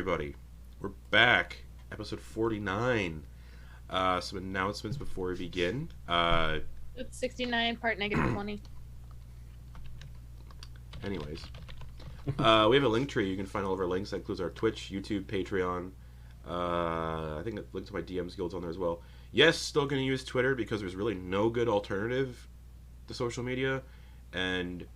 everybody. We're back. Episode 49. Some announcements before we begin. It's 69 part -20. Anyways. We have a link tree. You can find all of our links. That includes our Twitch, YouTube, Patreon. I think a link to my DMs guilds on there as well. Yes, still going to use Twitter because there's really no good alternative to social media. And...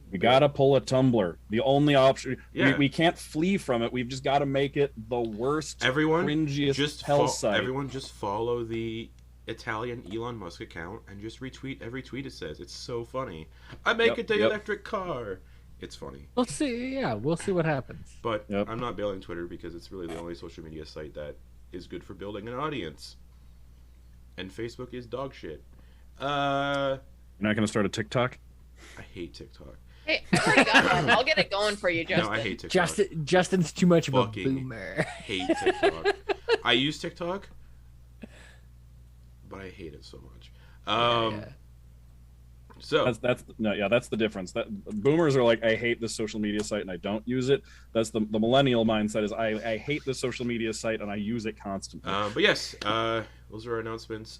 We gotta pull a Tumblr. The only option. Yeah. We can't flee from it. We've just got to make it the worst, cringiest just hell site. Everyone just follow the Italian Elon Musk account and just retweet every tweet it says. It's so funny. I make it the electric car. It's funny. We'll see. Yeah, we'll see what happens. But I'm not bailing Twitter because it's really the only social media site that is good for building an audience. And Facebook is dog shit. You're not gonna start a TikTok? I hate TikTok. Hey, I've already got one. I'll get it going for you, Justin. No, I hate TikTok. Justin's too much of a Fucking boomer. hate TikTok. I use TikTok, but I hate it so much. So that's the difference. That boomers are like, I hate this social media site and I don't use it. That's the millennial mindset is I hate this social media site and I use it constantly. But yes, those are our announcements.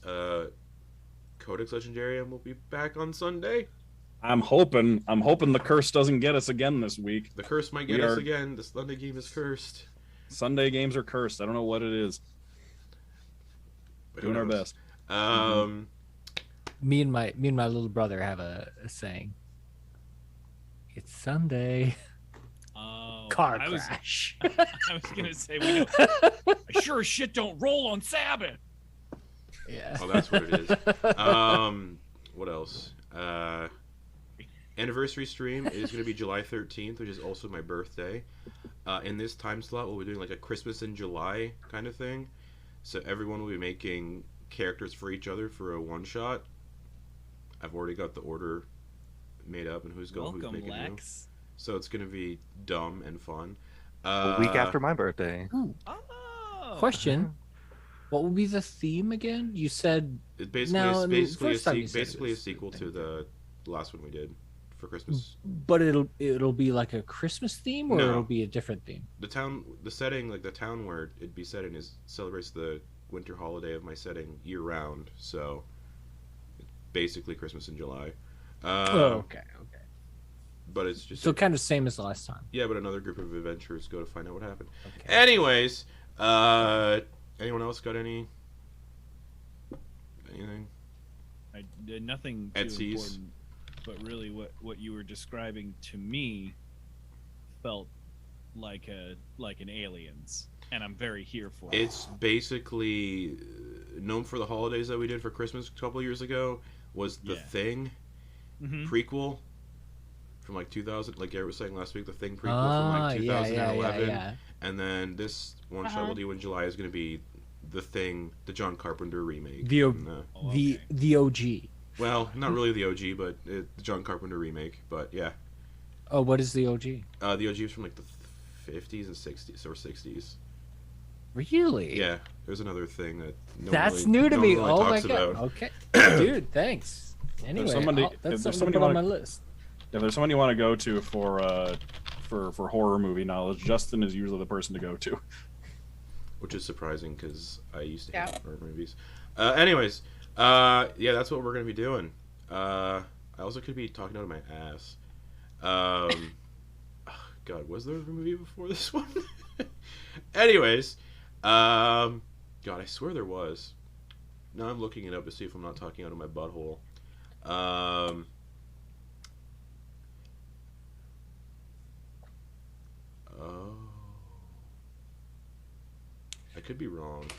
Codex Legendarium will be back on Sunday. I'm hoping the curse doesn't get us again this week. The curse might get us again. The Sunday game is cursed. Sunday games are cursed. I don't know what it is. But doing our best. Me and my little brother have a saying. It's Sunday. Oh, Car crash. I was gonna say, I sure as shit don't roll on Sabbath. Yeah. Oh, that's what it is. What else? Anniversary stream is going to be July 13th, which is also my birthday. In this time slot, we'll be doing like a Christmas in July kind of thing. So everyone will be making characters for each other for a one-shot. I've already got the order made up and who's making Lex. New. So it's going to be dumb and fun. A week after my birthday. Question. What will be the theme again? You said it's basically a sequel to the last one we did for Christmas. But it'll be like a Christmas theme, or it'll be a different theme. The setting, like the town where it'd be set in, celebrates the winter holiday of my setting year round. So it's basically Christmas in July. Okay. But it's just so kind of same as the last time. Yeah, but another group of adventurers go to find out what happened. Okay. Anyways, anyone else got anything? I did nothing too important, but really what you were describing to me felt like an Aliens, and I'm very here for it. It's basically Gnome for the Holidays that we did for Christmas a couple of years ago was The Thing prequel from like 2000, like Garrett was saying last week, The Thing prequel from like 2011. Yeah. And then this one shot we'll do in July is going to be The Thing, the John Carpenter remake. The OG. Well, not really the OG, but the John Carpenter remake. But yeah. Oh, what is the OG? The OG is from like the 50s and 60s or 60s. Really? Yeah. There's another thing that that's new to me. Really oh my god. About. Okay, dude, thanks. Anyway, that's something to put on my list. If there's somebody you want to go to for horror movie knowledge, Justin is usually the person to go to. Which is surprising because I used to hate horror movies. Anyways, that's what we're gonna be doing. I also could be talking out of my ass. God, was there a movie before this one? Anyways, God, I swear there was. Now I'm looking it up to see if I'm not talking out of my butthole. I could be wrong.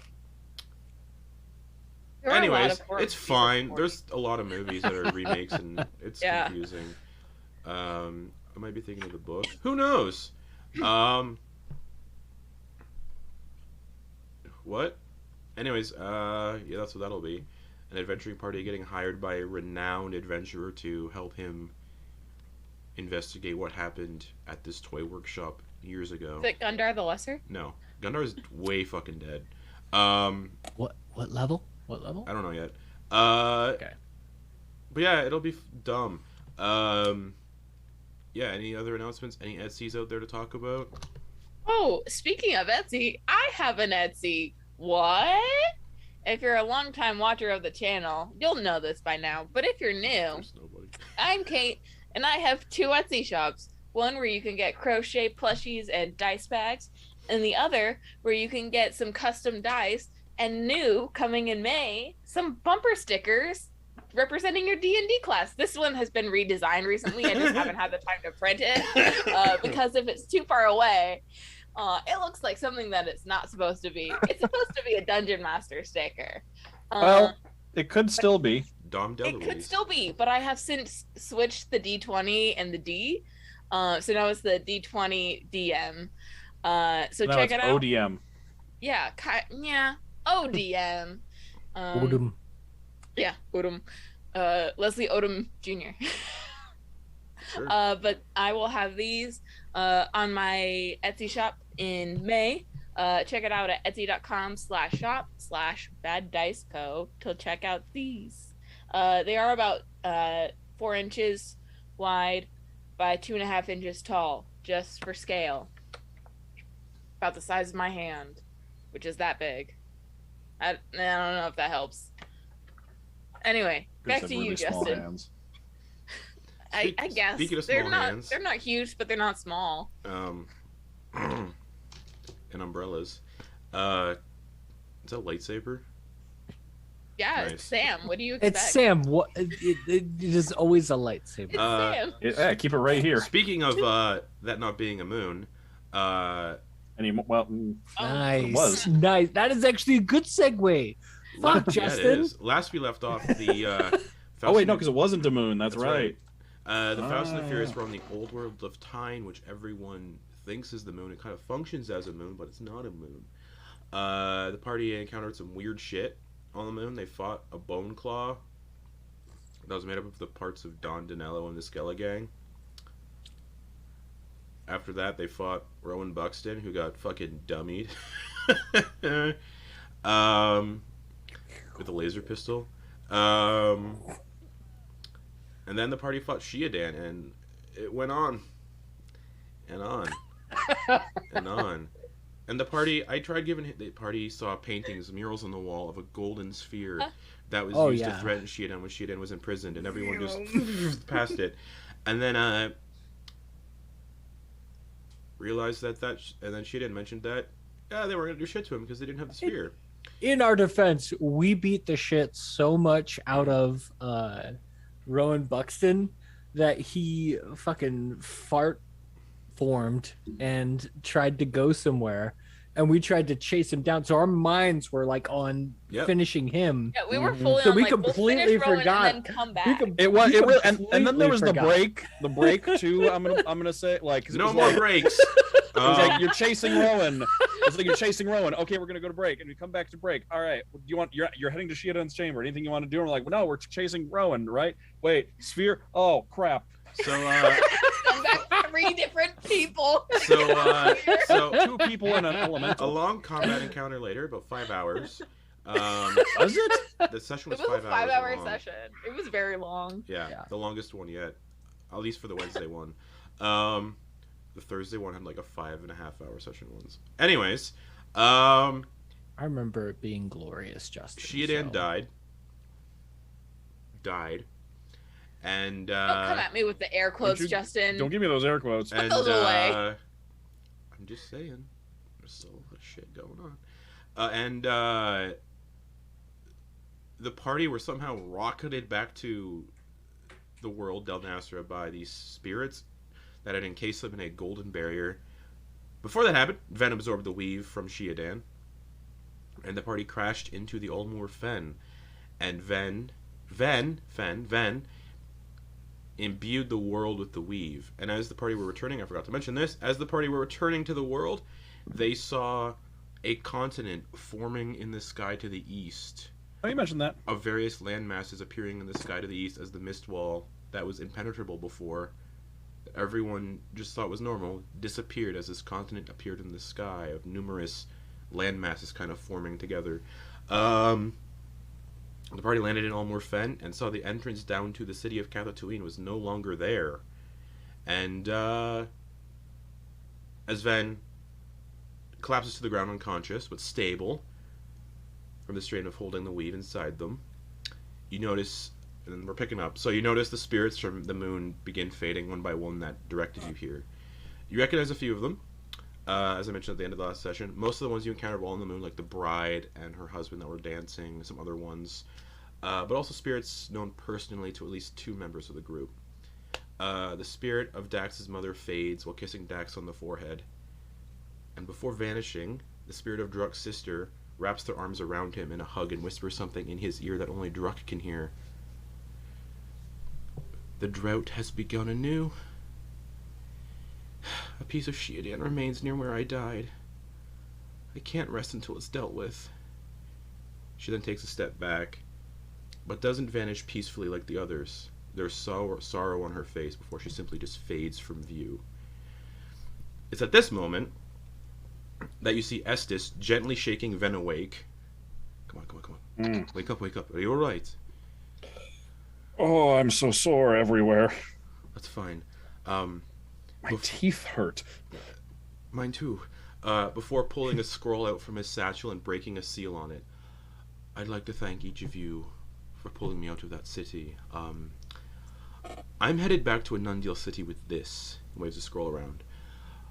Anyways, it's fine. There's a lot of movies that are remakes, and it's confusing. I might be thinking of the book. Who knows? What? Anyways, that's what that'll be. An adventuring party getting hired by a renowned adventurer to help him investigate what happened at this toy workshop years ago. Is it Gundar the Lesser? No. Gundar is way fucking dead. What level? What level? I don't know yet. Okay. But yeah, it'll be dumb. yeah, any other announcements? Any Etsy's out there to talk about? Oh, speaking of Etsy, I have an Etsy. What? If you're a longtime watcher of the channel, you'll know this by now. But if you're new, There's nobody. I'm Kate, and I have 2 Etsy shops. One where you can get crochet plushies and dice bags, and the other where you can get some custom dice, and new, coming in May, some bumper stickers representing your D&D class. This one has been redesigned recently. I just haven't had the time to print it because if it's too far away, it looks like something that it's not supposed to be. It's supposed to be a Dungeon Master sticker. Well, it could still be. Dom It DeLuise. could still be, but I have since switched the D20 and the D. So now it's the D20 DM. So Now check it's it out. ODM. Yeah, yeah, ODM. Odom. Yeah, Odom. Leslie Odom Jr. Sure. But I will have these on my Etsy shop in May. Check it out at etsy.com/shop/baddiceco to check out these. They are about 4 inches wide by 2.5 inches tall, just for scale. About the size of my hand, which is that big. I don't know if that helps. Anyway, back to you, Justin. Hands. I guess Speaking of they're small not hands. they're not huge, but they're not small. And umbrellas. Is that a lightsaber? Yeah, Nice. it's Sam. What do you expect? It's Sam. What? It is always a lightsaber. It's Sam. Yeah, keep it right here. Speaking of that not being a moon, Oh. Nice. was. Nice. That is actually a good segue. Fuck, yeah, it Justin. is. Last we left off, the Oh wait, no, because it wasn't a moon. That's, That's right. the Faust and the Furious were on the old world of Tyne, which everyone thinks is the moon. It kind of functions as a moon, but it's not a moon. The party encountered some weird shit on the moon. They fought a bone claw that was made up of the parts of Don Danello and the Skella Gang. After that, they fought Rowan Buxton, who got fucking dummied with a laser pistol. And then the party fought Seadan, and it went on and on and on. And the party, I tried giving the party saw paintings, murals on the wall of a golden sphere that was used to threaten Seadan when Seadan was imprisoned, and everyone just passed it. And then realized and then Seadan mentioned that they weren't gonna do shit to him because they didn't have the sphere. In our defense, we beat the shit so much out of Rowan Buxton that he fucking fart formed and tried to go somewhere, and we tried to chase him down. So our minds were like on finishing him. Yeah, we were fully So on, we like, completely we'll finish Rowan forgot. and then come back. It was, and then there was the break too. I'm gonna say, like, 'cause it No was more like, breaks. It was like you're chasing Rowan. It's like you're chasing Rowan. Okay, we're gonna go to break, and we come back to break. All right, you're heading to Seadan's chamber. Anything you want to do? And we're like, well, no, we're chasing Rowan, right? Wait, sphere. Oh crap. So Come back 3 different people. so 2 people in an a elemental. long combat encounter later, about 5 hours. Was it? The session It was was 5 a hours 5-hour long. session. It was very long. Yeah, the longest one yet, at least for the Wednesday one. The Thursday one had like a 5.5-hour session once. Anyways, I remember it being glorious, Justin. Seadan died, and Don't come at me with the air quotes, Justin. Don't give me those air quotes. and those away. I'm just saying, there's still a lot of shit going on, the party were somehow rocketed back to the world Del Nasra by these spirits that had encased them in a golden barrier. Before that happened, Ven absorbed the weave from Seadan, and the party crashed into the Olmoor Fen, and Ven imbued the world with the weave. And as the party were returning, I forgot to mention this, as the party were returning to the world, they saw a continent forming in the sky to the east. Oh, you mentioned that. Of various land masses appearing in the sky to the east as the mist wall that was impenetrable before, that everyone just thought was normal, disappeared as this continent appeared in the sky of numerous land masses kind of forming together. The party landed in Olmoor Fen and saw the entrance down to the city of Cathatuin was no longer there. And as Ven collapses to the ground unconscious, but stable from the strain of holding the weed inside them, you notice, and we're picking up, so you notice the spirits from the moon begin fading one by one that directed you here. You recognize a few of them, as I mentioned at the end of the last session. Most of the ones you encountered while on the moon, like the bride and her husband that were dancing, some other ones, but also spirits known personally to at least 2 members of the group. The spirit of Dax's mother fades while kissing Dax on the forehead, and before vanishing, the spirit of Druck's sister wraps their arms around him in a hug and whispers something in his ear that only Druck can hear. The drought has begun anew. A piece of Seadan remains near where I died. I can't rest until it's dealt with. She then takes a step back, but doesn't vanish peacefully like the others. There's sorrow on her face before she simply just fades from view. It's at this moment that you see Estes gently shaking Ven awake. Come on. Wake up. Are you alright? Oh, I'm so sore everywhere. That's fine. My teeth hurt. Mine too. Before pulling a scroll out from his satchel and breaking a seal on it, I'd like to thank each of you for pulling me out of that city. I'm headed back to Anundil City with this. He waves a scroll around.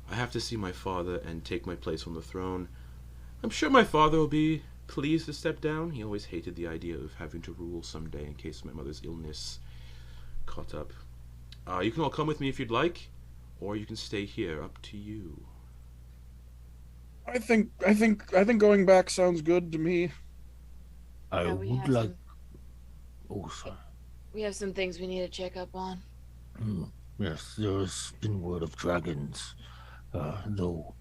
I have to see my father and take my place on the throne. I'm sure my father will be pleased to step down. He always hated the idea of having to rule someday in case my mother's illness caught up. You can all come with me if you'd like, or you can stay here. Up to you. I think going back sounds good to me. I we would have like. some- Oh, sorry. We have some things we need to check up on. Yes, there's been word of dragons, though.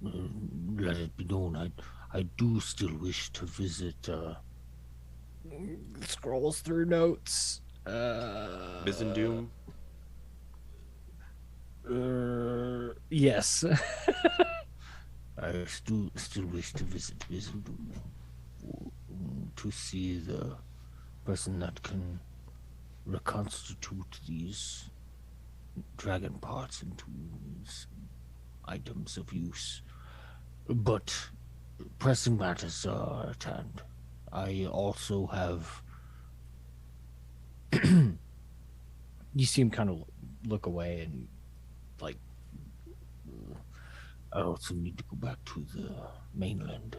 Let it be known, I do still wish to visit. Scrolls through notes. Bizendoom. Yes. I still wish to visit Bizendoom to see the person that can reconstitute these dragon parts into items of use. But pressing matters are at hand. I also have. You see him kind of look away and like. I also need to go back to the mainland.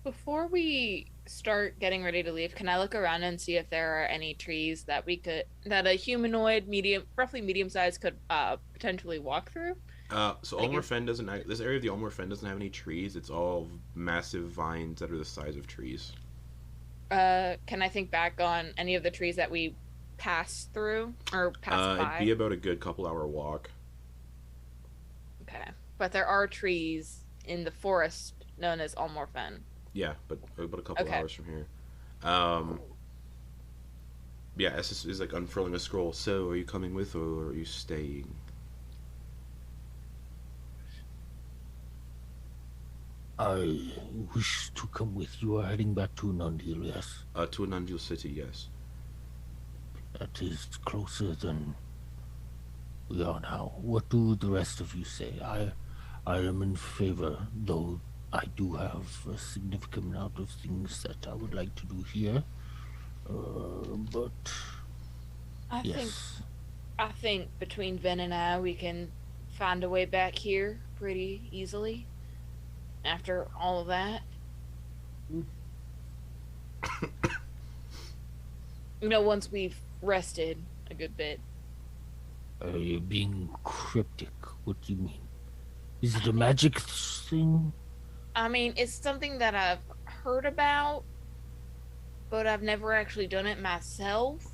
Before we start getting ready to leave, can I look around and see if there are any trees that a humanoid, roughly medium size, could potentially walk through? So Olmoor Fen doesn't. This area of the Olmoor Fen doesn't have any trees. It's all massive vines that are the size of trees. Can I think back on any of the trees that we passed through or passed by? It'd be about a good couple-hour walk. Okay, but there are trees in the forest known as Olmoor Fen. Yeah, but about a couple hours from here. Yeah, Estes is like unfurling a scroll. So, are you coming with, or are you staying? I wish to come with you. Are heading back to Anundil, yes? To Anundil City, yes. That is closer than we are now. What do the rest of you say? I am in favor, though I do have a significant amount of things that I would like to do here. But I think between Ven and I, we can find a way back here pretty easily. After all of that, once we've rested a good bit. Are you being cryptic? What do you mean? Is it a magic thing? I mean, it's something that I've heard about, but I've never actually done it myself.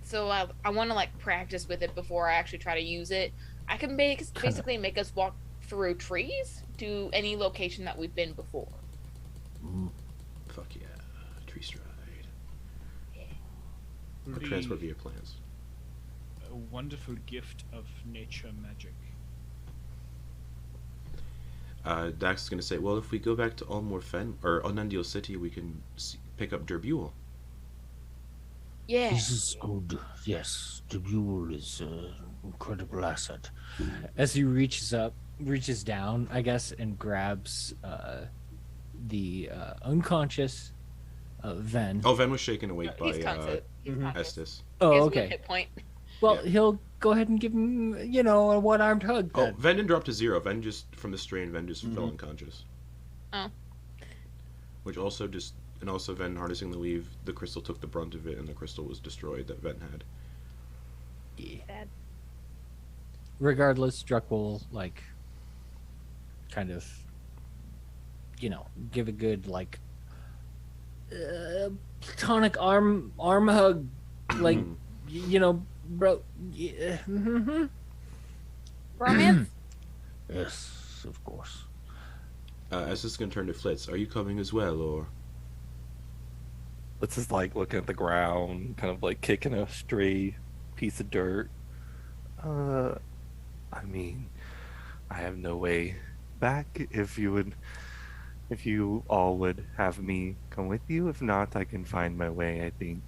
So I want to practice with it before I actually try to use it. I can basically make us walk through trees to any location that we've been before. Fuck yeah, tree stride. Or transport via plants. A wonderful gift of nature magic. Dax is going to say, well, if we go back to Olmoor Fen, or Onundial City, we can pick up Derbuel. Yeah. This is good. Yes, the mule is an incredible asset. As he reaches down, I guess, and grabs the unconscious Ven. Oh, Ven was shaken awake by He's conscious. He's conscious. Estes. Oh, He has one okay. hit point. Well, Yeah. he'll go ahead and give him, a one-armed hug. Oh, Then. Ven didn't drop to 0. Ven just, from the strain, Ven just fell unconscious. Oh. Which also and also Ven harnessing the weave, the crystal took the brunt of it, and the crystal was destroyed that Ven had. Yeah. Sad. Regardless, Druck will kind of, give a good platonic arm hug, bro. Yeah. Romance? Yes, of course. Estes is going to turn to Flitz. Are you coming as well, or? Let's just looking at the ground, kind of kicking a stray piece of dirt. I mean, I have no way back. If you all would have me come with you. If not, I can find my way, I think.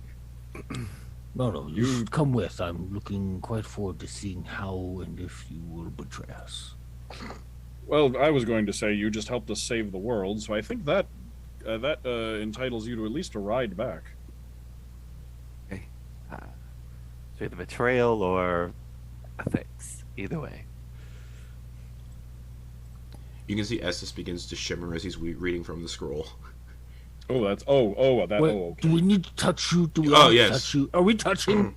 No, you should come with. I'm looking quite forward to seeing how and if you will betray us. Well, I was going to say you just helped us save the world, so I think that entitles you to at least a ride back. Okay. So the betrayal or a fix. Either way. You can see Estes begins to shimmer as he's reading from the scroll. Oh, that's that. Wait, Okay. do we need to touch you? Do we Oh, need to yes. touch you? Are we touching?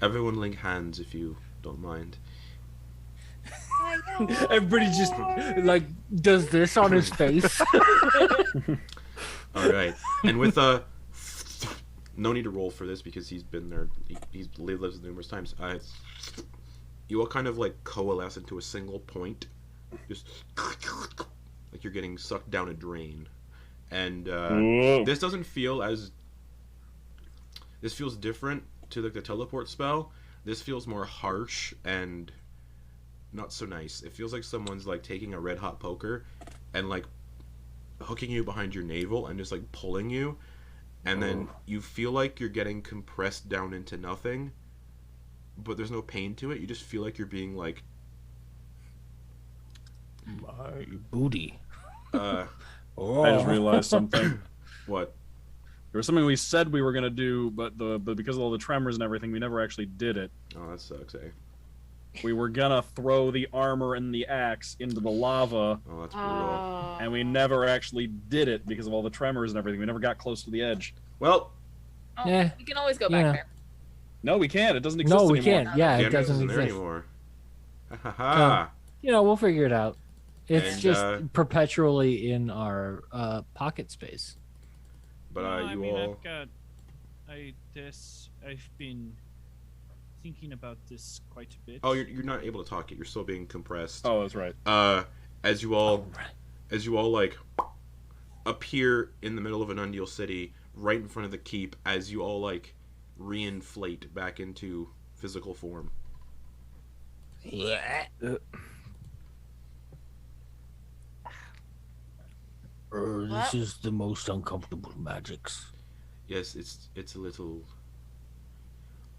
Everyone link hands if you don't mind. Everybody just does this on his face. All right, and with no need to roll for this because he's been there. He's lived numerous times. You all kind of coalesce into a single point, just like you're getting sucked down a drain. And this doesn't feel as. This feels different to the teleport spell. This feels more harsh and not so nice. It feels like someone's taking a red hot poker and hooking you behind your navel and just pulling you, and then you feel like you're getting compressed down into nothing, but there's no pain to it. You just feel like you're being My booty. I just realized something. What? There was something we said we were gonna do, but because of all the tremors and everything, we never actually did it. Oh, that sucks, eh? We were gonna throw the armor and the axe into the lava, Oh, that's brutal. and we never actually did it because of all the tremors and everything. We never got close to the edge. Well, Yeah. You can always go back there. No, we can't. It doesn't exist No, we anymore. can't. Yeah, the it enemy doesn't isn't there exist. anymore. Ha ha ha. We'll figure it out. It's And, just perpetually in our pocket space. But No, you all. I've been thinking about this quite a bit. Oh, you're not able to talk yet. You're still being compressed. Oh, that's right. As you all appear in the middle of Onundial City, right in front of the keep, as you all reinflate back into physical form. Yeah. This is the most uncomfortable magics. Yes, it's a little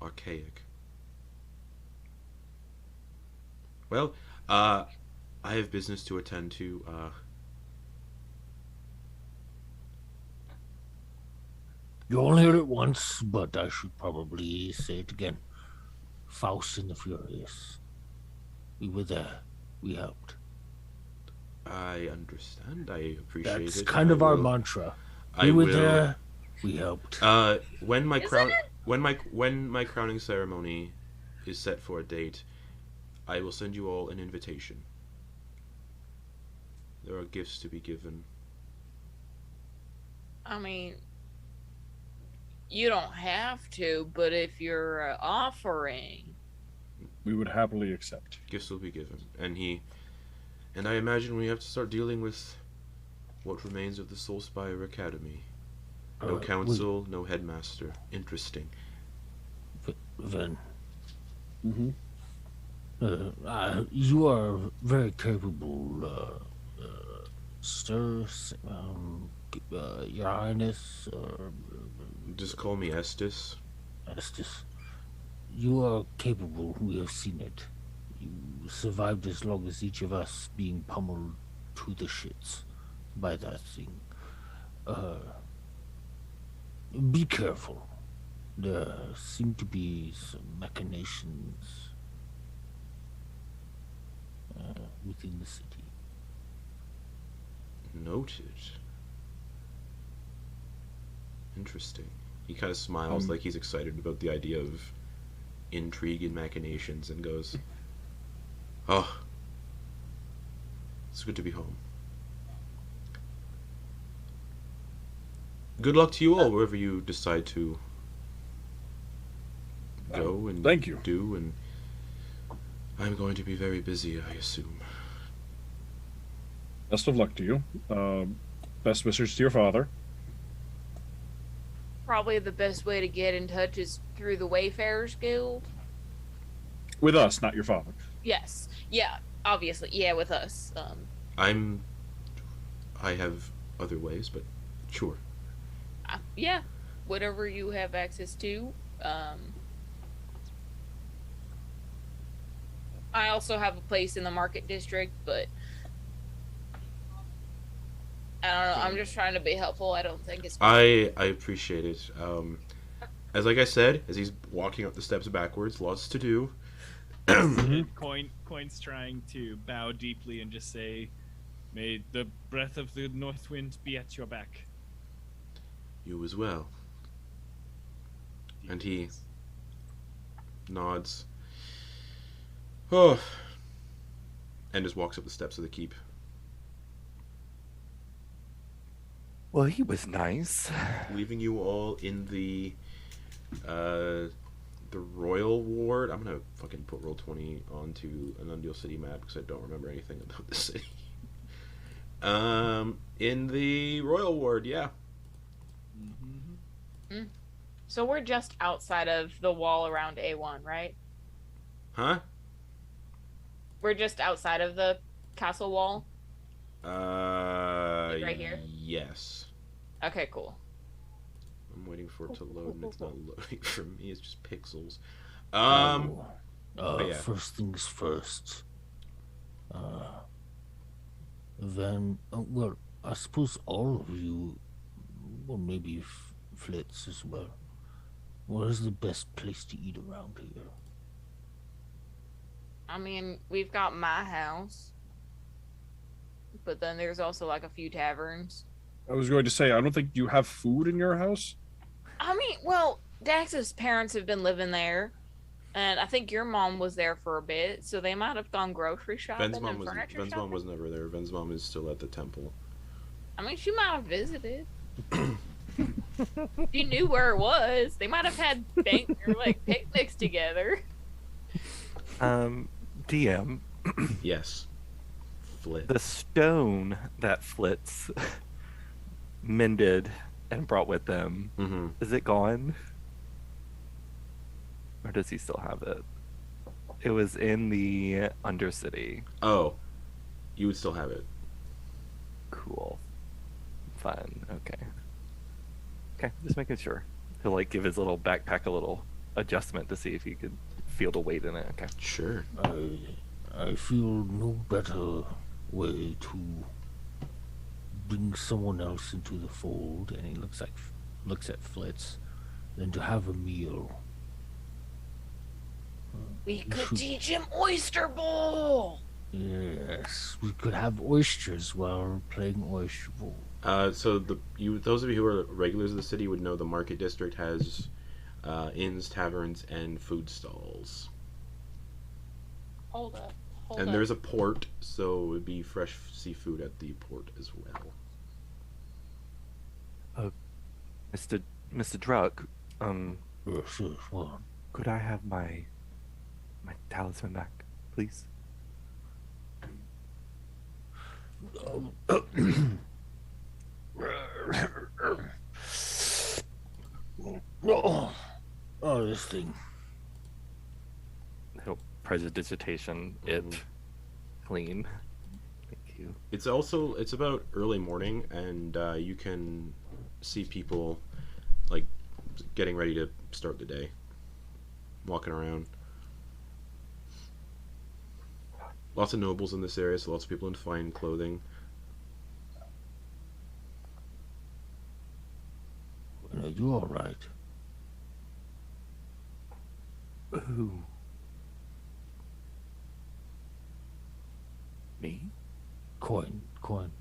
archaic. Well, I have business to attend to. You only heard it once, but I should probably say it again. Faust and the Furious. We were there. We helped. I understand. I appreciate it. That's kind of our will- mantra. I We were will- there. We helped. When my Isn't crown, it? when my crowning ceremony is set for a date, I will send you all an invitation. There are gifts to be given. I mean, you don't have to, but if you're offering, We would happily accept. Gifts will be given, and I imagine we have to start dealing with what remains of the Soulspire Academy. No council, no headmaster. Interesting. Ven, Mm-hmm. You are very capable, sir, your highness, Just call me Estes. Estes. You are capable, we have seen it. You survived as long as each of us being pummeled to the shits by that thing. Be careful. There seem to be some machinations within the city. Noted. Interesting. He kind of smiles like he's excited about the idea of intrigue and machinations and goes, "Oh, it's good to be home. Good luck to you all wherever you decide to go and thank you. do, and I'm going to be very busy, I assume." Best of luck to you. Best wishes to your father. Probably the best way to get in touch is through the Wayfarers Guild. With us, not your father. Yes. Yeah, obviously. Yeah, with us. I have other ways, but sure. Yeah, whatever you have access to. I also have a place in the market district, but I don't know. I'm just trying to be helpful. I don't think it's. I appreciate it. As like I said, as he's walking up the steps backwards, lots to do. Quoin's trying to bow deeply and just say, "May the breath of the north wind be at your back." You as well. And he nods. Oh. And just walks up the steps of the keep. Well, he was nice. Leaving you all in the royal ward. I'm gonna fucking put Roll20 onto an Undine City map because I don't remember anything about the city. In the royal ward, yeah. So we're just outside of the wall around A1, right? Huh? We're just outside of the castle wall? Right here? Yes. Okay, cool. I'm waiting for it to load, and it's not loading for me. It's just pixels. Yeah. First things first. Then, well, I suppose all of you, well, maybe Flitz as well. Where's the best place to eat around here? I mean, we've got my house, but then there's also like a few taverns. I was going to say, I don't think you have food in your house. I mean, well, Dax's parents have been living there, and I think your mom was there for a bit, so they might have gone grocery shopping Ben's mom and furniture Ben's shopping. mom was never there. Ben's mom is still at the temple. I mean, she might have visited. She knew where it was. They might have had picnics together. DM. Yes. Flip. The stone that Flitz mended and brought with them, is it gone? Or does he still have it? It was in the Undercity. Oh. You would still have it. Cool. Fun. Okay. Okay, just making sure. He'll like give his little backpack a little adjustment to see if he could feel the weight in it. Okay. Sure. I feel no better way to bring someone else into the fold, and he looks at Flitz, than to have a meal. We could teach him Oyster Bowl! Yes, we could have oysters while playing Oyster Bowl. So those of you who are regulars of the city would know the market district has inns, taverns, and food stalls. Hold up. And there's a port, so it would be fresh seafood at the port as well. Mr. Druck, Yes, well, could I have my talisman back, please? oh, this thing. He'll prestidigitation it clean. Thank you. It's about early morning, and you can see people like getting ready to start the day, walking around. Lots of nobles in this area, so lots of people in fine clothing. Are you all right? Ooh. Me? Quoin.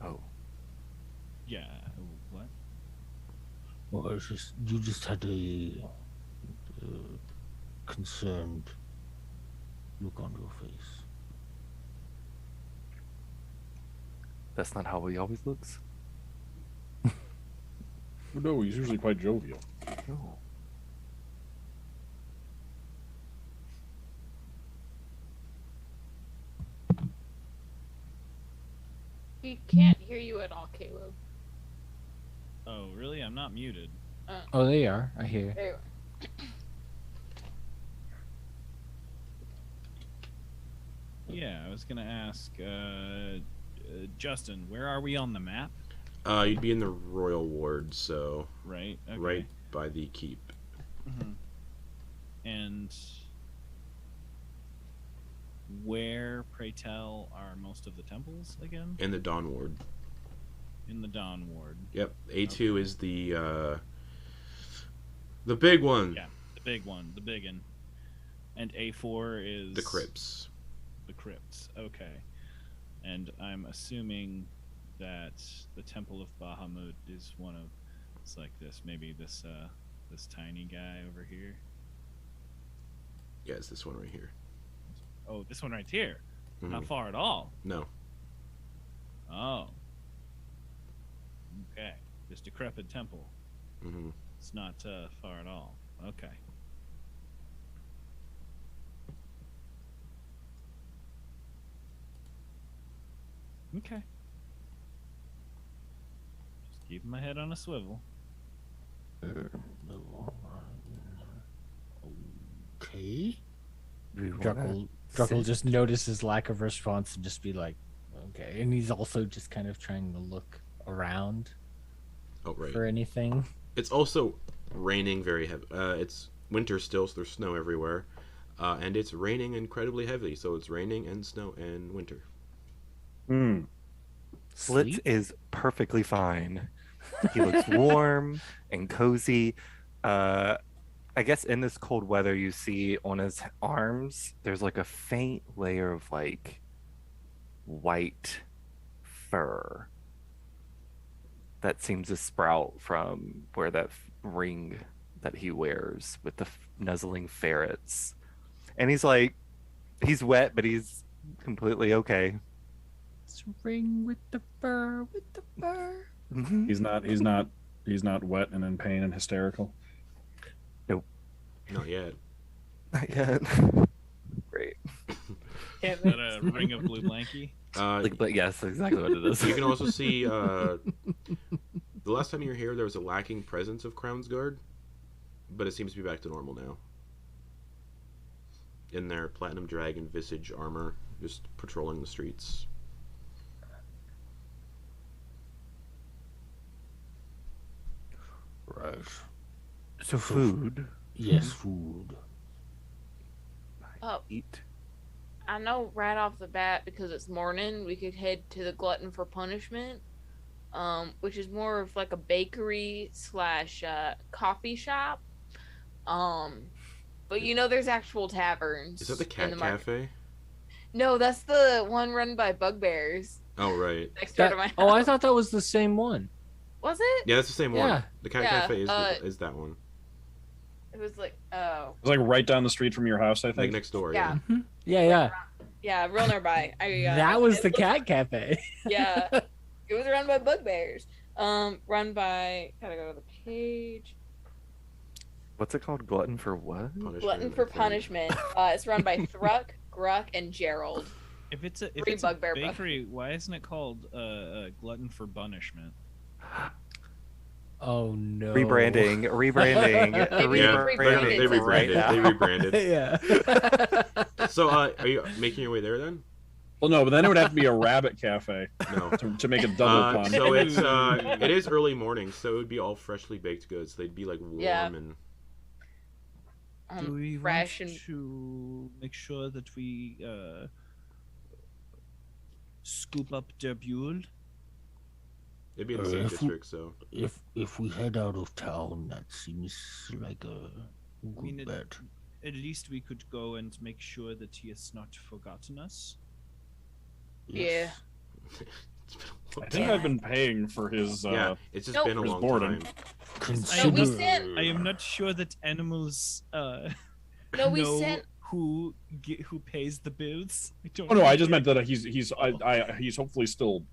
Oh. Yeah. What? Well, it's just you just had a concerned look on your face. That's not how he always looks. No, he's usually quite jovial. No. We can't hear you at all, Caleb. Oh, really? I'm not muted. Oh, they are. I hear. There you are. Yeah, I was gonna ask, Justin, where are we on the map? You'd be in the royal ward, so Right. Okay. right by the keep. Mhm. And where, pray tell, are most of the temples again? In the Dawn ward. In the Dawn ward. Yep. A2 is the big one. Yeah, the big one, the big one. And A4 is The crypts. The crypts. Okay. And I'm assuming that the Temple of Bahamut is one of, it's like this, maybe this this tiny guy over here. Yeah, it's this one right here. Oh, this one right here. Mhm. Not far at all. No. Oh. Okay. This decrepit temple. Hmm. It's not far at all. Okay. Okay. Just keeping my head on a swivel. No. Okay. Do we wanna Druckle just notices lack of response and just be like, okay. And he's also just kind of trying to look around Oh, right. for anything. It's also raining very heavy. It's winter still, so there's snow everywhere. And it's raining incredibly heavily, so it's raining and snow and winter. Hmm. Flitz Sleep? is perfectly fine. He looks warm and cozy. I guess in this cold weather, you see on his arms, there's like a faint layer of like white fur that seems to sprout from where that ring that he wears with the nuzzling ferrets. And he's like, he's wet, but he's completely okay. It's ring with the fur, with the fur. Mhm. He's not wet and in pain and hysterical. Not yet. Not yet. Great. Is that a ring of blue blankie? But yes, exactly what it is. You can also see the last time you were here, there was a lacking presence of Crown's Guard, but it seems to be back to normal now. In their platinum dragon visage armor, just patrolling the streets. Right. So food. Yes, food. Oh, Eat. I know right off the bat, because it's morning, we could head to the Glutton for Punishment, which is more of like a bakery slash coffee shop. But you know, there's actual taverns. Is that the in Cat market. Cafe? No, that's the one run by Bugbears Oh, right. next door That- to my house. oh, I thought that was the same one. Was it? Yeah, that's the same one. Yeah. The Cat Yeah, Cafe is that one. It was like, oh. It's like right down the street from your house, I Like think. next door, Yeah. yeah. Yeah. Yeah, real nearby. That was the it cat cafe. Yeah. It was run by Bugbears. Run by, gotta go to the page. What's it called? Glutton for what? Punishment, Glutton I for think. Punishment. It's run by Thruck, Gruck, and Gerald. If it's a Three bugbear bakery, why isn't it called Glutton for Punishment? Oh no. Rebranding. Maybe rebranded They since rebranded. right They now. rebranded. Yeah. So, are you making your way there then? Well, no, but then it would have to be a rabbit cafe No. to make a double pun. So it is early morning, so it would be all freshly baked goods. They'd be like warm Yeah. and Do we fresh want and to make sure that we scoop up their buell? it'd be in the same if we- district. So If we head out of town, that seems like a good mean, bet. At least we could go and make sure that he has not forgotten us. Yeah. it's been a I long think time. I've been paying for his. Yeah, it's just Nope. been a His long boredom. time. No, we Consider sent. I am not sure that animals No, we know sent. who pays the bills. I don't Oh no, know I just yet. meant that he's hopefully still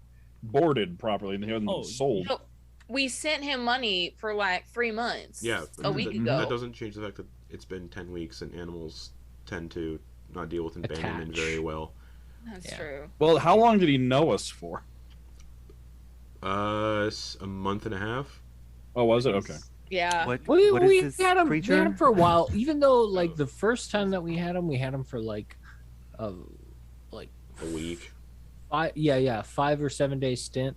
boarded properly and he hasn't Oh, been sold. No, we sent him money for like 3 months. Yeah, A week ago. That doesn't change the fact that it's been 10 weeks and animals tend to not deal with abandonment Attach. very well. That's Yeah. true. Well, how long did he know us for? A month and a half. Oh, was it? Okay. Yeah. What We is this had him. We creature? had him for a while. Even though, like, the first time that we had him for like, like A week. 5 or 7 day stint,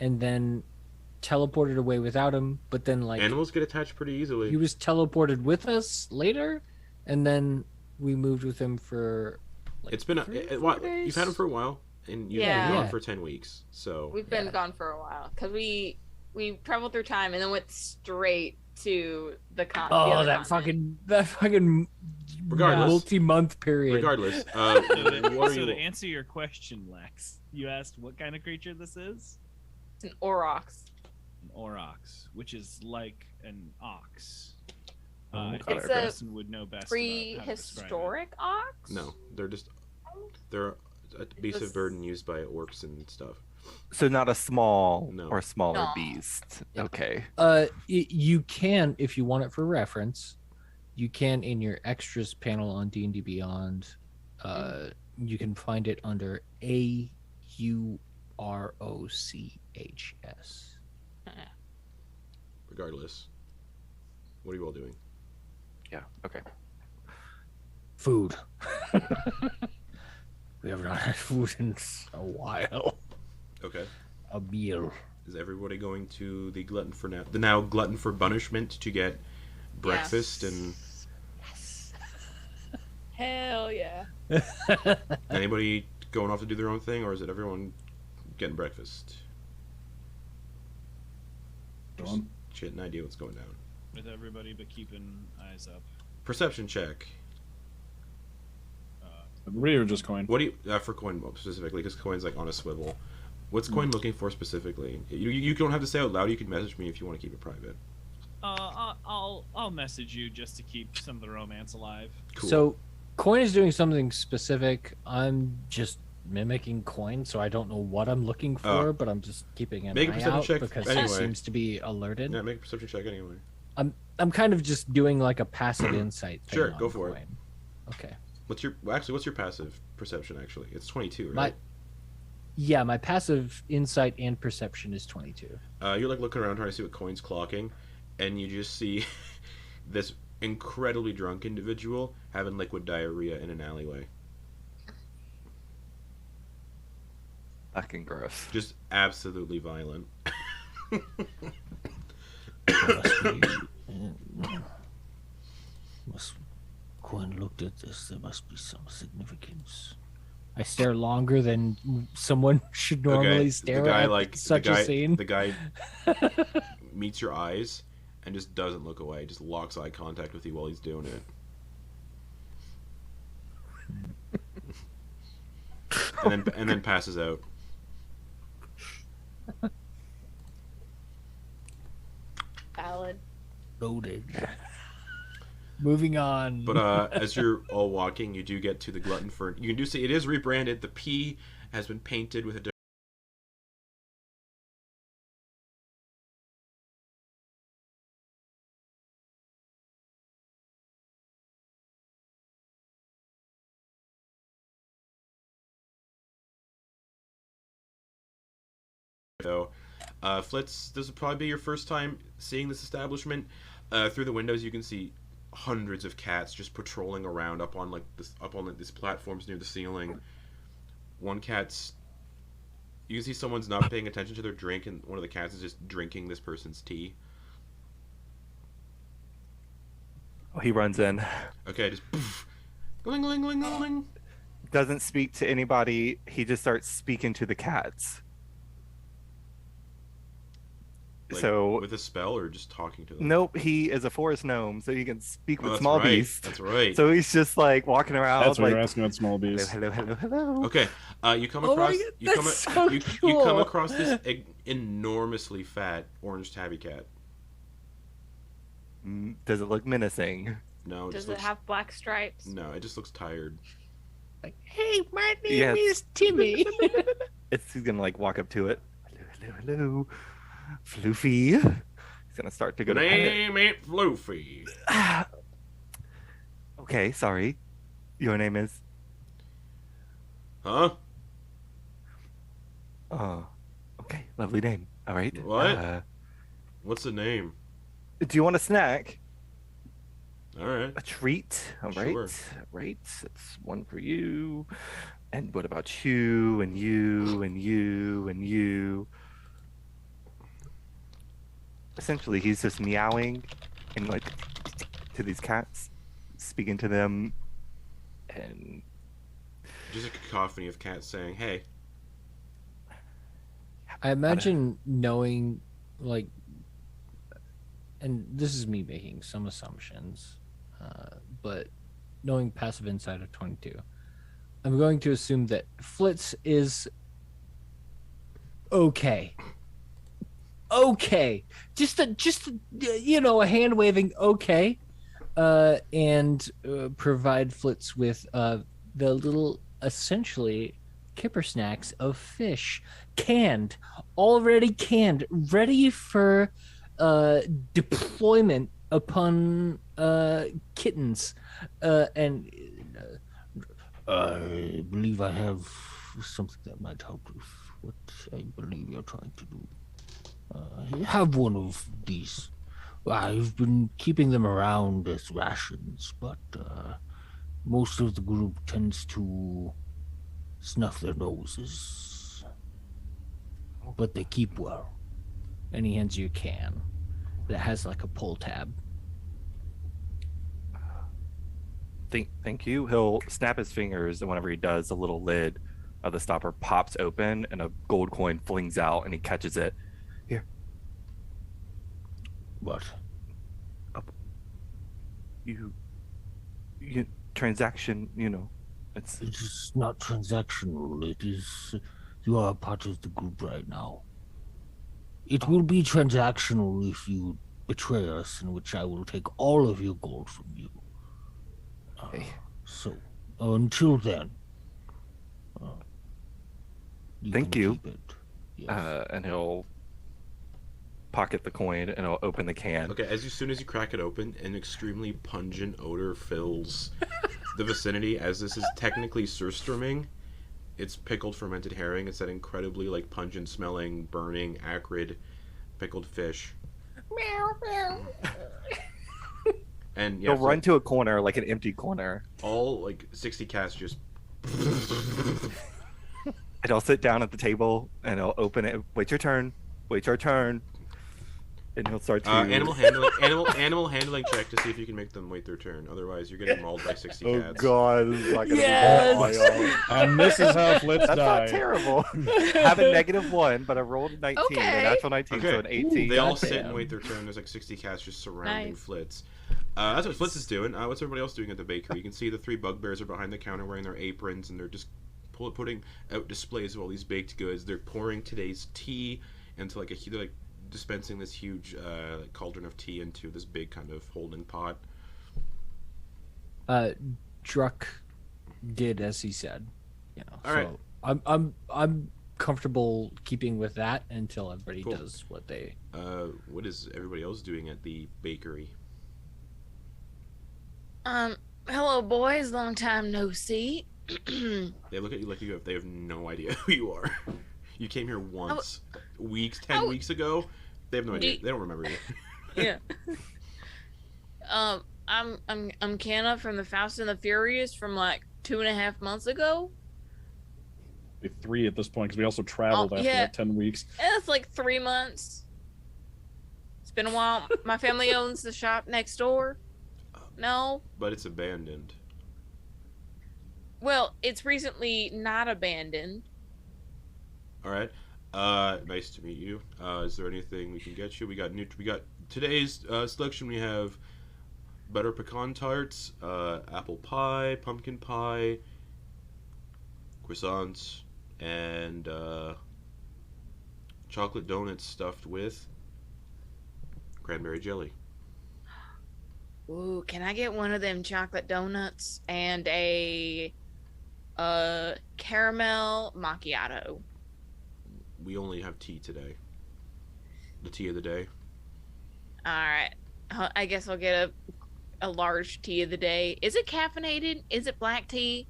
and then teleported away without him. But then, like, Animals get attached pretty easily. he was teleported with us later, and then we moved with him for. Like, It's been you've had him for a while, and you've Yeah. been gone Yeah. for 10 weeks. So We've been Yeah. gone for a while because we traveled through time and then went straight to the con. the Oh, other that continent. fucking Regardless. multi-month period. regardless, So, to, what are so you? to answer your question, Lex, you asked what kind of creature this is? It's an aurochs. An aurochs, which is like an ox. Oh, I okay. think It's a Preston would know best about how to describe it. Prehistoric ox. No, they're a beast This- of burden used by orcs and stuff. So not a small No. or smaller No. beast. Yeah. Okay. You can, if you want it for reference, you can in your extras panel on D&D Beyond. You can find it under AUROCHS. Regardless, what are you all doing? Yeah. Okay. Food. We have not had food in a while. Okay. A meal. Is everybody going to the now glutton for punishment to get breakfast and Yes. Hell yeah. anybody going off to do their own thing, or is it everyone getting breakfast? Dawn? Shit, an idea what's going down. With everybody, but keeping eyes up. Perception check. Everybody or just Coin? What do you for Quoin specifically? Because Coin's like on a swivel. What's Quoin looking for specifically? You don't have to say out loud. You can message me if you want to keep it private. I'll message you just to keep some of the romance alive. Cool. So, Coin is doing something specific. I'm just mimicking Coin, so I don't know what I'm looking for, but I'm just keeping an Make a eye perception out check because anyway. he seems to be alerted. yeah, make a perception check anyway. I'm kind of just doing like a passive insight thing. Sure, on go for it. Coin. Okay. What's your passive perception actually? It's 22, My right? yeah, my passive insight and perception is 22. You're like looking around trying to see what Coin's clocking, and you just see this incredibly drunk individual having liquid diarrhea in an alleyway. Fucking gross. Just absolutely violent. Must be. Must. Quinn looked at this. There must be some significance. I stare longer than someone should normally stare the guy at like such the guy, a scene. The guy meets your eyes and just doesn't look away. Just locks eye contact with you while he's doing it. and then passes out. Valid. Noted. Moving on. But as you're all walking, you do get to the glutton for. You do see it is rebranded. The P has been painted with a. Though, Flitz, this would probably be your first time seeing this establishment. Through the windows, you can see hundreds of cats just patrolling around up on these platforms near the ceiling. One cat's, you can see someone's not paying attention to their drink, and one of the cats is just drinking this person's tea. Oh, he runs in. Okay, just poof, gling, gling, gling, gling. Doesn't speak to anybody. He just starts speaking to the cats. Like, so with a spell or just talking to them? Nope, he is a forest gnome, so he can speak with that's small right. beasts. That's right. So he's just like walking around. That's what like, you're asking about small beasts. hello, hello, hello, hello. Okay, you come Oh my across God, that's so you come cool. across this enormously fat orange tabby cat. Does it look menacing? No, Does just it looks, have black stripes? no, it just looks tired. Like, hey, my name Yes. is Timmy. He's gonna like walk up to it. Hello, hello, hello. Floofy. He's gonna start to go to pet it. Name ain't Floofy. Okay, sorry. Your name is. Huh? Oh, okay, lovely name. All right. What? What's the name? Do you want a snack? All right. A treat? All right. Sure. Right. That's one for you. And what about you and you and you and you? Essentially, he's just meowing and like to these cats, speaking to them, and Just a cacophony of cats saying, "Hey." I imagine knowing, like, and this is me making some assumptions, but knowing passive insight of 22, I'm going to assume that Flitz is okay. Okay, just a a hand waving okay, and provide Flitz with the little essentially kipper snacks of fish, already canned, ready for deployment upon kittens, and I believe I have something that might help with what I believe you're trying to do. Have one of these. I've been keeping them around as rations, but most of the group tends to snuff their noses. But they keep well. and he hands you a can that has like a pull tab. Thank you. He'll snap his fingers, and whenever he does, the little lid of the stopper pops open, and a gold coin flings out, and he catches it. Here. What? You transaction. It's. It is not transactional. It is. You are a part of the group right now. It will be transactional if you betray us, in which I will take all of your gold from you. Hey. So, until then, Thank can you. keep it. Yes. And he'll pocket the coin, and he'll open the can. Okay, as soon as you crack it open, an extremely pungent odor fills the vicinity, as this is technically surströmming. It's pickled fermented herring. It's that incredibly pungent smelling, burning, acrid pickled fish. Meow, meow. And He'll run to a corner, like an empty corner. all 60 cats just And he'll sit down at the table, and he'll open it. Wait your turn. Wait your turn. And he'll start to animal handling check to see if you can make them wait their turn. Otherwise, you're getting mauled by 60 Oh cats. God! This is not gonna Yes! be And this is how Flitz That's died. not terrible. Have a -1, but I rolled a 19, Okay. a natural 19, so an 18. They all Goddamn. sit and wait their turn. There's 60 cats just surrounding Nice. Flitz. That's what Flitz is doing. What's everybody else doing at the bakery? You can see the 3 bugbears are behind the counter wearing their aprons, and they're just putting out displays of all these baked goods. They're pouring today's tea into they're dispensing this huge cauldron of tea into this big kind of holding pot. Druck did as he said, All right. So I'm comfortable keeping with that until everybody Cool. does what they. What is everybody else doing at the bakery? Hello, boys. Long time no see. They look at you like they have no idea who you are. You came here once. weeks, 10 weeks ago. They have no idea. They don't remember you. Yeah. I'm Canna from the Faust and the Furious from like 2.5 months ago. 3 at this point because we also traveled after that 10 weeks. It's like 3 months. It's been a while. My family owns the shop next door. No. But it's abandoned. Well, it's recently not abandoned. All right. Nice to meet you. Is there anything we can get you? We got today's selection. We have butter pecan tarts, apple pie, pumpkin pie, croissants, and chocolate donuts stuffed with cranberry jelly. Ooh, can I get one of them chocolate donuts and a caramel macchiato? We only have tea today. The tea of the day. All right. I guess I'll get a large tea of the day. Is it caffeinated? Is it black tea?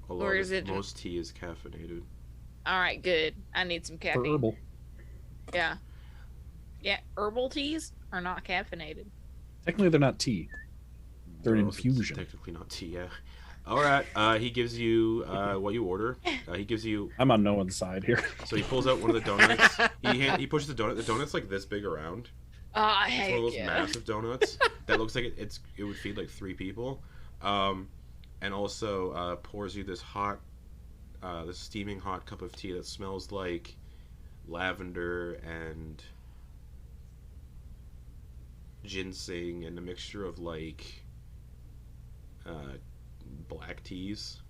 Or is it most tea is caffeinated? All right, good. I need some caffeine. For herbal. Yeah. Yeah, herbal teas are not caffeinated. Technically, they're not tea. They're an infusion. Technically not tea, yeah. All right. He gives you what you order. He gives you. I'm on no one's side here. So he pulls out one of the donuts. He pushes the donut. The donut's like this big around. It's one of those massive donuts that looks like it would feed like 3 people. And also pours you this steaming hot cup of tea that smells like lavender and ginseng and a mixture of like black teas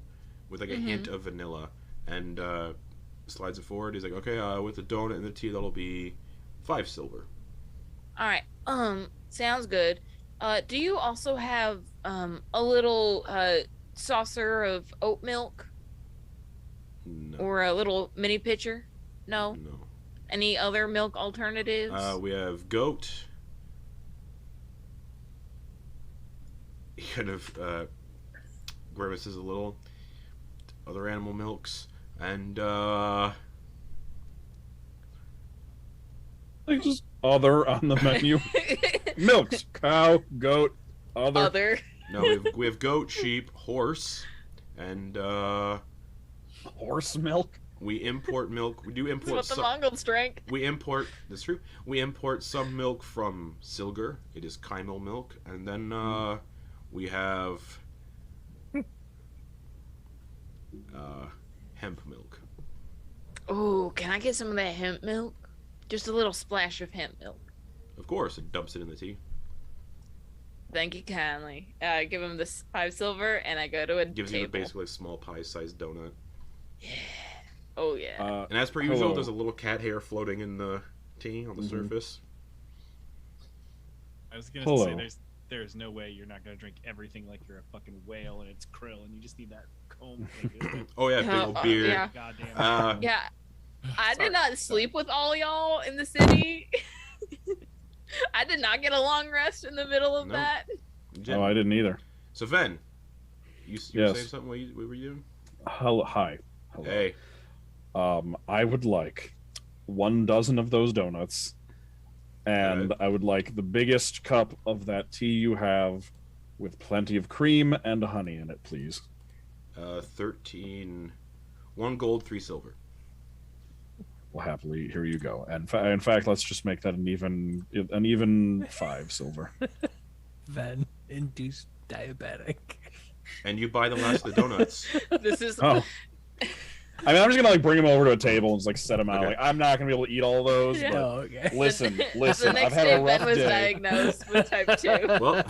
with like a hint of vanilla, and slides it forward. He's like, okay, with the donut and the tea, that'll be 5 silver. All right. Sounds good. Do you also have a little saucer of oat milk? No. Or a little mini pitcher? No. No. Any other milk alternatives? We have goat. He kind of grimaces a little. Other animal milks. And Like just other on the menu. Milks, cow, goat, other. No, we have goat, sheep, horse, and Horse milk. we import milk. We do import That's what the Mongols drank. We import. That's true. We import some milk from Silgar. It is Kymel milk, and then we have hemp milk. Oh, can I get some of that hemp milk? Just a little splash of hemp milk. Of course, it dumps it in the tea. Thank you kindly. I give him this 5 silver, and I go to a Gives table. you basically a small pie-sized donut. Yeah. Oh yeah. And as per usual, there's a little cat hair floating in the tea on the surface. I was gonna say there's no way you're not gonna drink everything like you're a fucking whale and it's krill and you just need that comb. Oh yeah, big old beard. Yeah. Goddamn. Yeah. I did not sleep with all y'all in the city. I did not get a long rest in the middle of that. Oh, I didn't either. So Fen, you were saying something? What were you doing? Hi. Hello. Hey. I would like 1 dozen of those donuts, and I would like the biggest cup of that tea you have, with plenty of cream and honey in it, please. 13. 1 gold, 3 silver. Well, happily, here you go. And in fact, let's just make that an even 5 silver. Fen, induced diabetic. And you buy the last of the donuts. This is. Oh. I mean, I'm just gonna like bring them over to a table and just like set them out. Okay. Like, I'm not gonna be able to eat all those. Yeah. But Okay. listen. The next I've had day, a rough Ben was day. diagnosed with type 2. Well,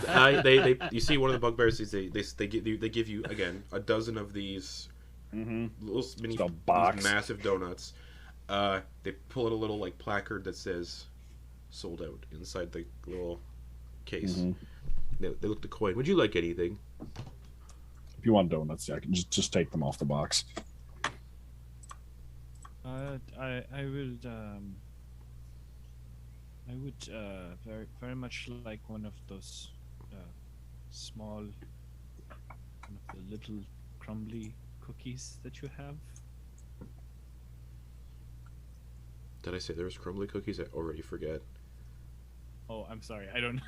you see one of the bugbears is they give you again 12 of these little mini Just a box. these massive donuts. They pull out a little like placard that says "sold out" inside the little case. They look to Quoin. Would you like anything? If you want donuts, yeah, I can just take them off the box. I would very much like one of those small, one of the little crumbly cookies that you have. Did I say there was crumbly cookies? I already forget. Oh, I'm sorry. I don't know.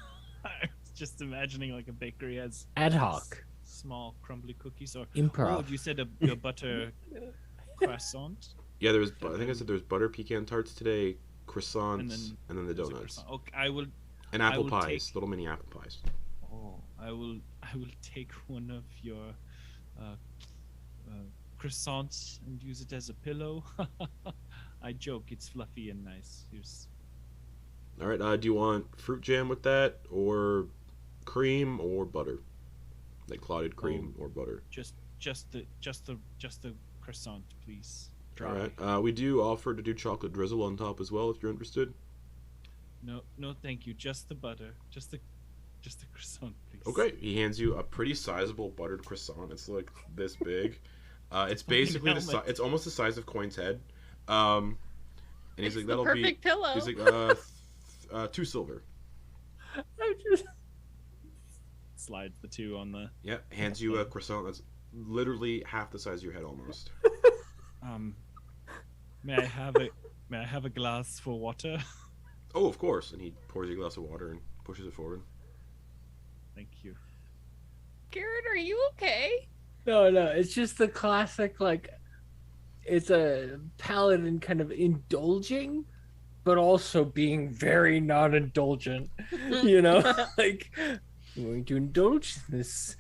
I was just imagining like a bakery has Ad hoc. small crumbly cookies. Or Improv. oh, you said a butter croissant. Yeah, there was. I think I said there was butter pecan tarts today, croissants, and then the there's a donuts, croissant. Okay, I will. and I apple will pies, take- little mini apple pies. Oh, I will take one of your croissants and use it as a pillow. I joke. It's fluffy and nice. Here's. All right. Do you want fruit jam with that, or cream, or butter, like clotted cream or butter? Just the croissant, please. All right. We do offer to do chocolate drizzle on top as well if you're interested. No, thank you. Just the butter. Just the croissant, please. Okay. He hands you a pretty sizable buttered croissant. It's like this big. It's basically it's almost the size of Quoin's head. And he's like, that'll perfect be. pillow. He's like, 2 silver. I'm just... Slides the 2 on the. Yeah. Hands you a croissant that's literally half the size of your head almost. May I have a glass for water? Oh, of course. And he pours you a glass of water and pushes it forward. Thank you. Garrett, are you okay? No, it's just the classic, like, it's a paladin kind of indulging, but also being very non-indulgent, you know? Like, I'm going to indulge in this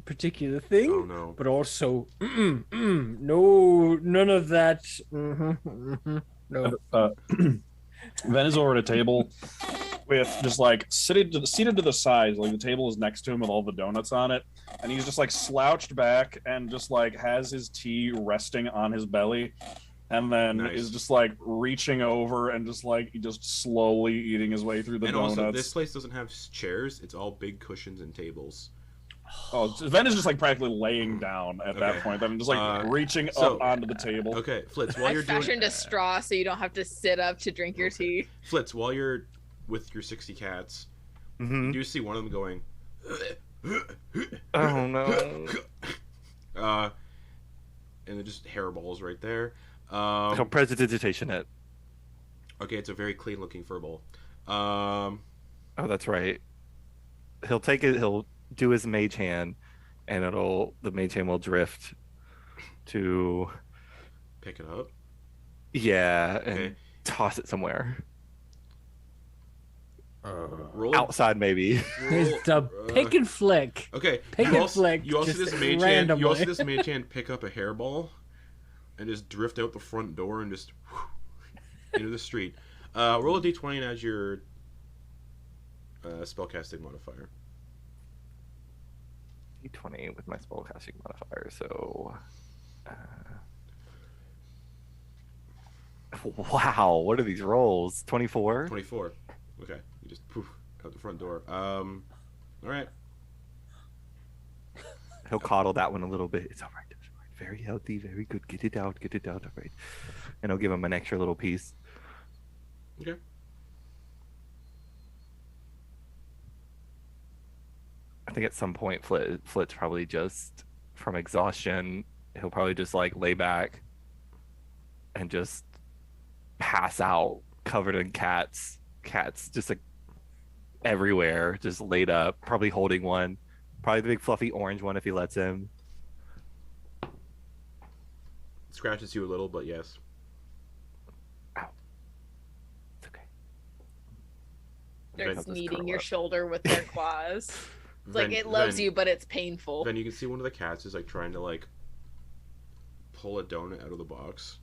particular thing, Oh, no. but also, no, none of that. No. Ven is over at a table with just like seated to the side, like the table is next to him with all the donuts on it, and he's just like slouched back and just like has his tea resting on his belly, and then Nice. is just like reaching over and just slowly eating his way through the And donuts. also, this place doesn't have chairs. It's all big cushions and tables. Oh, Ven is just like practically laying down at that Okay. point, then just like reaching so- up onto the table. Okay, Flitz, while I you're doing... fashioned a straw so you don't have to sit up to drink your tea. Flitz, while you're with your 60 cats, Mm-hmm. you do see one of them going... Oh no. And it just hairballs right there. How prestidigitation it. Okay, it's a very clean-looking furball. Oh, that's right. He'll take it. He'll do his mage hand, and the mage hand will drift to Pick it up. and Okay. toss it somewhere Roll a- outside, maybe. It's the pick and flick. Okay. Pick you and also, flick you also just see this mage hand. You also randomly. see this mage hand pick up a hairball, and just drift out the front door and just into the street. Roll a d20 and add your spellcasting modifier. D20 with my spellcasting modifier. So, wow, what are these rolls? 24. 24. Okay, you just poof out the front door. All right. He'll coddle that one a little bit. It's all right. It's all right. Very healthy. Very good. Get it out. Get it out. All right. And I'll give him an extra little piece. Okay. I think at some point, Flitz probably just from exhaustion, he'll probably just like lay back and just pass out, covered in cats. Cats just like everywhere, just laid up. Probably holding one. Probably the big fluffy orange one if he lets him. Scratches you a little, but yes. It's okay. They're Ven- kneading your shoulder with their claws. It's like Ven- it loves Ven- you, but it's painful. Then you can see one of the cats is like trying to like pull a donut out of the box.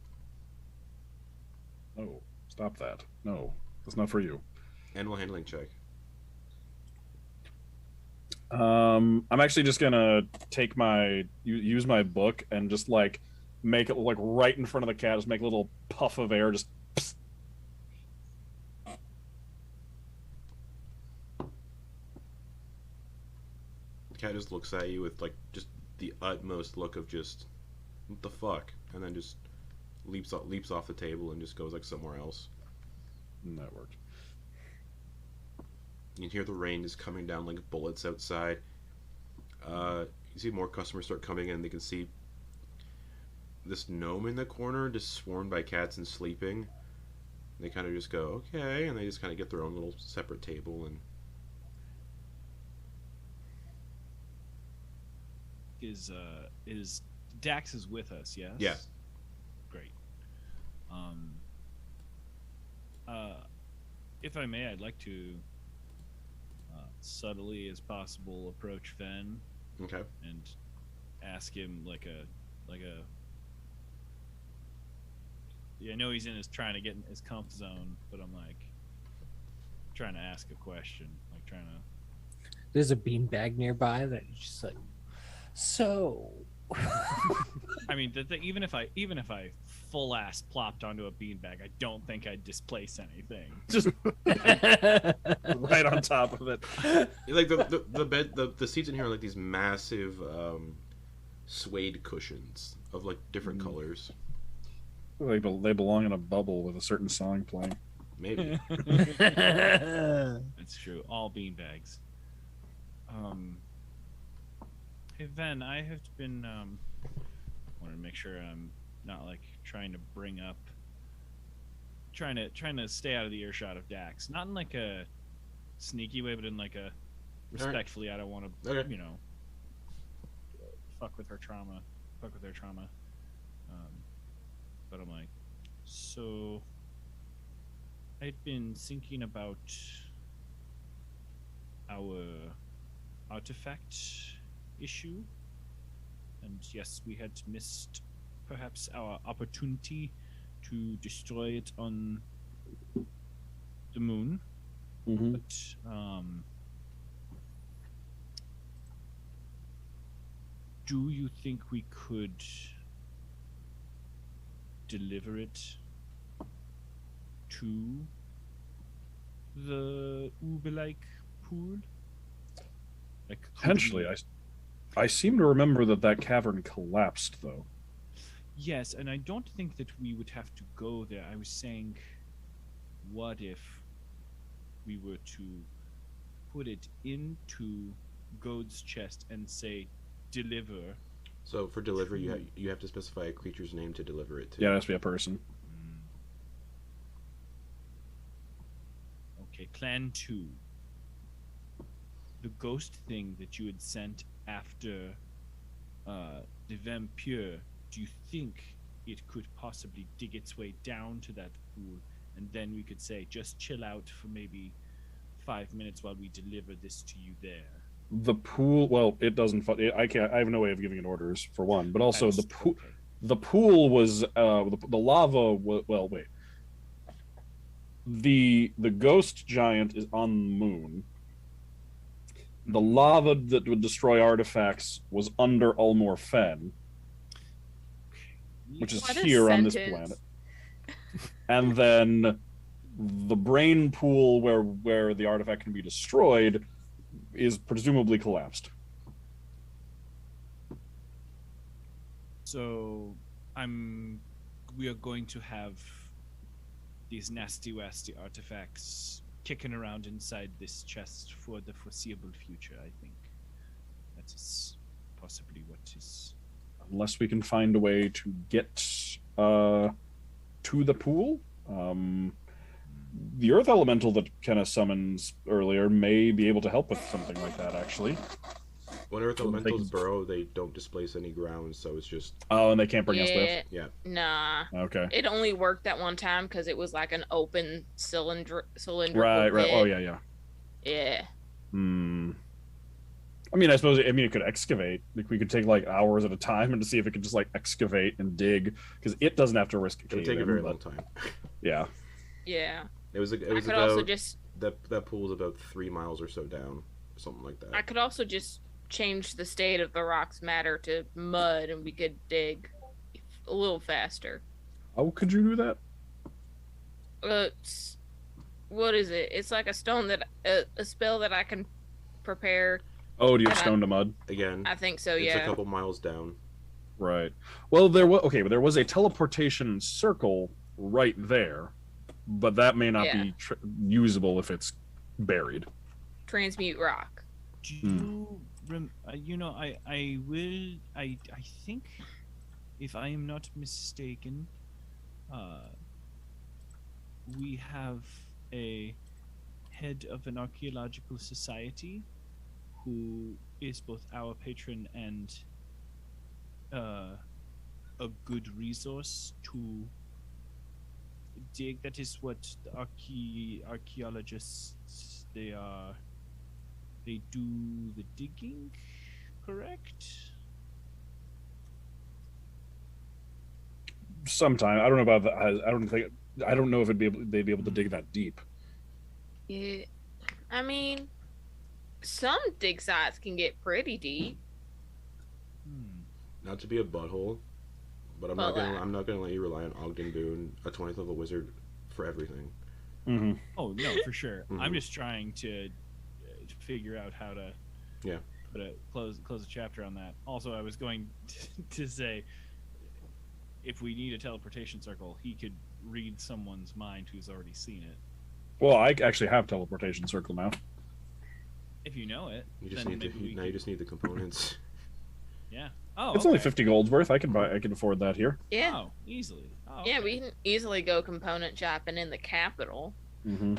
No, stop that. No, that's not for you. Animal handling check. I'm actually just gonna take use my book and just like make it like right in front of the cat. Just make a little puff of air. Just psst. The cat just looks at you with like just the utmost look of just what the fuck, and then just leaps off the table and just goes like somewhere else. That worked. You can hear the rain just coming down like bullets outside. You see more customers start coming in. They can see this gnome in the corner just swarmed by cats and sleeping. They kind of just go, okay, and they just kind of get their own little separate table. And is Dax is with us? Yes. Yeah. Great. If I may, I'd like to subtly as possible approach Fen. Okay. And ask him like a. Yeah, I know he's trying to get in his comfort zone, but I'm like trying to ask a question, like trying to. There's a beanbag nearby that is just like, so. I mean, even if I full ass plopped onto a beanbag, I don't think I'd displace anything. Just right on top of it. Like the bed, the seats in here are like these massive suede cushions of like different colors. They belong in a bubble with a certain song playing. Maybe. That's true. All beanbags. Hey Ven, I have been want to make sure I'm not like trying to bring up, trying to stay out of the earshot of Dax, not in like a sneaky way, but in like a respectfully. I don't want to, you know, fuck with her trauma. But I'm like, so I'd been thinking about our artifact issue, and yes, we had missed perhaps our opportunity to destroy it on the moon. Mm-hmm. But do you think we could deliver it to the Uber-like pool? Like, Potentially, I seem to remember that cavern collapsed, though. Yes, and I don't think that we would have to go there. I was saying, what if we were to put it into Gode's chest and say, deliver? So for delivery, you have to specify a creature's name to deliver it to. Yeah, it has to be a person. Okay, Clan 2. The ghost thing that you had sent after the vampire, do you think it could possibly dig its way down to that pool, and then we could say, just chill out for maybe 5 minutes while we deliver this to you there? The pool, well, it doesn't. I have no way of giving it orders for one, but also the pool. Okay. The pool was the lava. Well, wait. The ghost giant is on the moon. The lava that would destroy artifacts was under Olmoor Fen, which is here on this planet. And then the brain pool where the artifact can be destroyed is presumably collapsed. So we are going to have these nasty artifacts kicking around inside this chest for the foreseeable future. I think that is possibly what is. Unless we can find a way to get to the pool. The earth elemental that Kenna summons earlier may be able to help with something like that, actually. When earth elementals burrow, they don't displace any ground, so it's just... Oh, and they can't bring us lift? Yeah. Nah. Okay. It only worked that one time because it was like an open cylinder. Right. Oh, yeah. Yeah. I mean, it could excavate. Like, we could take like hours at a time and to see if it could just like excavate and dig, because it doesn't have to risk a cave. It would take a very long time. Yeah. Yeah. It was about also just that pool was about 3 miles or so down, something like that. I could also just change the state of the rock's matter to mud, and we could dig a little faster. How could you do that? What is it? It's like a stone that a spell that I can prepare. Oh, do you have stone to mud? Again, I think so. It's Yeah. a couple miles down. Right. Well, there was a teleportation circle right there, but that may not be usable if it's buried. Transmute rock. Do you I think, if I am not mistaken, we have a head of an archaeological society who is both our patron and a good resource to dig. That is what the archaeologists they do the digging, correct? Sometime. I don't know about that. I don't know if they'd be able to dig that deep. Yeah, I mean, some dig sites can get pretty deep. Not to be a butthole, but I'm not gonna let you rely on Ogden Boone, a 20th level wizard, for everything. Mm-hmm. Oh no, for sure. Mhm. I'm just trying to figure out how to close a chapter on that. Also, I was going to say, if we need a teleportation circle, he could read someone's mind who's already seen it. Well, I actually have teleportation circle now. If you know it, You just then need maybe you just need the components. Yeah. Oh, It's only 50 gold's worth. I can afford that here. Yeah. Oh, easily. Oh, Yeah, okay. we can easily go component shopping in the capital. Mm-hmm.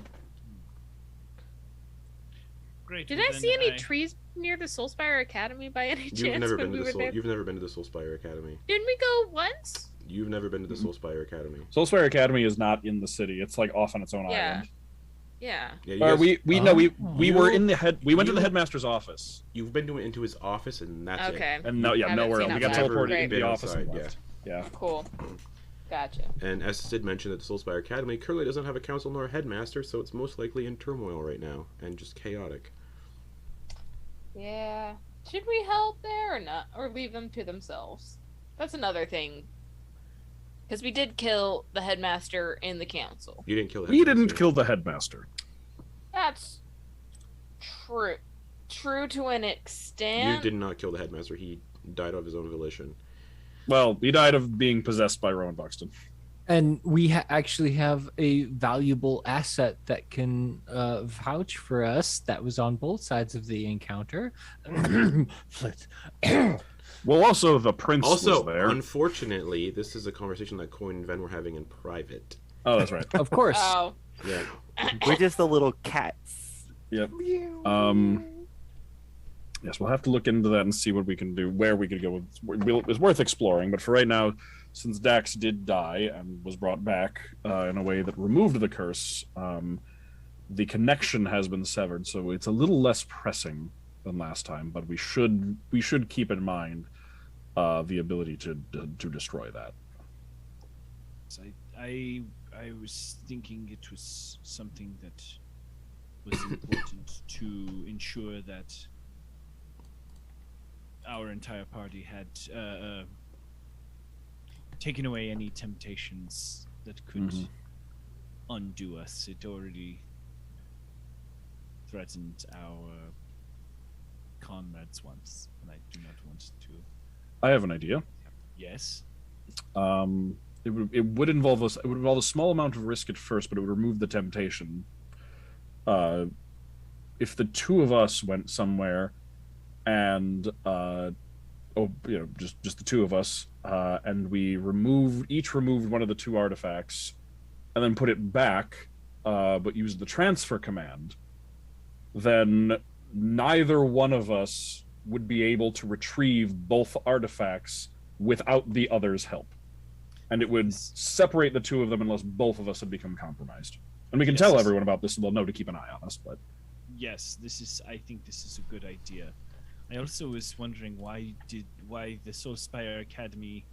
Great. Did well, I then see any trees near the Soulspire Academy by any chance You've never when been we to were there? You've never been to the Soulspire Academy. Didn't we go once? You've never been to the Soulspire Academy. Soulspire Academy is not in the city. It's like off on its own Yeah. island. Yeah. Yeah, you Or guys- we were in the head. We went to the you- headmaster's office, You've been into his office, and that's it. Okay. and Haven't nowhere seen else. We got outside. teleported Great. into the office and Outside, left. Yeah. Cool. Gotcha. And as Sid mentioned, that the Soulspire Academy currently doesn't have a council nor a headmaster, so it's most likely in turmoil right now and just chaotic. Yeah. Should we help there or not? Or leave them to themselves? That's another thing. Because we did kill the headmaster in the council. You didn't kill the We headmaster. didn't kill the headmaster. That's true. True to an extent. You did not kill the headmaster. He died of his own volition. Well, he died of being possessed by Rowan Buxton. And we actually have a valuable asset that can vouch for us that was on both sides of the encounter. Flitz. Well, also the prince Also, was there. unfortunately, this is a conversation that Quoin and Fen were having in private. Oh, that's right. Of course. Oh. Yeah. We're just the little cats. Yep. Yes, we'll have to look into that and see what we can do, where we could go. It's worth exploring, but for right now, since Dax did die and was brought back in a way that removed the curse, the connection has been severed, so it's a little less pressing than last time. But we should keep in mind the ability to destroy that. I was thinking it was something that was important to ensure that our entire party had taken away any temptations that could undo us. It already threatened our comrades once, and I do not want to. I have an idea. Yes. It would involve us. It would involve a small amount of risk at first, but it would remove the temptation. If the two of us went somewhere, and just the two of us, and we each removed one of the two artifacts, and then put it back, but used the transfer command, then neither one of us would be able to retrieve both artifacts without the other's help. And it would separate the two of them unless both of us had become compromised. And we can tell everyone about this, so they'll know to keep an eye on us. But yes, I think this is a good idea. I also was wondering why the Soulspire Academy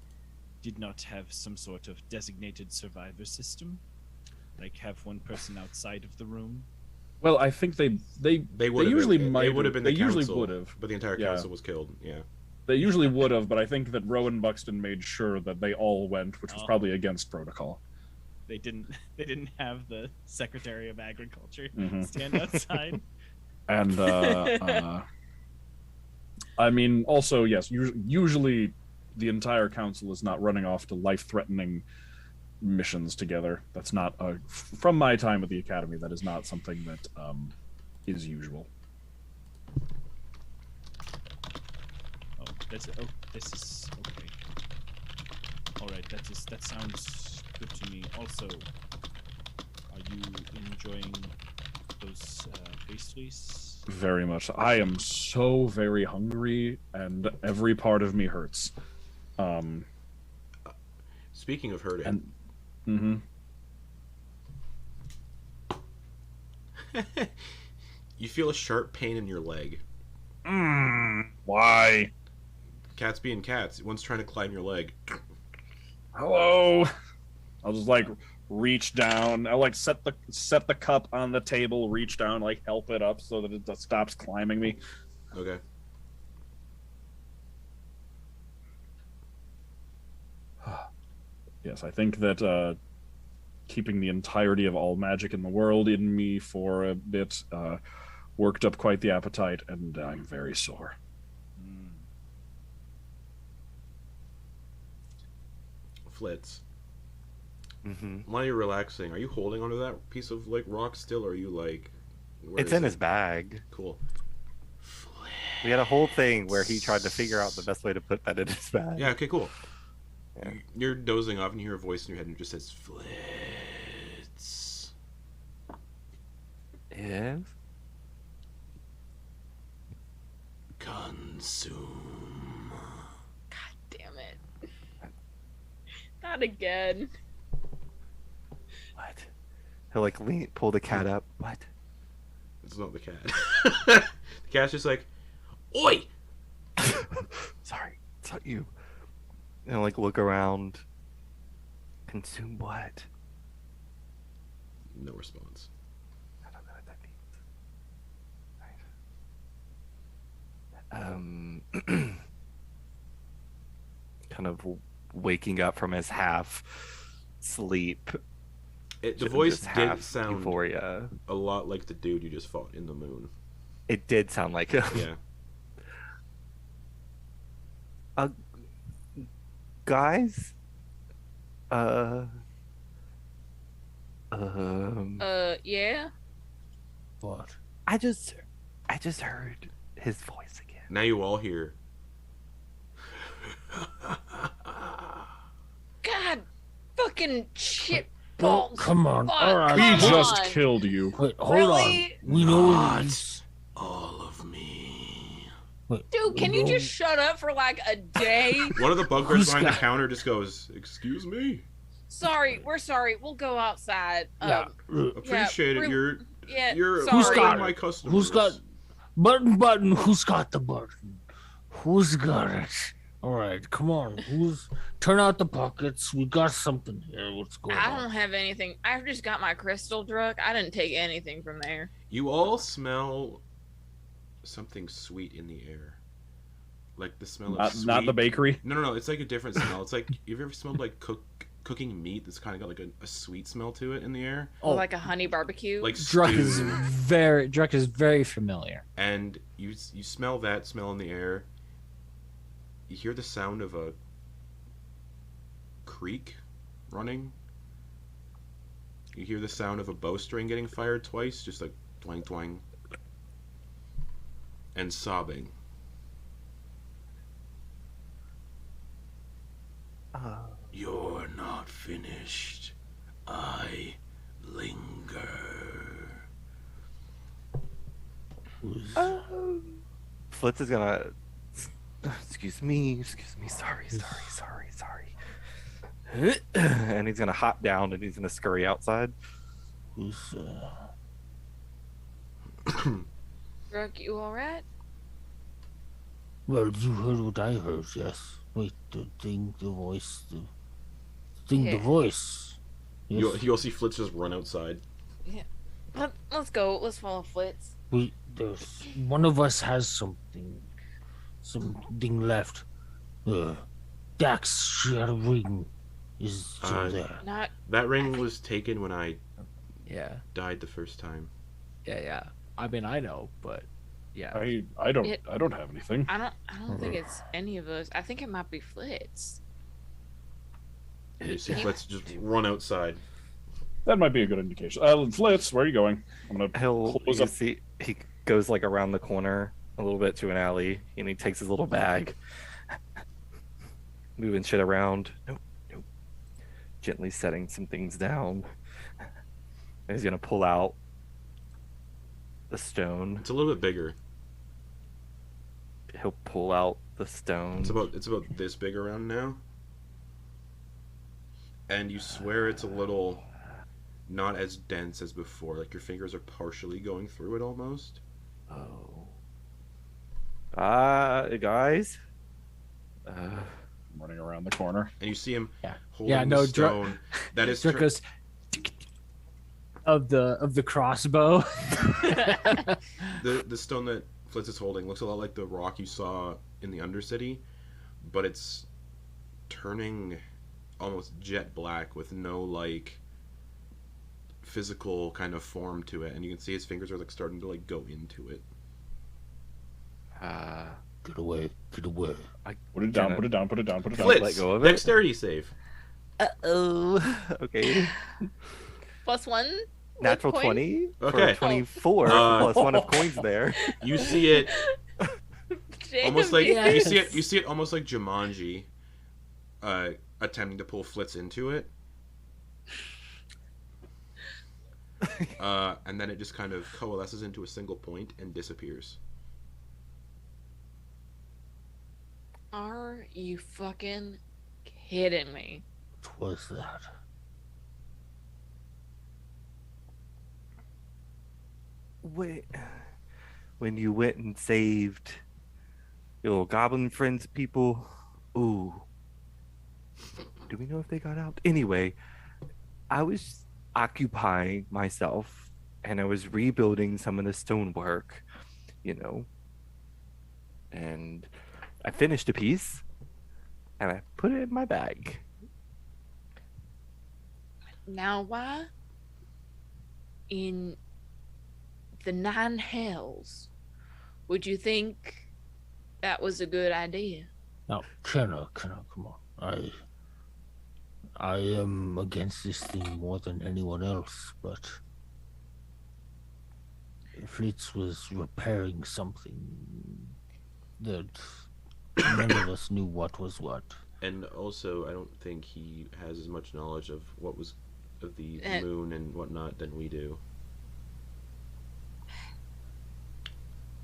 did not have some sort of designated survivor system, like have one person outside of the room. Well, I think they usually might. They would have been. They The usually council, would have, but the entire council was killed. Yeah. They usually would have, but I think that Rowan Buxton made sure that they all went, which was probably against protocol. They didn't have the Secretary of Agriculture stand outside. And I mean, also yes, usually the entire council is not running off to life-threatening missions together. That's not from my time at the academy. That is not something that is usual. This is okay. All right, that sounds good to me. Also, Are you enjoying those pastries? Very much. I am so very hungry, and every part of me hurts. Speaking of hurting, and you feel a sharp pain in your leg. Why? Cats being cats. One's trying to climb your leg. Hello. I'll just like reach down. I'll like set the cup on the table, reach down, like help it up so that it stops climbing me. Okay. Yes, I think that keeping the entirety of all magic in the world in me for a bit worked up quite the appetite, and I'm very sore. Flitz. While you're relaxing, are you holding onto that piece of like rock still, or are you like? It's in his bag. Cool. We had a whole thing where he tried to figure out the best way to put that in his bag. Yeah. Okay. Cool. Yeah. You're dozing off, and you hear a voice in your head, and it just says Flitz. Yes. Consume. God damn it. Not again. What? He'll like pull the cat up. What? It's not the cat. The cat's just like, oi! Sorry, it's not you. And like look around. Consume what? No response. I don't know what that means. Right. Kind of waking up from his half sleep. The voice did sound euphoria. A lot like the dude you just fought in the moon. It did sound like him. Yeah. Guys? Yeah? What? I just heard his voice again. Now you all hear. God fucking shit Oh, balls. come on. Fuck, All right. He come just on. killed you. Wait, hold Really? on. We know Not he's... all of me. Wait, Dude, can we you know- just shut up for like a day? One of the bugbears Who's behind the got- counter just goes, "Excuse me." Sorry, we're sorry. We'll go outside. Yeah. Appreciate it. Yeah, You're sorry. Who's got my it? customers. Who's got button? Who's got the button? Who's got it? All right, come on. Turn out the pockets? We got something here. What's going I on? don't have anything. I've just got my crystal drug. I didn't take anything from there. You all smell something sweet in the air, like the smell of sweet. Not the bakery. No. It's like a different smell. It's like, you've ever smelled like cooking meat that's kind of got like a sweet smell to it in the air, Oh, like a honey barbecue. like Druck is stew. very familiar. And you smell that smell in the air. You hear the sound of a creek running. You hear the sound of a bowstring getting fired twice, just like twang twang. And sobbing. You're not finished. I linger. Flitz is gonna. Excuse me. Sorry. And he's gonna hop down and he's gonna scurry outside. Who's, Drug, you alright? Well, you heard what I heard, yes. Wait, the thing, the voice, the voice. Yes. You'll see Flitz just run outside. Let's go. Let's follow Flitz. There's one of us has something left. Dax, she had a ring. Is still there. Not. That ring was taken when I Yeah. died the first time. Yeah. I mean, I know, but yeah. I don't have anything. I don't think it's any of us. I think it might be Flitz. And you see Flitz just run outside. That might be a good indication. Flitz, where are you going? I'm gonna close up. See, he goes like around the corner a little bit to an alley, and he takes his little bag, moving shit around. Nope. Gently setting some things down. And he's gonna pull out the stone. It's a little bit bigger. He'll pull out the stone. It's about this big around now. And you swear it's a little not as dense as before. Like your fingers are partially going through it almost. Oh. Guys. I'm running around the corner. And you see him Yeah. holding no, the stone. That is Drake goes of the crossbow. the stone that Flitz is holding looks a lot like the rock you saw in the Undercity, but it's turning almost jet black with no like physical kind of form to it, and you can see his fingers are like starting to like go into it. Get away. Get away. Put it down, put it down, put it down, put it down. Flitz, let go of it. dexterity save. Uh-oh. Okay. +1. Natural Quoin? 20 Okay. for 24 plus 1 of coins there. You see it almost like Yes. you see it almost like Jumanji attempting to pull Flitz into it. And then it just kind of coalesces into a single point and disappears. Are you fucking kidding me? What was that? Wait. When you went and saved your little goblin friends people, ooh. Do we know if they got out? Anyway, I was occupying myself and I was rebuilding some of the stonework, you know. And I finished a piece and I put it in my bag. Now, why in the 9 hells would you think that was a good idea? Now, Kenna, come on. I am against this thing more than anyone else, but Flitz was repairing something that none of us knew what was what. And also, I don't think he has as much knowledge of what was of the moon and whatnot than we do.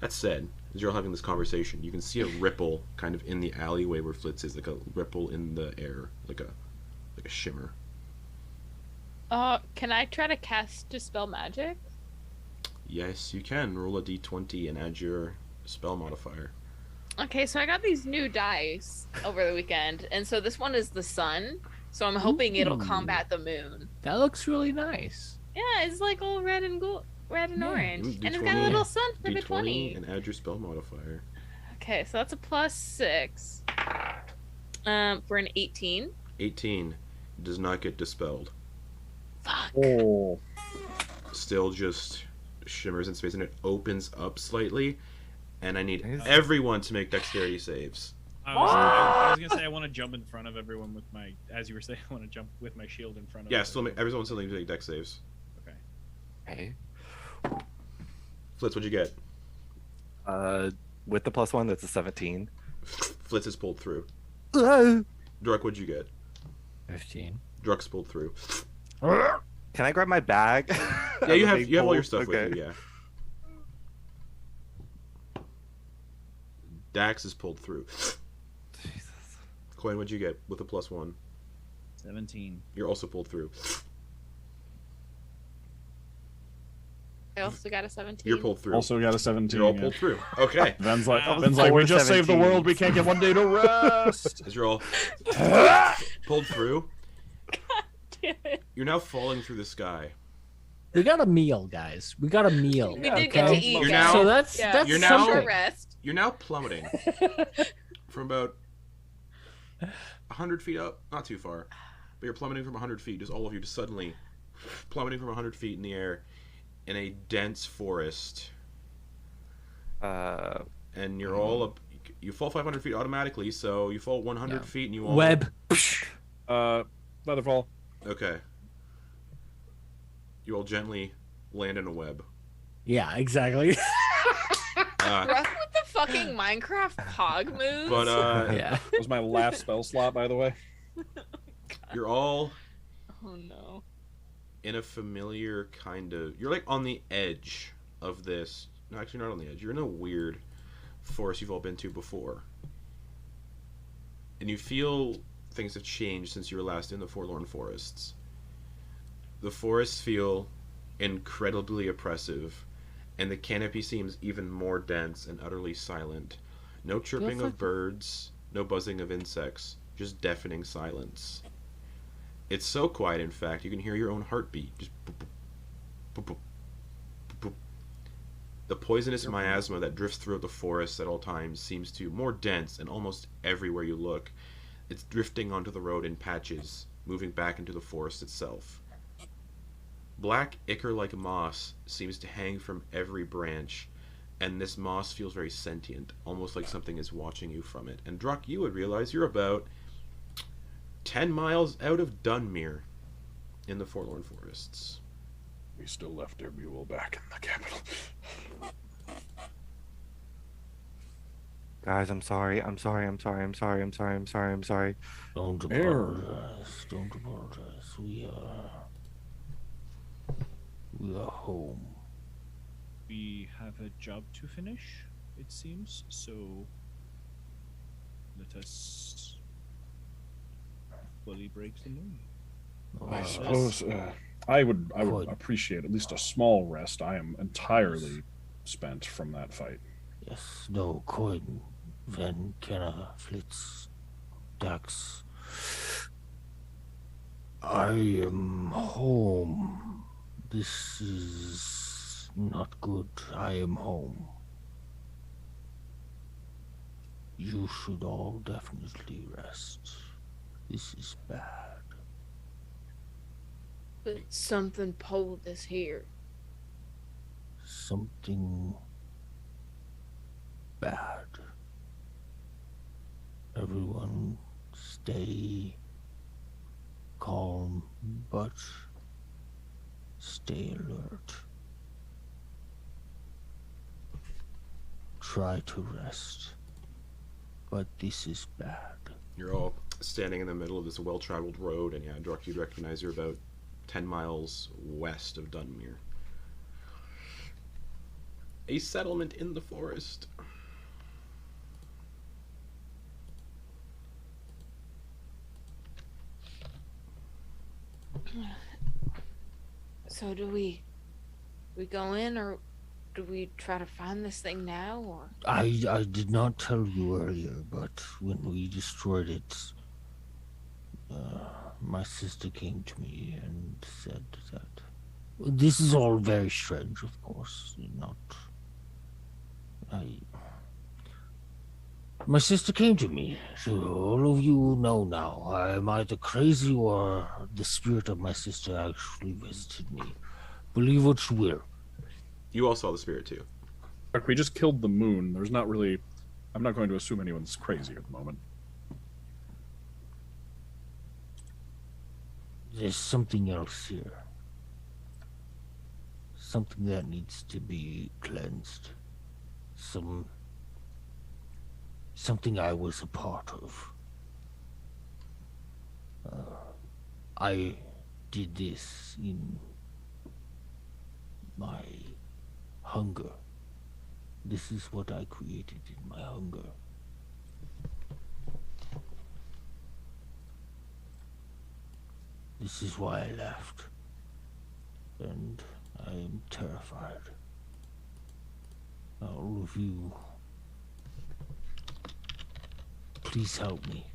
That said, as you're all having this conversation, you can see a ripple kind of in the alleyway where Flitz is, like a ripple in the air, like a shimmer. Can I try to cast Dispel Magic? Yes, you can. Roll a d20 and add your spell modifier. Okay, so I got these new dice over the weekend, and so this one is the sun, so I'm hoping it'll combat the moon. That looks really nice. Yeah, it's like all red and orange, D20, and it's got a little sun for the D20 20. and add your spell modifier. Okay, so that's a +6. For an 18. 18 does not get dispelled. Fuck. Oh. Still just shimmers in space, and it opens up slightly. And I need Nice. everyone to make dexterity saves. I was gonna say I want to jump in front of everyone with my, as you were saying, I want to jump with my shield in front of. Yeah, everyone still needs to make dex saves. Okay. Flitz, what'd you get? With the +1, that's a 17. Flitz is pulled through. Can Druk, what'd you get? 15. Druk's pulled through. I grab my bag? Yeah, you have all your stuff with you, yeah. Dax is pulled through. Jesus. Quoin, what'd you get with a +1? 17. You're also pulled through. I also got a 17. You're pulled through. Also got a 17. You're all yeah. pulled through. Okay. Ben's like, Wow. we 4 just saved the 17s. world. We can't get one day to rest. As you're all pulled through, Damn it. you're now falling through the sky. We got a meal, guys. We got a meal. We did get to eat, You're guys. now- So that's Yeah. that's You're now- Short something. rest. You're now plummeting from about 100 feet up, not too far, but you're plummeting from 100 feet, just all of you just suddenly plummeting from 100 feet in the air in a dense forest, and you're all up. You fall 500 feet automatically, so you fall 100 Yeah. feet and you all Web. Leatherfall. Okay. You all gently land in a web. Yeah, exactly. Rough with the fucking Minecraft pog moves. But Yeah. That was my last spell slot, by the way. you're all Oh no. in a familiar kind of... You're like on the edge of this. No, actually not on the edge. You're in a weird forest you've all been to before. And you feel things have changed since you were last in the Forlorn Forests. The forests feel incredibly oppressive, and the canopy seems even more dense and utterly silent. No chirping of birds, no buzzing of insects, just deafening silence. It's so quiet, in fact, you can hear your own heartbeat. Just boop, boop, boop, boop, boop, boop. The poisonous miasma that drifts throughout the forest at all times seems to more dense and almost everywhere you look. It's drifting onto the road in patches, moving back into the forest itself. Black ichor-like moss seems to hang from every branch, and this moss feels very sentient, almost like something is watching you from it. And Druck, you would realize you're about 10 miles out of Dunmere in the Forlorn Forests. We still left our mule back in the capital. Guys, I'm sorry. I'm sorry. I'm sorry. I'm sorry. I'm sorry. I'm sorry. I'm sorry. Don't apologize. Don't apologize. We are home. We have a job to finish, it seems, so let us fully break the news. I suppose I would appreciate at least a small rest. I am entirely spent from that fight. Yes, no, Quoin, Fen, Kenna, Flitz, Dax. I am home. This is not good. I am home. You should all definitely rest. This is bad. But something pulled us here. Something bad. Everyone stay calm, but stay alert. Try to rest, but this is bad. You're all standing in the middle of this well-traveled road, and yeah, Druck, you'd recognize you're about 10 miles west of Dunmere. A settlement in the forest. So do we go in, or do we try to find this thing now, or? I did not tell you earlier, but when we destroyed it, my sister came to me and said that this is all very strange, of course. My sister came to me, so all of you know now. I am either crazy or the spirit of my sister actually visited me. Believe what you will. You all saw the spirit too. Look, we just killed the moon. There's not really... I'm not going to assume anyone's crazy at the moment. There's something else here. Something that needs to be cleansed. Something I was a part of. I did this in my hunger. This is what I created in my hunger. This is why I left. And I am terrified. All of you, please help me.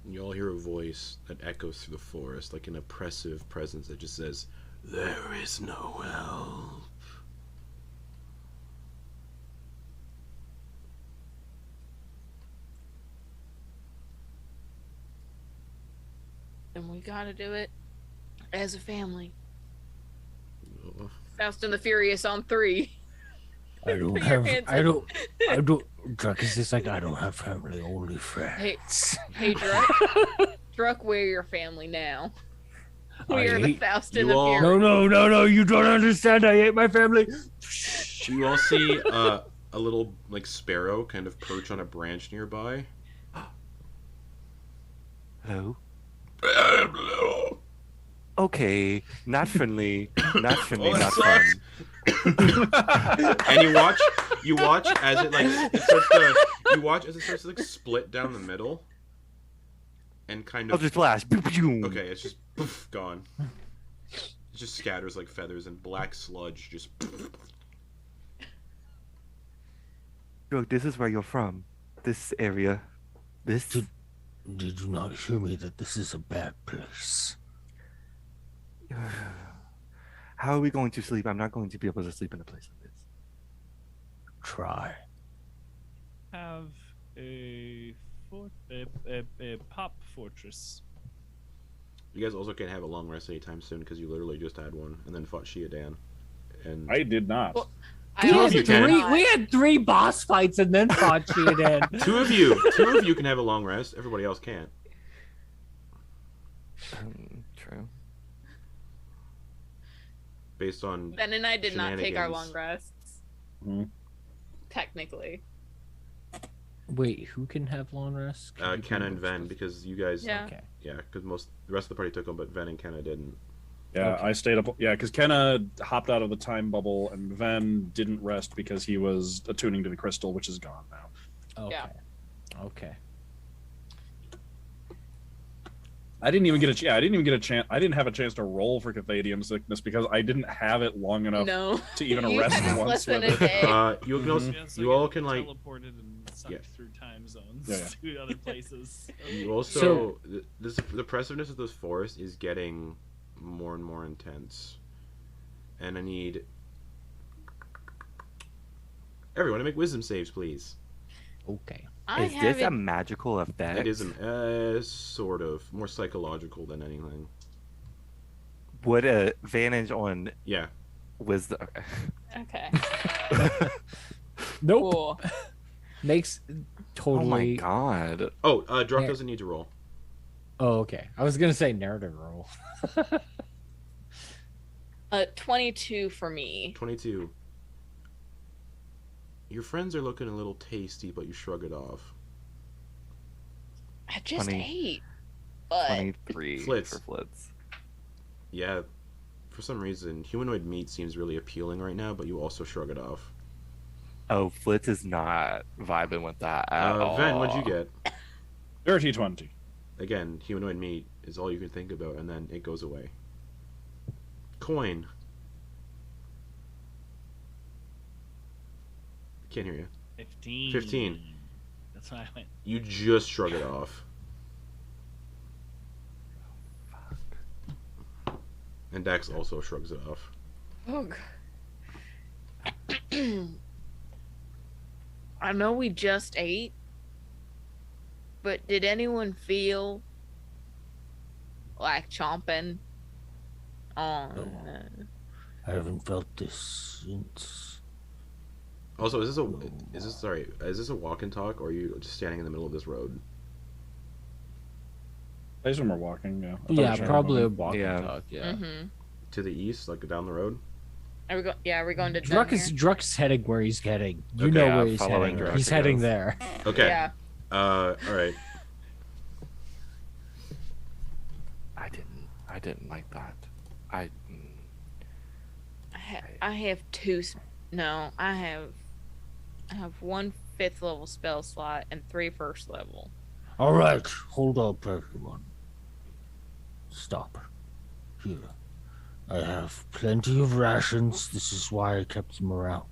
You all hear a voice that echoes through the forest like an oppressive presence that just says, "There is no help." And we gotta do it as a family. Faust and the Furious on 3. I don't Druck is just like, I don't have family, only friends. Hey Druck. Druck, we're your family now. We are the Faust and the Furious. No, you don't understand. I hate my family. You all see a little like sparrow kind of perch on a branch nearby. Hello? Okay, not friendly, not friendly, Oh, not that fun. And you watch as it like starts to like split down the middle, and kind I'll of just flash. okay, it's just poof, gone. It just scatters like feathers and black sludge. Just Look, this is where you're from. This area. This. Did you not hear me that this is a bad place? How are we going to sleep? I'm not going to be able to sleep in a place like this. Try. Have a pop fortress. you guys also can't have a long rest anytime soon because you literally just had one and then fought Seadan. And I did not. Well, We I Two of also you can. did not. we had 3 boss fights and then fought Seadan. two of you can have a long rest. Everybody else can't. True. Based on Ben and I did not take our Shenanigans. long rests. Mhm. Technically. Wait, who can have long rests? Kenna and Ven, because you guys Yeah. Okay. because the rest of the party took them, but Ven and Kenna didn't. Yeah, Okay. I stayed up. Yeah, because Kenna hopped out of the time bubble, and Ven didn't rest because he was attuning to the crystal, which is gone now. Okay. Yeah. Okay. I didn't even get a chance. I didn't have a chance to roll for Cathadian sickness because I didn't have it long enough No. to even You rest had once less than with a it. day. You can also, Yeah, so you all can like teleported and sucked Yeah. through time zones Yeah, to other places. you also the oppressiveness of this forest is getting more and more intense, and I need everyone to make wisdom saves, please. Okay. Is this a magical effect? It isn't sort of more psychological than anything. Would advantage on Yeah. wisdom? Okay. Nope. Cool. Makes Oh my totally. god! Oh, Druck Yeah. doesn't need to roll. Oh, okay. I was gonna say narrative roll. 22 for me. 22. Your friends are looking a little tasty, but you shrug it off. I just 20. ate. But 23 Flitz. for Flitz. Yeah, for some reason, humanoid meat seems really appealing right now, but you also shrug it off. Oh, Flitz is not vibing with that at all. Ven, what'd you get? Dirty 20. Again, humanoid meat is all you can think about, and then it goes away. Quoin. Can't hear you. 15. 15. That's why I went. You just shrug it off. And Dax also shrugs it off. oh, I know we just ate, but did anyone feel like chomping on? I haven't felt this since. Also, is this a walk and talk, or are you just standing in the middle of this road? I assume we're walking, yeah. I thought Yeah, we were probably a walking. walk Yeah. and talk. Yeah. Mm-hmm. To the east, like down the road? Are we go? Yeah, are we going to Druck down is here? Druck's heading where he's heading. You Okay, know yeah, where he's following heading. Druck, He's I heading guess. there. Okay. Yeah. Alright. I didn't like that. I I have two. No, I have 1 5th level spell slot and 3 1st level. All right, hold up, everyone. Stop. Here. I have plenty of rations. This is why I kept them around.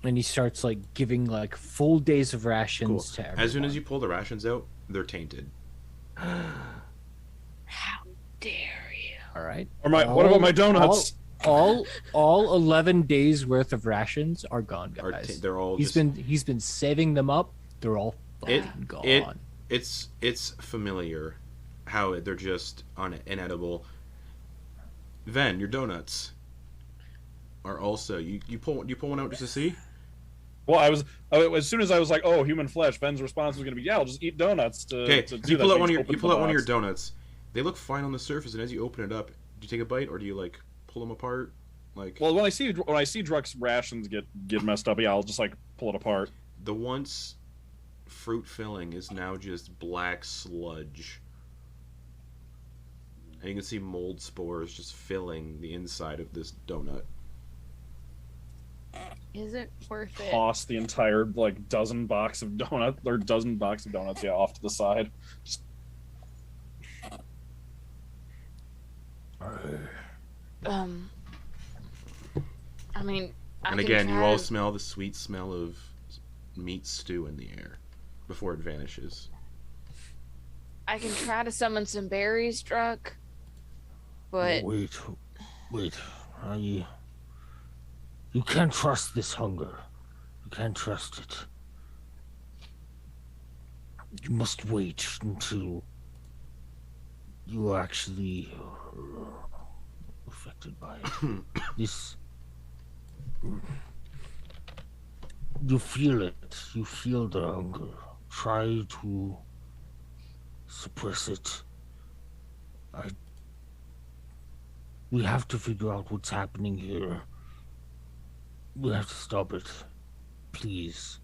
And he starts like giving like full days of rations Cool. to everyone. As soon as you pull the rations out, they're tainted. How dare you? All right. Or what about my donuts? All 11 days worth of rations are gone, guys. They're all He's been saving them up. They're all fucking gone. It's familiar how they're just inedible. Ven, your donuts are also you pull one out just to see? Well, as soon as I was like, oh, human flesh, Ben's response was going to be, yeah, I'll just eat donuts to. Okay, to so do you that. pull out So one of he your opens one of your box. donuts. They look fine on the surface, and as you open it up, do you take a bite or do you like pull them apart? Like Well, when I see Druck's rations get messed up, yeah, I'll just like pull it apart. the once fruit filling is now just black sludge. And you can see mold spores just filling the inside of this donut. Is it worth it? Toss the entire like dozen box of donuts off to the side. Just... I mean, and again, you all smell the sweet smell of meat stew in the air before it vanishes. I can try to summon some berries, Druck. But wait, you can't trust this hunger. You can't trust it. You must wait until you are actually affected by it. This, you feel it. You feel the hunger. Try to suppress it. We have to figure out what's happening here. We have to stop it. Please.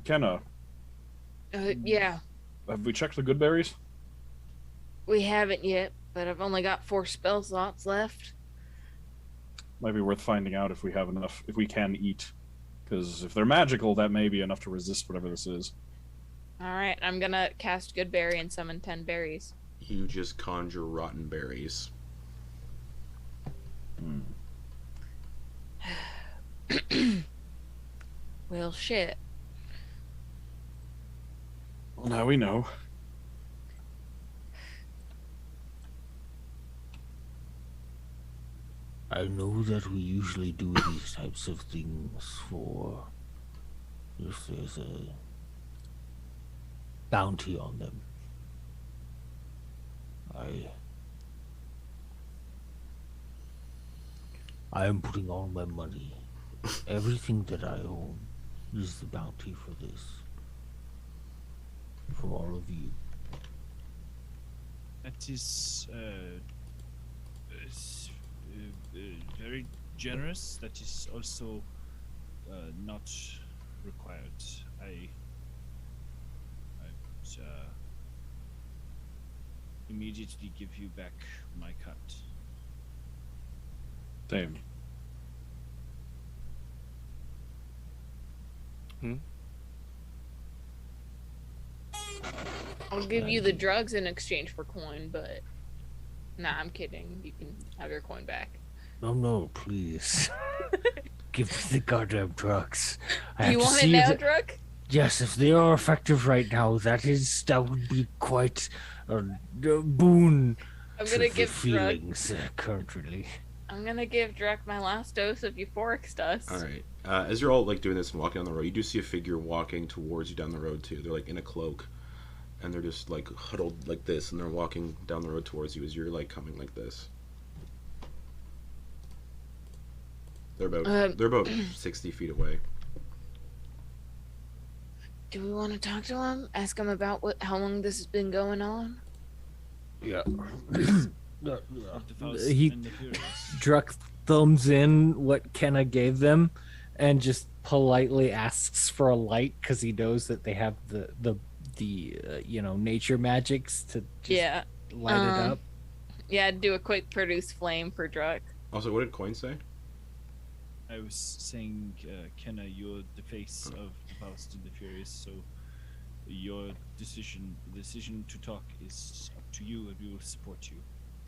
Kenna. Yeah. Have we checked the good berries? We haven't yet, but I've only got 4 spell slots left. Might be worth finding out if we have enough, if we can eat. Because if they're magical, that may be enough to resist whatever this is. Alright, I'm gonna cast Good Berry and summon 10 berries. You just conjure rotten berries. Well, shit. Well, now we know. I know that we usually do these types of things for if there's a bounty on them. I am putting all my money, everything that I own, is the bounty for this. For all of you. That is very generous. That is also not required. I immediately give you back my cut. Same. I'll give you the drugs in exchange for coin, but... Nah, I'm kidding. You can have your coin back. No, please. Give me the goddamn drugs. You want it now, Druck? Yes, if they are effective right now, that would be quite a boon. I'm gonna to give the feelings currently. I'm gonna give Druck my last dose of euphoric dust. Alright. As you're all like doing this and walking on the road, you do see a figure walking towards you down the road too. They're like in a cloak. And they're just like huddled like this, and they're walking down the road towards you as you're like coming like this. They're about 60 feet away. Do we want to talk to him? Ask him about how long this has been going on? Yeah. He Druck thumbs in what Kenna gave them, and just politely asks for a light because he knows that they have the nature magics to just light it up. Yeah, do a quick produce flame for Druck. Also, what did Quoin say? I was saying, Kenna, you're the face of the Faust and the Furious, so your decision to talk is up to you, and we will support you.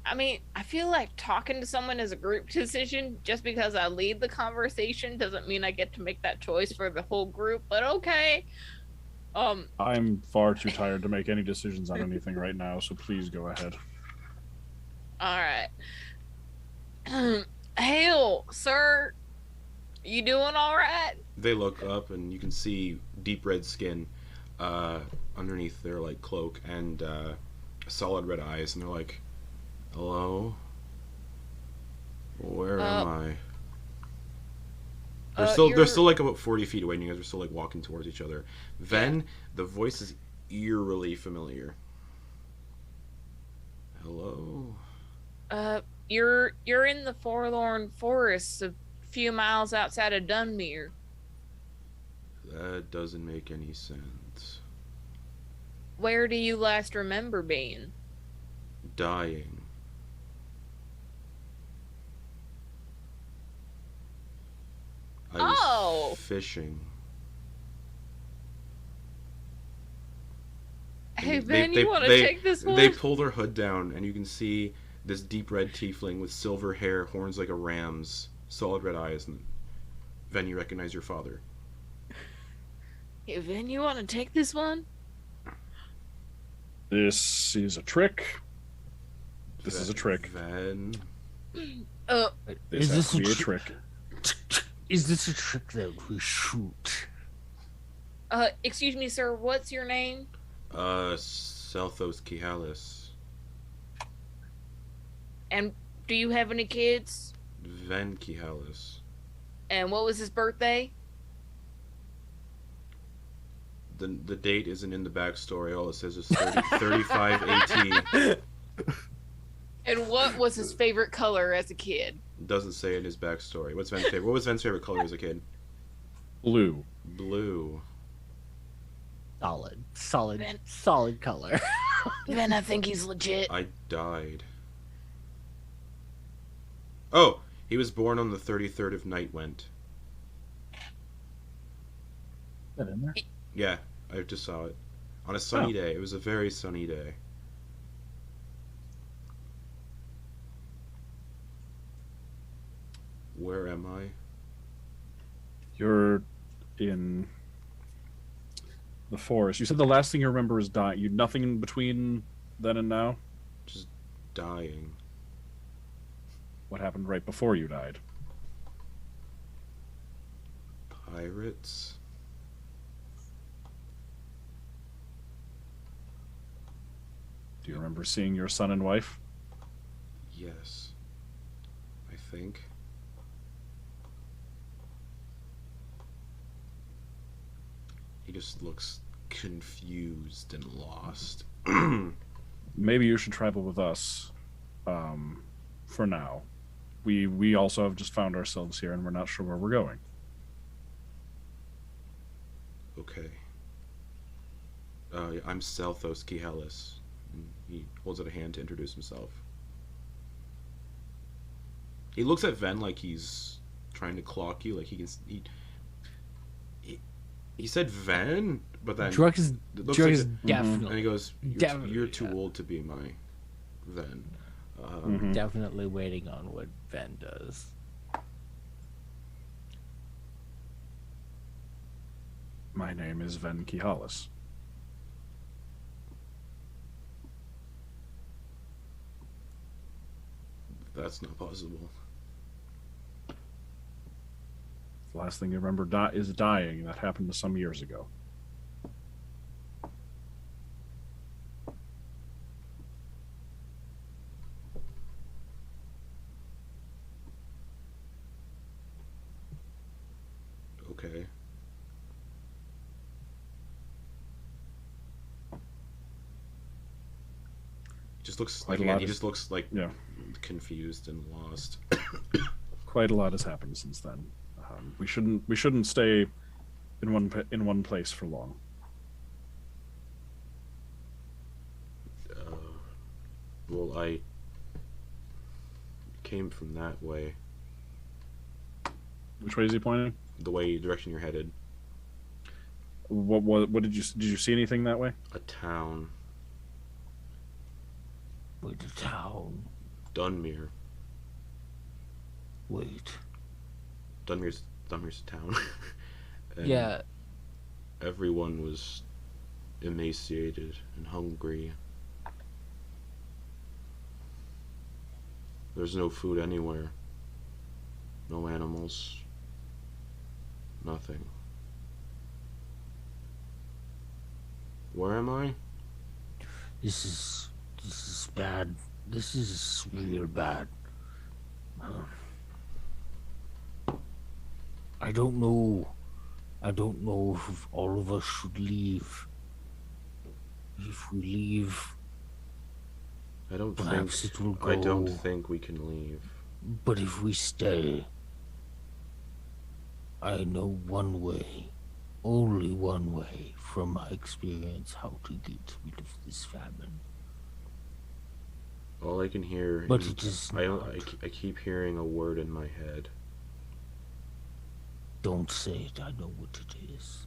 I mean, I feel like talking to someone is a group decision. Just because I lead the conversation doesn't mean I get to make that choice for the whole group, but okay. I'm far too tired to make any decisions on anything right now, so please go ahead. Alright. Hail, sir. You doing alright? They look up and you can see deep red skin underneath their like cloak and solid red eyes, and they're like, hello? Where am I? They're still like about 40 feet away, and you guys are still like walking towards each other. Then the voice is eerily familiar. Hello? You're in the forlorn forests of few miles outside of Dunmere. That doesn't make any sense. Where do you last remember being? Dying. I was fishing. Hey, Ben, you want to take this one? They pull their hood down, and you can see this deep red tiefling with silver hair, horns like a ram's, solid red eyes. And Ven, you recognize your father. Hey, Ben, you want to take this one? This is a trick. This is a trick. Ven. This has to be a trick. Is this a trick that we shoot? Excuse me, sir. What's your name? Selthos Khihalis. And do you have any kids? Ven Khihalis. And what was his birthday? The date isn't in the backstory. All it says is 35 AT. And what was his favorite color as a kid? Doesn't say in his backstory. What's Ven's favorite? What was Ven's favorite color as a kid? Blue. Blue. Solid color. Ben, I think he's legit. I died. Oh, he was born on the 33rd of Nightwent. That in there? Yeah, I just saw it. On a sunny day. It was a very sunny day. Where am I? You're in the forest. You said the last thing you remember is dying. You nothing in between then and now? Just dying. What happened right before you died? Pirates? Do you remember seeing your son and wife? Yes. I think. He just looks confused and lost. Maybe you should travel with us for now. We also have just found ourselves here and we're not sure where we're going. Okay. I'm Selthos Khihalis. He holds out a hand to introduce himself. He looks at Ven like he's trying to clock you, like he can. He said Ven, but then Drug is definitely. definitely. And he goes, "You're too old to be my Ven." Definitely waiting on what Ven does. My name is Ven Khihalis. That's not possible. The last thing you remember is dying. That happened some years ago. Okay. He just looks like he just looks like confused and lost. Quite a lot has happened since then. We shouldn't stay in one place for long. Well, I came from that way. Which way is he pointing? The direction you're headed. What did you see anything that way? A town. Wait, a town. Dunmere. Wait. Dunmere's a town. And Yeah. everyone was emaciated and hungry. There's no food anywhere. No animals. Nothing. Where am I? This is bad. This is real bad. I don't know if all of us should leave. If we leave, perhaps it will go. I don't think we can leave. But if we stay, I know one way, only one way, from my experience, how to get rid of this famine. All I can hear But is it is I keep hearing a word in my head. Don't say it, I know what it is.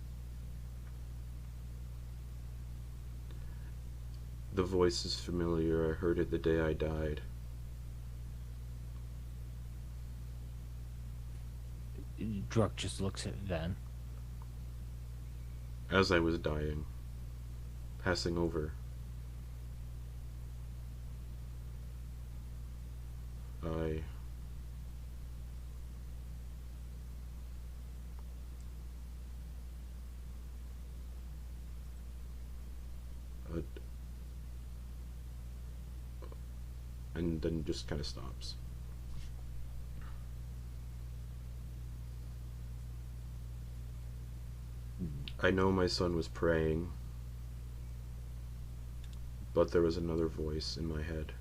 The voice is familiar. I heard it the day I died. Druck just looks at Van. As I was dying. Passing over. I... and then just kind of stops. I know my son was praying, but there was another voice in my head.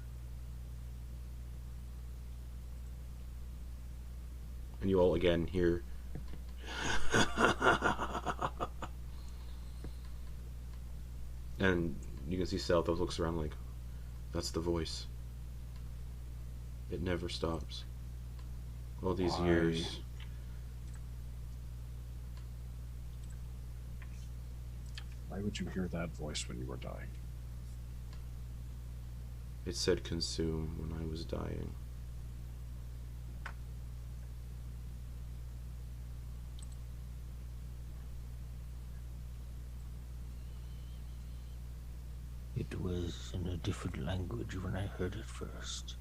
And you all again hear and you can see Selthos looks around like, that's the voice. It never stops. All these years. Why would you hear that voice when you were dying? It said consume when I was dying. It was in a different language when I heard it first.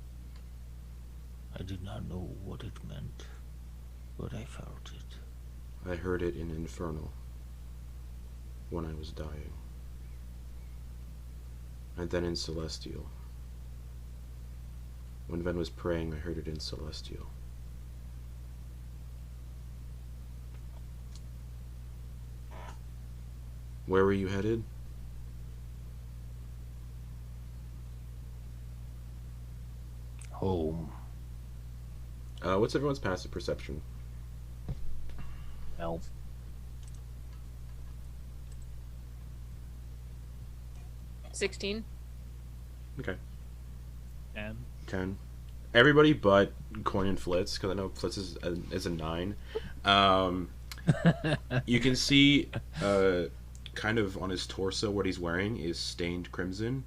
I did not know what it meant, but I felt it. I heard it in Infernal when I was dying. And then in Celestial. When Ven was praying, I heard it in Celestial. Where were you headed? Home. What's everyone's passive perception? Elf. $16. Okay. 10. Everybody but Quoin and Flitz, because I know Flitz is a 9. You can see kind of on his torso what he's wearing is stained crimson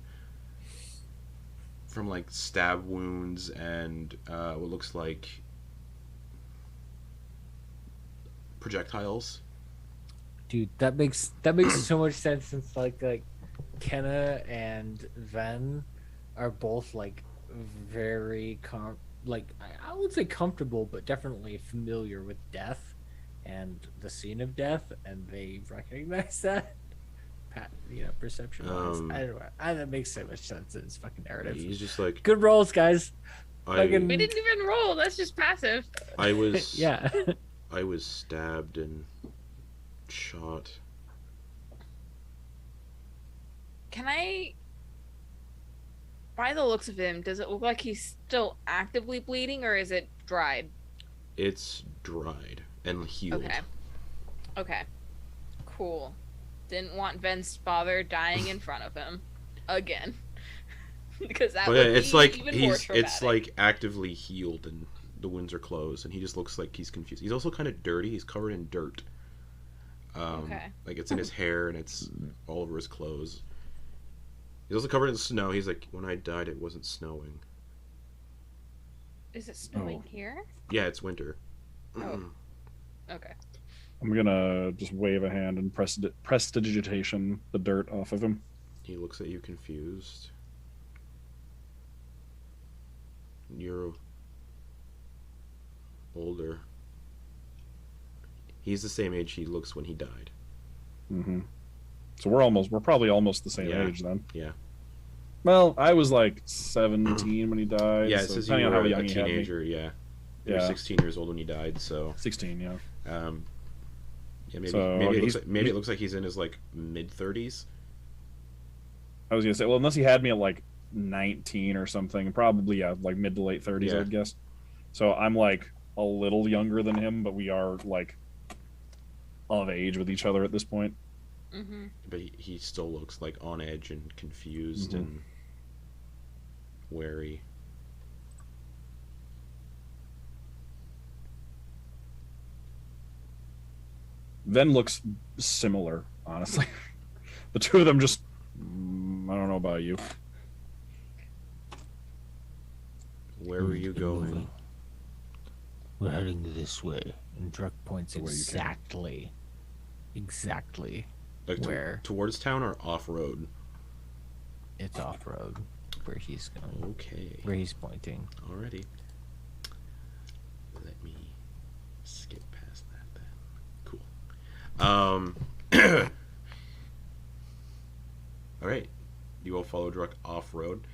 from like stab wounds and what looks like projectiles. Dude, that makes so much sense since like Kenna and Ven are both like very I would say comfortable, but definitely familiar with death and the scene of death, and they recognize that. Perception wise, I don't know. That makes so much sense in his fucking narrative. He's just like, good rolls, guys. We didn't even roll. That's just passive. I was yeah. I was stabbed and shot. Can I? By the looks of him, does it look like he's still actively bleeding, or is it dried? It's dried and healed. Okay. Cool. Didn't want Ven's father dying in front of him again, because that would it's be like even more traumatic. it's like actively healed and the wounds are closed, and he just looks like he's confused. He's also kind of dirty. He's covered in dirt. Like it's in his hair and it's all over his clothes. He's also covered in snow. He's like, when I died, it wasn't snowing. Is it snowing here? Yeah, it's winter. Oh. Okay. I'm gonna just wave a hand and prestidigitation the dirt off of him. He looks at you confused. You're older. He's the same age he looks when he died. Mm-hmm. So we're probably almost the same age then. Yeah. Well, I was like 17 when he died. Yeah, it so says you were a teenager. Yeah. You were 16 years old when he died. So 16, yeah. Yeah, maybe So it looks like he's in his like mid-30s. I was gonna say, well, unless he had me at like 19 or something, probably like mid to late 30s, Yeah. I'd guess. So I'm like a little younger than him, but we are like of age with each other at this point. Mm-hmm. But he still looks like on edge and confused and wary. Ven looks similar, honestly. The two of them just, I don't know about you. Where were you going? We're heading this way. And Druck points The way you came. exactly Like where towards town or off road? it's off road, where he's going, Okay. where he's pointing. Alrighty. Let me skip past that then. Cool. Alright. You all follow Druck off road.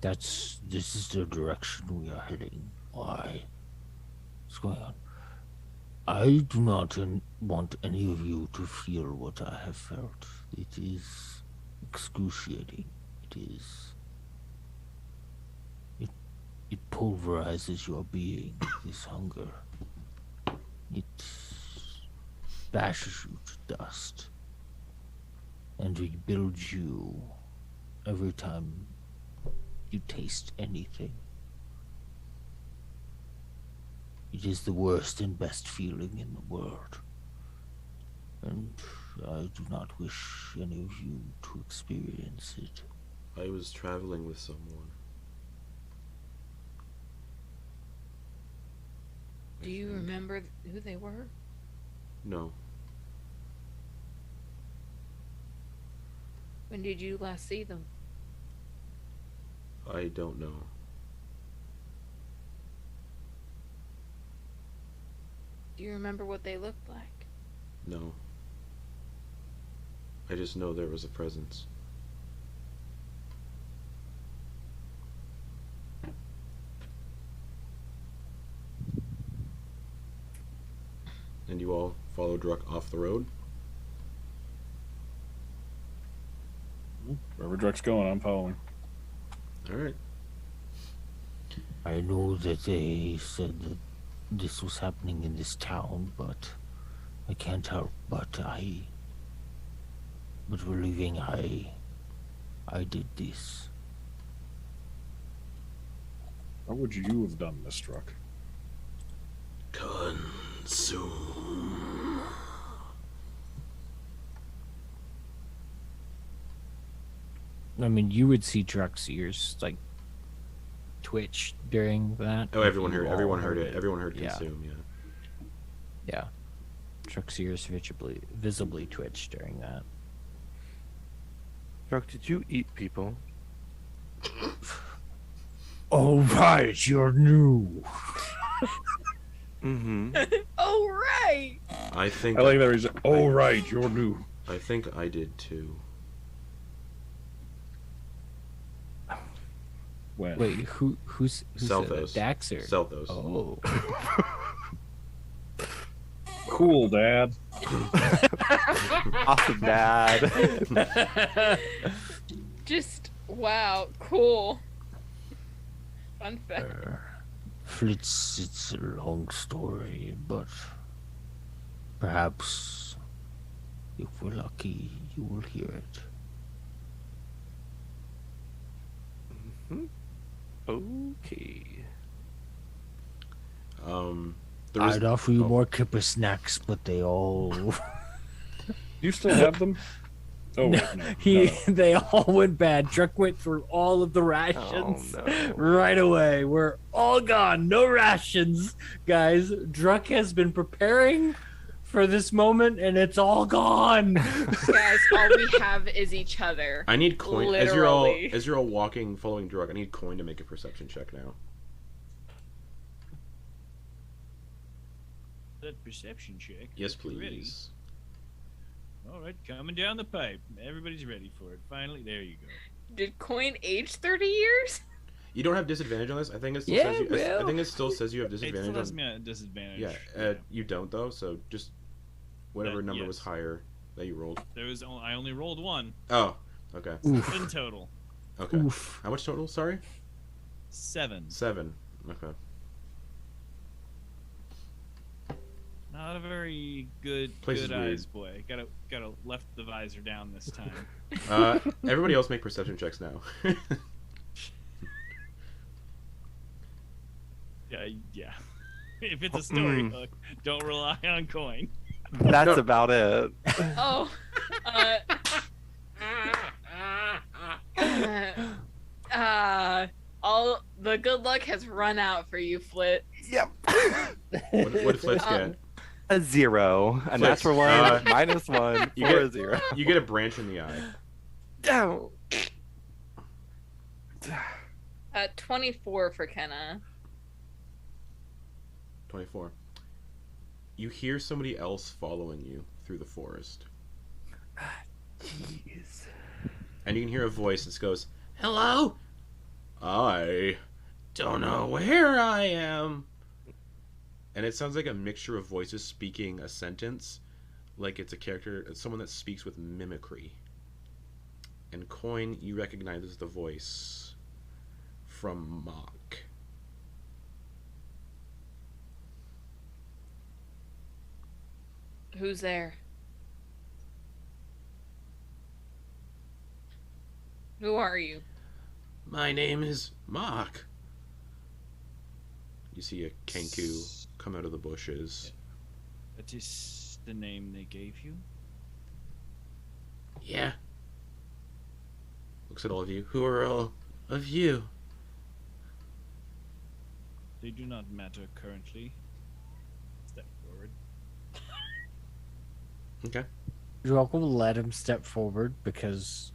This is the direction we are heading. Why? What's going on? I do not want any of you to feel what I have felt. It is excruciating. It pulverizes your being, this hunger. It bashes you to dust and rebuilds you every time you taste anything. It is the worst and best feeling in the world. And I do not wish any of you to experience it. I was traveling with someone. Do you remember who they were? No. When did you last see them? I don't know. Do you remember what they looked like? No. I just know there was a presence. And you all follow Druck off the road? Wherever Druck's going, I'm following. Alright. I know that they said that this was happening in this town, but I can't help but believing I did this. How would you have done this, Druck? Consume. I mean, you would see Druck's ears like twitch during that. Oh, everyone heard. You all Everyone heard it. Everyone heard Yeah. consume. Yeah. Yeah. Druck's ears visibly twitch during that. Druck, did you eat people? Oh, right, you're new. Mm-hmm. Oh, right! I think. I like that reason. Oh, right, you're new. I think I did too. When? Wait, who's Selthos. Daxer? Selthos. Oh. Cool, Dad. Awesome, Dad. Just, wow, cool. Fun fact. Flitz, it's a long story, but perhaps if we're lucky, you will hear it. Okay. I'd offer you more kipper snacks, but they all... Do you still have them? Oh, wait, no. They all went bad. Druck went through all of the rations Oh, no. right away. We're all gone. No rations, guys. Druck has been preparing for this moment, and it's all gone. Guys, all we have is each other. I need Quoin. Literally. As you're all walking, following Druck, I need Quoin to make a perception check now. That perception check. Yes, Ready? please. All right, coming down the pipe. Everybody's ready for it. Finally, there you go. Did Quoin age 30 years? You don't have disadvantage on this. I think it still Yeah, says you. I well. think it still says you have It still disadvantage has on. me at a disadvantage. Yeah, you don't though. So just whatever number was yes. higher that you rolled. I only rolled one Oh, okay. in total. Okay. Oof. How much total? Sorry. 7. 7. Okay. Not a very good Place is good weird. eyes boy. Gotta left the visor down this time. Everybody else make perception checks now. Yeah. If it's a story hook, don't rely on Quoin. That's about it. Oh. All the good luck has run out for you, Flit. Yep. What did Flitz get? A 0. A Flitz, natural one, -1, you or get- a 0. You get a branch in the eye. Down. 24 for Kenna. 24. You hear somebody else following you through the forest. Jeez. And you can hear a voice that goes, "Hello? I don't know where I am." And it sounds like a mixture of voices speaking a sentence, like it's a character, it's someone that speaks with mimicry. And Quoin, you recognize as the voice from Mock. Who's there? Who are you? My name is Mock. You see a Kenku come out of the bushes. That is the name they gave you? Yeah. Looks at all of you. Who are all of you? They do not matter currently. Step forward. Okay. Drake will let him step forward because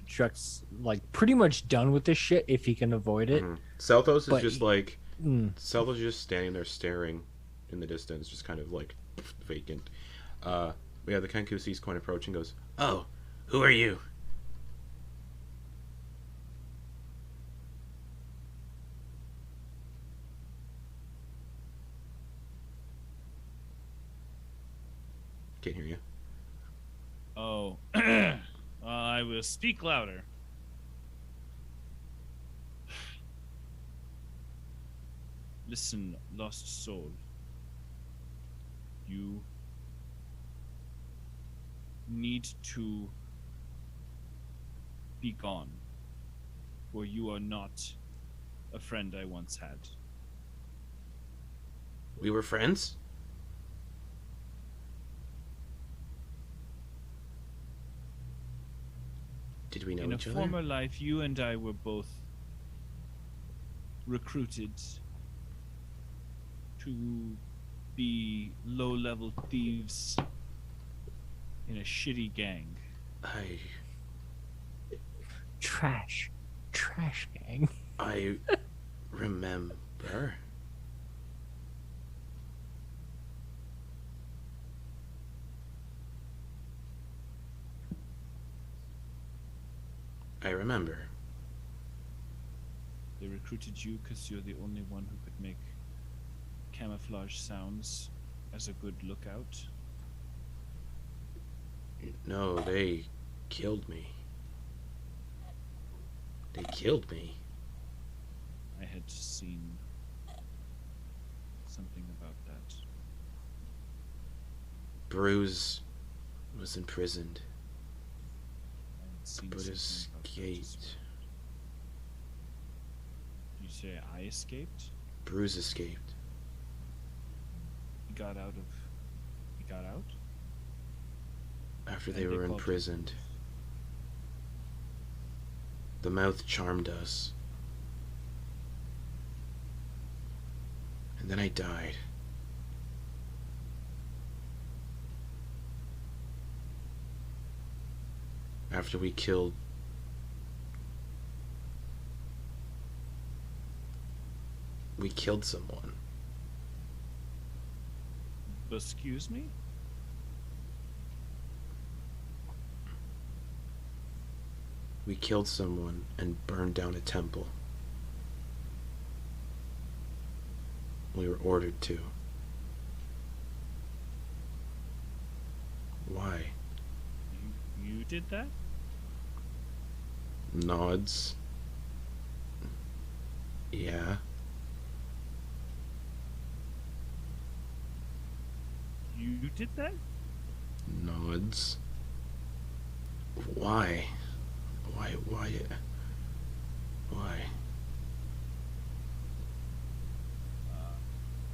Chuck's like pretty much done with this shit if he can avoid it. Selthos is But just he- like Mm. Selthos is just standing there staring in the distance, just kind of like vacant. We have the Kenku sees Quoin approach and goes, "Oh, who are you?" Can't hear you. Oh. I will speak louder. Listen, lost soul. You need to be gone, for you are not a friend I once had. We were friends? Did we know In a each other? former life, you and I were both recruited to be low-level thieves in a shitty gang. I Trash gang. remember. I remember. They recruited you because you're the only one who could make camouflage sounds as a good lookout. No, they killed me. They killed me. I had seen something about that. Bruce was imprisoned, I had seen but something about that as escaped. well. You say I escaped? Bruce escaped. He got out? After And they were called him- imprisoned. The mouth charmed us. And then I died. After we killed someone. Excuse me? We killed someone and burned down a temple. We were ordered to. Why? You did that? Nods. Yeah. You did that? Nods. Why? Why?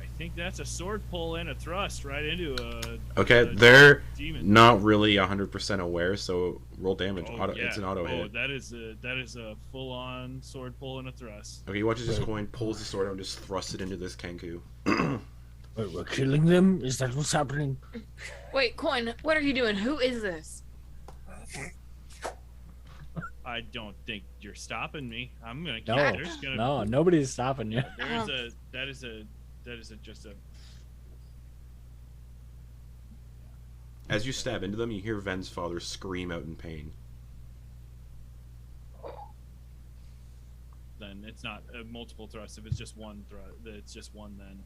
I think that's a sword pull and a thrust right into a. Okay, a they're demon. not really 100% aware, so roll damage. Oh, yeah. It's an auto hit. that is a full-on sword pull and a thrust. Okay, you watch as this Quoin pulls the sword out and just thrusts it into this Kenku. Wait, we're killing them? Is that what's happening? Wait, Quoin, what are you doing? Who is this? I don't think you're stopping me. I'm gonna keep. No, There's gonna. no, nobody's stopping you. That is just a. As you stab into them, you hear Ven's father scream out in pain. Then it's not a multiple thrust. If it's just one thrust, it's just one then.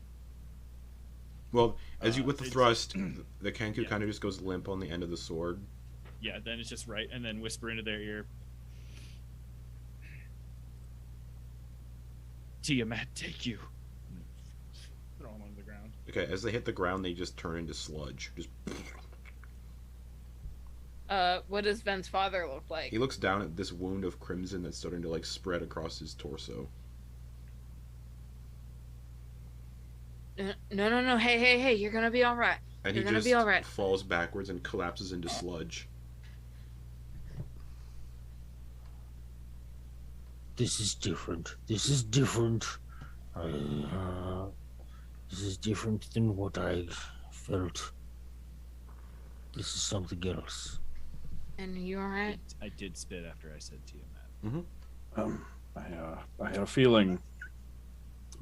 Well, as you with the it's- thrust, the Kenku Yeah. kind of just goes limp on the end of the sword. Yeah, then it's just right, and then whisper into their ear. Tiamat, take you. Throw them on the ground. Okay, as they hit the ground, they just turn into sludge. Just What does Ven's father look like? he looks down at this wound of crimson that's starting to like spread across his torso. No. Hey, you're gonna be all right. And You're he gonna just be all right. falls backwards and collapses into sludge. This is different. This is different. This is different than what I felt. This is something else. And you all right? I did spit after I said Tiamat. I had a feeling.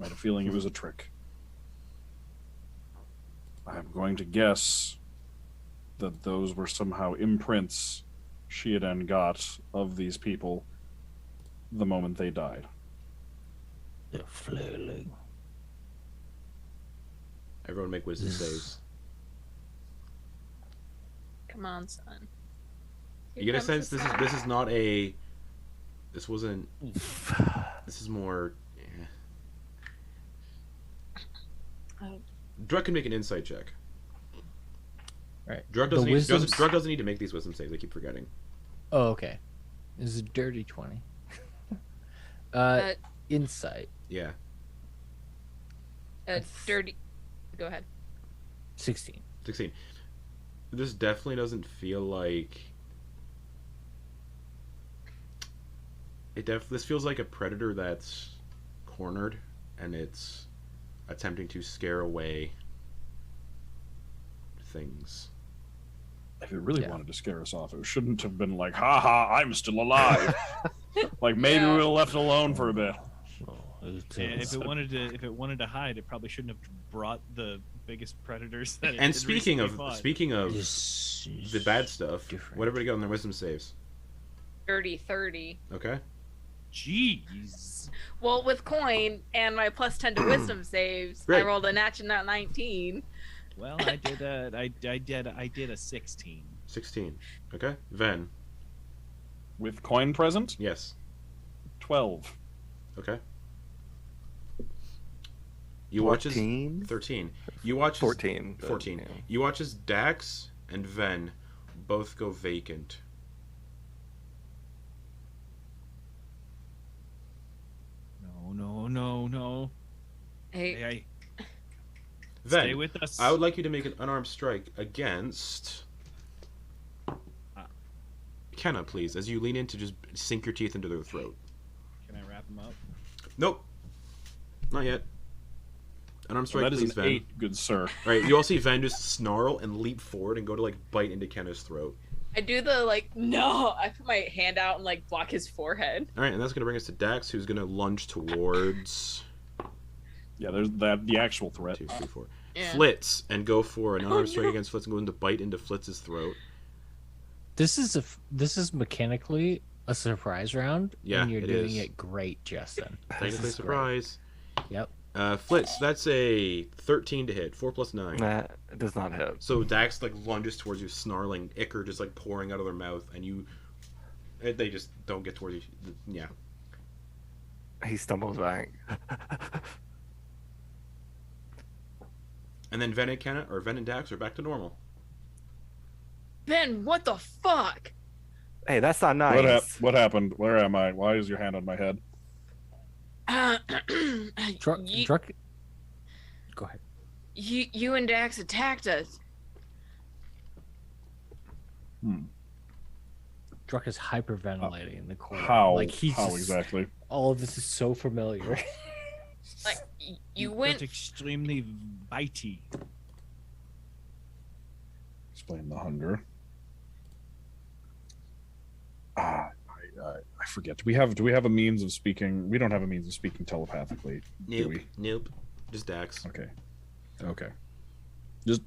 I had a feeling it was a trick. I'm going to guess that those were somehow imprints Seadan got of these people the moment they died. They're flailing. Everyone make wisdom saves. Come on, son. You get a sense this is not a. This wasn't. This is more. Oh. Drug can make an insight check. Right. Drug The doesn't, need, wisdom's- Drug doesn't need to make these wisdom saves. I keep forgetting. Oh, okay. This is a dirty 20. Insight. Yeah. Dirty. Go ahead. 16. 16. This definitely doesn't feel like. This feels like a predator that's cornered and it's attempting to scare away things. If it really Yeah. wanted to scare us off, it shouldn't have been like, "Ha ha, I'm still alive." Like maybe Yeah. we would have left it alone for a bit. And if it wanted to hide, it probably shouldn't have brought the biggest predators that it And had speaking recently fought. of This is the bad stuff, different. what everybody got on their wisdom saves? Dirty 30. Okay. Jeez. Well, with Quoin and my plus 10 to wisdom saves, I Right. rolled a natural 19. Well, I did a 16. 16. Okay. Ven. With coin present, Yes. 12. Okay. You watch as 14? 13. You watch as 14. 14. Yeah. You watch as Dax and Ven both go vacant. No. Hey, Hey, Ven, stay with us. I would like you to make an unarmed strike against Kenna, please, as you lean in to just sink your teeth into their throat. Can I wrap him up? Nope. Not yet. Unarmed strike, That is please, an Ven. 8, good sir. Right, you all see Ven just snarl and leap forward and go to like bite into Kenna's throat. I do the no. I put my hand out and like block his forehead. All right, and that's going to bring us to Dax, who's going to lunge towards Yeah, there's the actual threat. 2, 3, 4. Yeah. Flitz, and go for an unarmed strike no. against Flitz and go into bite into Flitz's throat. This is mechanically a surprise round. Yeah, and you're it doing is. it great, Justin. This Technically is great. surprise. Yep. Flitz, that's a 13 to hit. 4 plus 9. That does not hit. So Dax like lunges towards you, snarling, ichor just like pouring out of their mouth, and they just don't get towards you. Yeah. He stumbles back. And then Ven and Dax are back to normal. Ben, what the fuck? Hey, that's not nice. What happened? Where am I? Why is your hand on my head? Druck. Go ahead. You and Dax attacked us. Druck is hyperventilating in the corner. How? Like how exactly? All of this is so familiar. Like you Got went. extremely bitey. Explain the hunger. I forget. Do we have a means of speaking? We don't have a means of speaking telepathically, do we? Nope. Just Dax. Okay. Just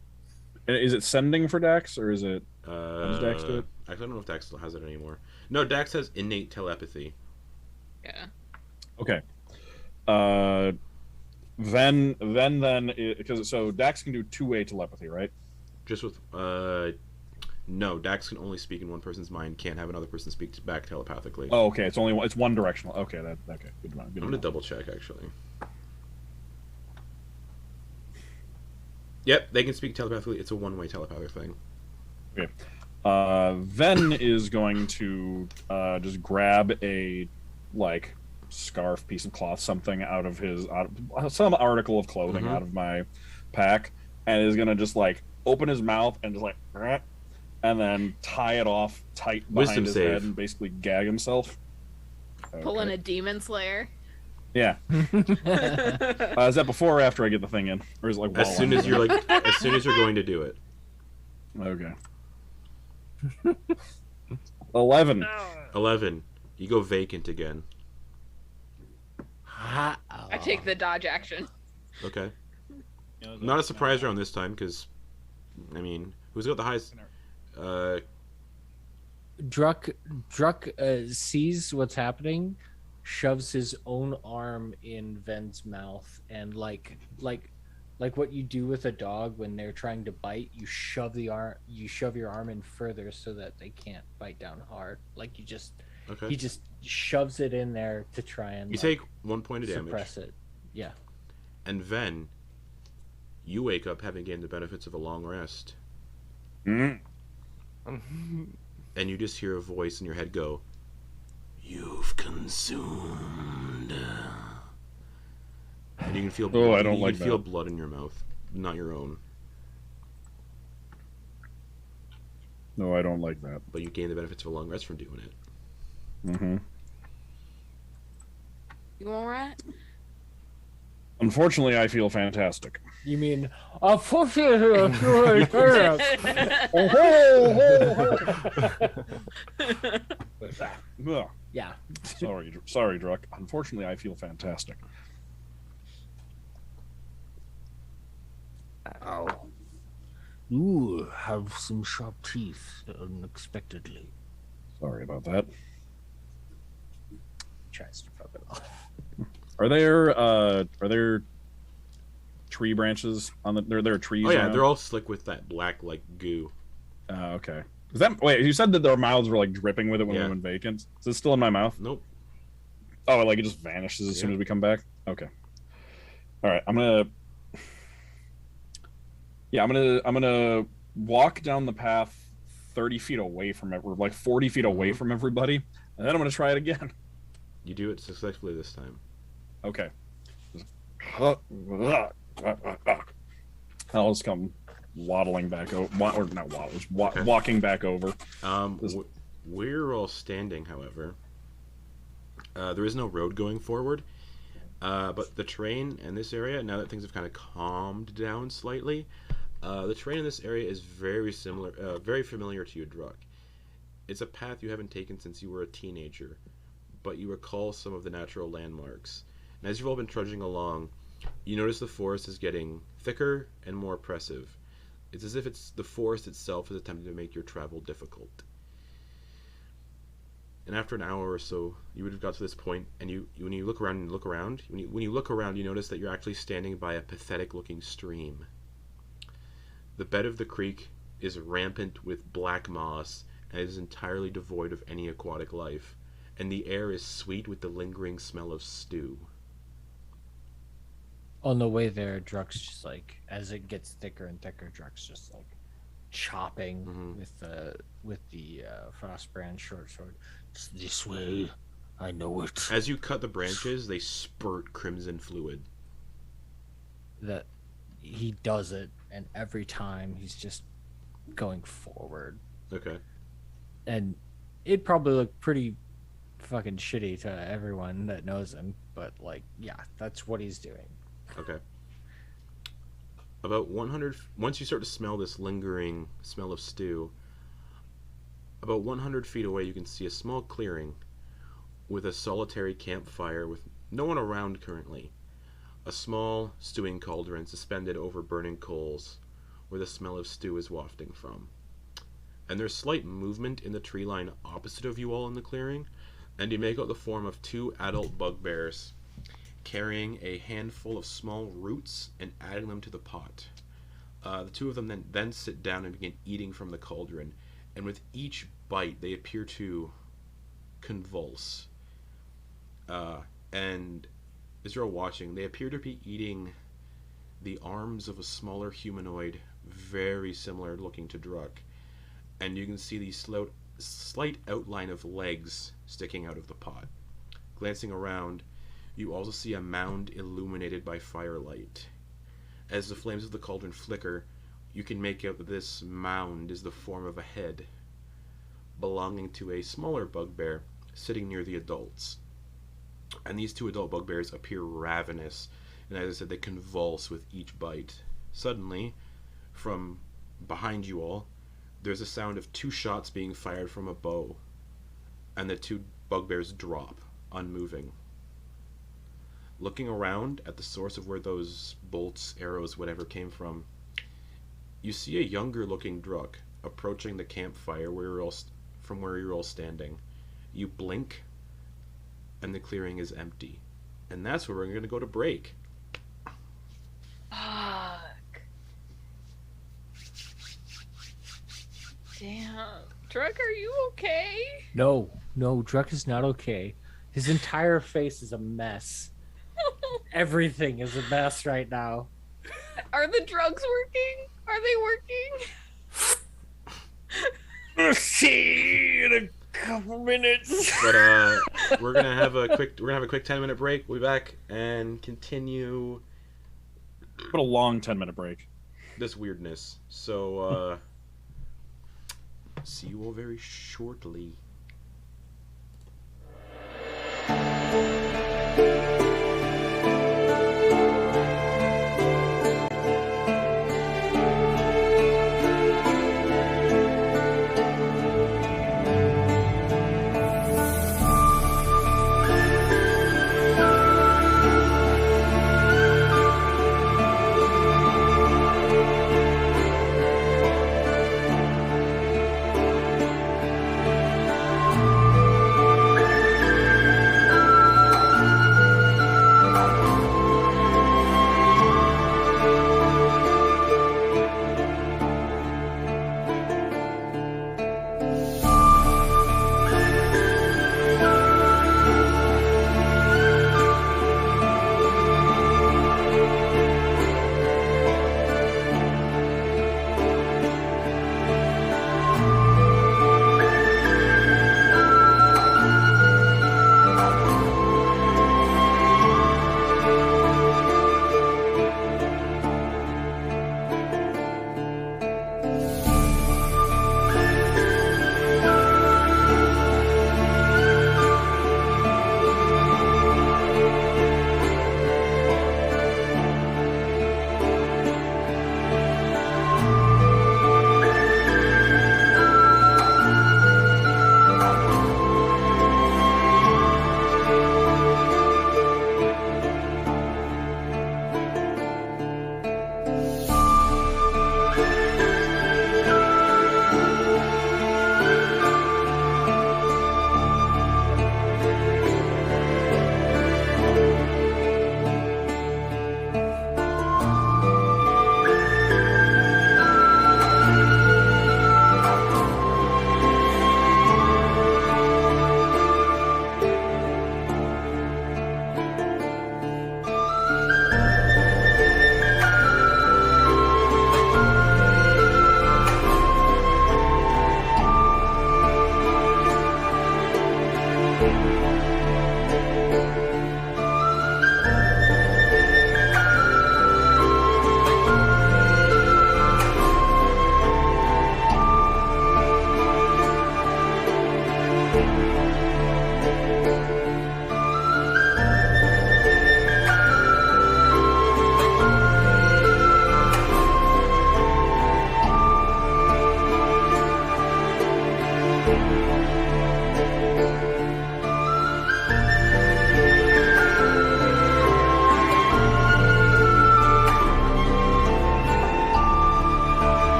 is it sending for Dax or is it? How does Dax do it? I don't know if Dax still has it anymore. No, Dax has innate telepathy. Yeah. Okay. Then because so Dax can do two-way telepathy, right? Just with no, Dax can only speak in one person's mind. Can't have another person speak back telepathically. Oh, okay. It's one directional. Okay, okay. Good enough. I'm gonna double check actually. Yep, they can speak telepathically. It's a one-way telepathic thing. Okay. Ven is going to just grab a scarf, piece of cloth, something out of some article of clothing out of my pack, and is gonna just open his mouth and just and then tie it off tight behind his head and basically gag himself. Pull in a demon slayer. Yeah. Is that before or after I get the thing in, or is it as soon as you're as soon as you're going to do it? Okay. 11. 11. You go vacant again. I take the dodge action. Okay. Not a surprise round this time, because, I mean, who's got the highest? Druck sees what's happening, shoves his own arm in Ven's mouth, and like what you do with a dog when they're trying to bite, you shove your arm in further so that they can't bite down hard. He just shoves it in there to try and take 1 point of damage. Suppress it. Yeah. And Ven, you wake up having gained the benefits of a long rest. Mm. And you just hear a voice in your head go, "You've consumed." And you can feel blood. I don't like that. You can feel blood in your mouth, not your own. No, I don't like that. But you gain the benefits of a long rest from doing it. Mm-hmm. You alright? Unfortunately, I feel fantastic. You mean, unfortunately, yeah. Sorry, Druck. Unfortunately, I feel fantastic. Ow. You have some sharp teeth unexpectedly. Sorry about that. Tries to rub it off. Are there tree branches on the? There are trees. Oh yeah, around? they're all slick with that black goo. Okay. Is that wait? You said that their mouths were dripping with it when we went vacant. Is it still in my mouth? Nope. Oh, it just vanishes as soon as we come back. Okay. All right. I'm gonna walk down the path 30 feet away from 40 feet away from everybody, and then I'm gonna try it again. You do it successfully this time. Okay. I'll just come waddling back over, or not waddling, just walking back over. We're all standing, however. There is no road going forward, but the terrain in this area, now that things have kind of calmed down slightly, the terrain in this area is very familiar to you, Druck. It's a path you haven't taken since you were a teenager, but you recall some of the natural landmarks. And as you've all been trudging along, you notice the forest is getting thicker and more oppressive. It's as if the forest itself is attempting to make your travel difficult. And after an hour or so, you would have got to this point, and when you look around, you notice that you're actually standing by a pathetic-looking stream. The bed of the creek is rampant with black moss, and is entirely devoid of any aquatic life, and the air is sweet with the lingering smell of stew. On the way there, Druck's just like, as it gets thicker and thicker, Druck's just like chopping with the Frostbrand short sword. It's this way. I know it. As you cut the branches, they spurt crimson fluid. That he does it, and every time he's just going forward. Okay. And it'd probably look pretty fucking shitty to everyone that knows him, but like, yeah, that's what he's doing. Okay. About 100... Once you start to smell this lingering smell of stew, about 100 feet away you can see a small clearing with a solitary campfire with no one around currently. A small stewing cauldron suspended over burning coals where the smell of stew is wafting from. And there's slight movement in the tree line opposite of you all in the clearing, and you make out the form of 2 adult bugbears carrying a handful of small roots and adding them to the pot. The 2 of them then sit down and begin eating from the cauldron, and with each bite they appear to convulse. And as you're watching, they appear to be eating the arms of a smaller humanoid, very similar looking to Druck. And you can see the slight outline of legs sticking out of the pot. Glancing around, you also see a mound illuminated by firelight. As the flames of the cauldron flicker, you can make out that this mound is the form of a head, belonging to a smaller bugbear sitting near the adults. And these 2 adult bugbears appear ravenous, and as I said, they convulse with each bite. Suddenly, from behind you all, there's a sound of 2 shots being fired from a bow, and the 2 bugbears drop, unmoving. Looking around at the source of where those bolts, arrows, whatever came from, you see a younger looking Druck approaching the campfire from where you're all standing. You blink, and the clearing is empty. And that's where we're going to go to break. Fuck. Damn. Druck, are you okay? No, Druck is not okay. His entire face is a mess. Everything is a mess right now. Are the drugs working? Are they working? We'll see in a couple minutes. But we're gonna have a quick 10-minute break. We'll be back and continue But a long 10-minute break. this weirdness. So see you all very shortly.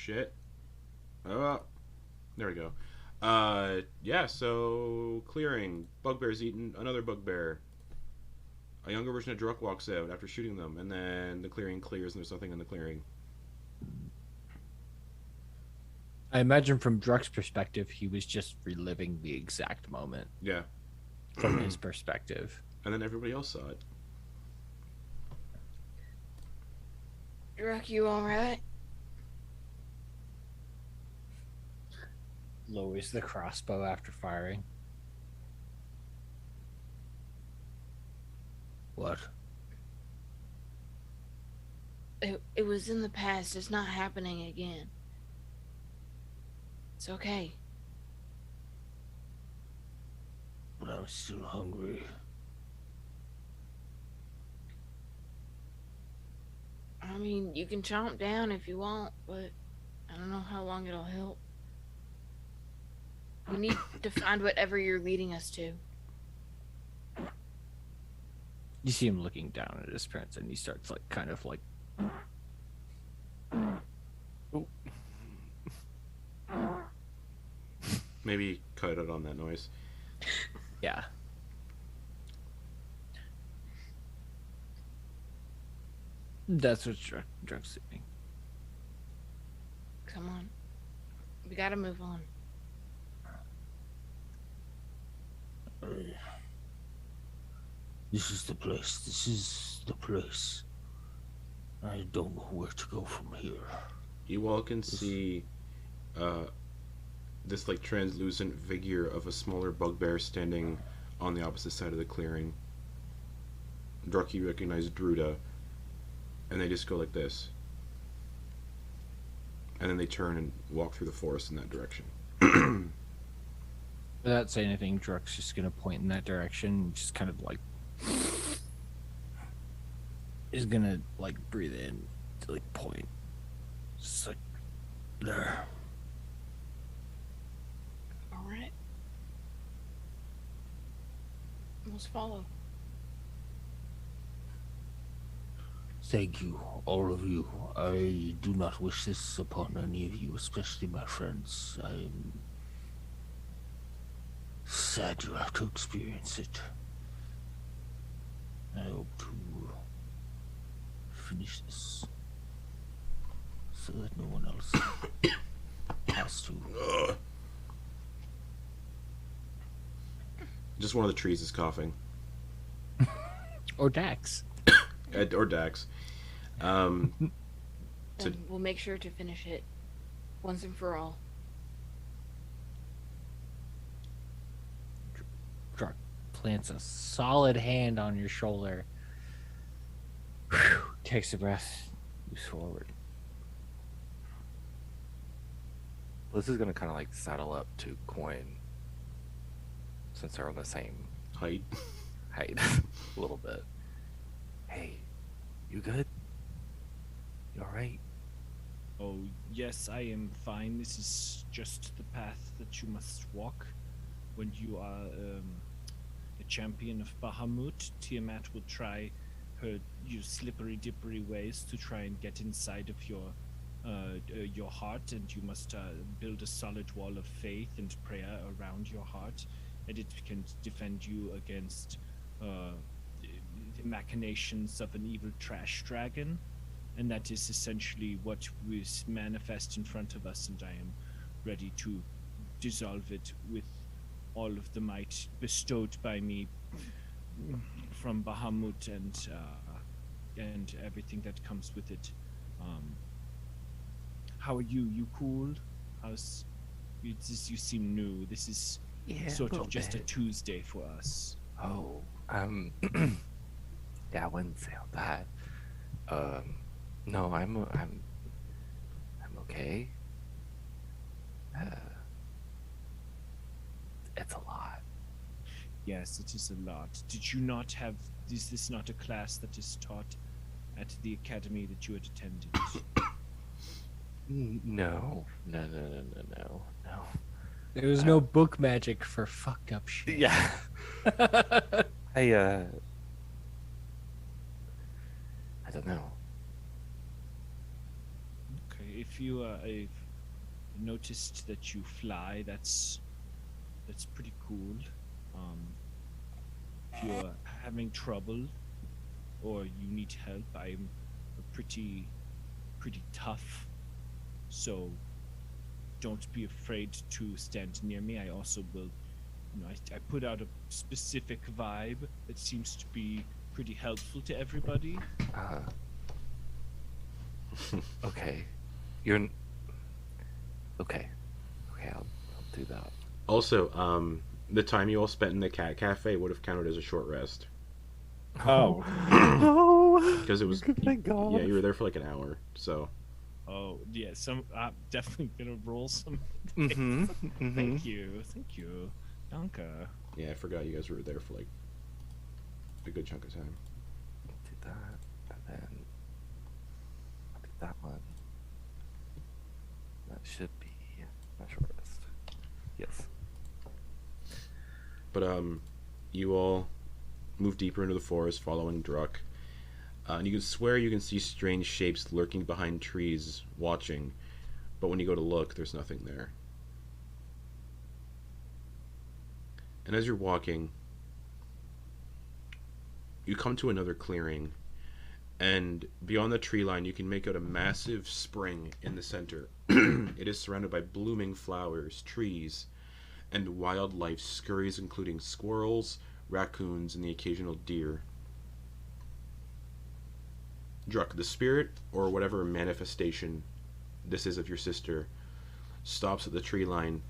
shit. There we go. Yeah, so clearing. Bugbear's eaten another bugbear. A younger version of Druk walks out after shooting them, and then the clearing clears and there's nothing in the clearing. I imagine from Druk's perspective, he was just reliving the exact moment. Yeah. From his perspective. And then everybody else saw it. Druk, you alright? Lowers the crossbow after firing. What? It was in the past. It's not happening again. It's okay. But I'm still hungry. I mean, you can chomp down if you want, but I don't know how long it'll help. We need to find whatever you're leading us to. You see him looking down at his parents, and he starts like kind of like. Maybe cut it on that noise. Yeah. That's what Druck's doing. Come on. We gotta move on. This is the place. This is the place. I don't know where to go from here. You all can see this like translucent figure of a smaller bugbear standing on the opposite side of the clearing. Druck, recognize Druida, and they just go like this. And then they turn and walk through the forest in that direction. Without saying anything, Druck's just gonna point in that direction, just kind of like is gonna like breathe in to like point. Just like there. Alright. Let's follow. Thank you, all of you. I do not wish this upon any of you, especially my friends. I am sad you have to experience it. I hope to finish this so that no one else has to. Just one of the trees is coughing. Or Dax. Or Dax. Then we'll make sure to finish it once and for all. Druck plants a solid hand on your shoulder. Whew, takes a breath, moves forward. This is gonna kind of like saddle up to Quoin, since they're on the same Height. height, a little bit. Hey, you good? You all right? Oh, yes, I am fine. This is just the path that you must walk. When you are a champion of Bahamut, Tiamat will try her slippery dippery ways to try and get inside of your heart, and you must build a solid wall of faith and prayer around your heart, and it can defend you against the machinations of an evil trash dragon. And that is essentially what was manifest in front of us, and I am ready to dissolve it with all of the might bestowed by me from Bahamut and everything that comes with it. How are you? You cool? You seem new. This is sort of just a Tuesday for us. Oh, yeah, I wouldn't say all that. No, I'm okay. It's a lot. Yes, it is a lot. Did you not have? Is this not a class that is taught at the academy that you had attended? No. There was no book magic for fucked up shit. Yeah. I don't know. Okay, if you I've noticed that you fly, that's pretty cool. If you're having trouble or you need help, I'm pretty tough, so don't be afraid to stand near me. I also will, I put out a specific vibe that seems to be pretty helpful to everybody. Okay. You're okay. I'll do that. Also, the time you all spent in the cat cafe would have counted as a short rest. Oh. Oh. Because it was, Thank God. yeah, you were there for like an hour, so. Oh yeah, I'm definitely gonna roll some. Mm-hmm. Thank you, Danke. Yeah, I forgot you guys were there for like a good chunk of time. Do that, and then that one. That should be my shortest. Yes. But you all move deeper into the forest, following Druck. And you can swear you can see strange shapes lurking behind trees, watching. But when you go to look, there's nothing there. And as you're walking, you come to another clearing. And beyond the tree line, you can make out a massive spring in the center. It is surrounded by blooming flowers, trees, and wildlife scurries, including squirrels, raccoons, and the occasional deer. Druck, the spirit, or whatever manifestation this is of your sister, stops at the tree line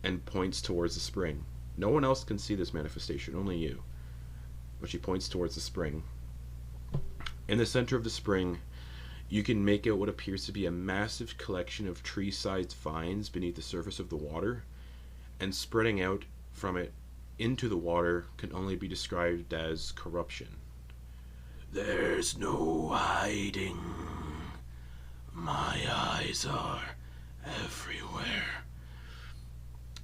and points towards the spring. No one else can see this manifestation, only you. But she points towards the spring. In the center of the spring, you can make out what appears to be a massive collection of tree-sized vines beneath the surface of the water, and spreading out from it into the water can only be described as corruption. There's no hiding. My eyes are everywhere.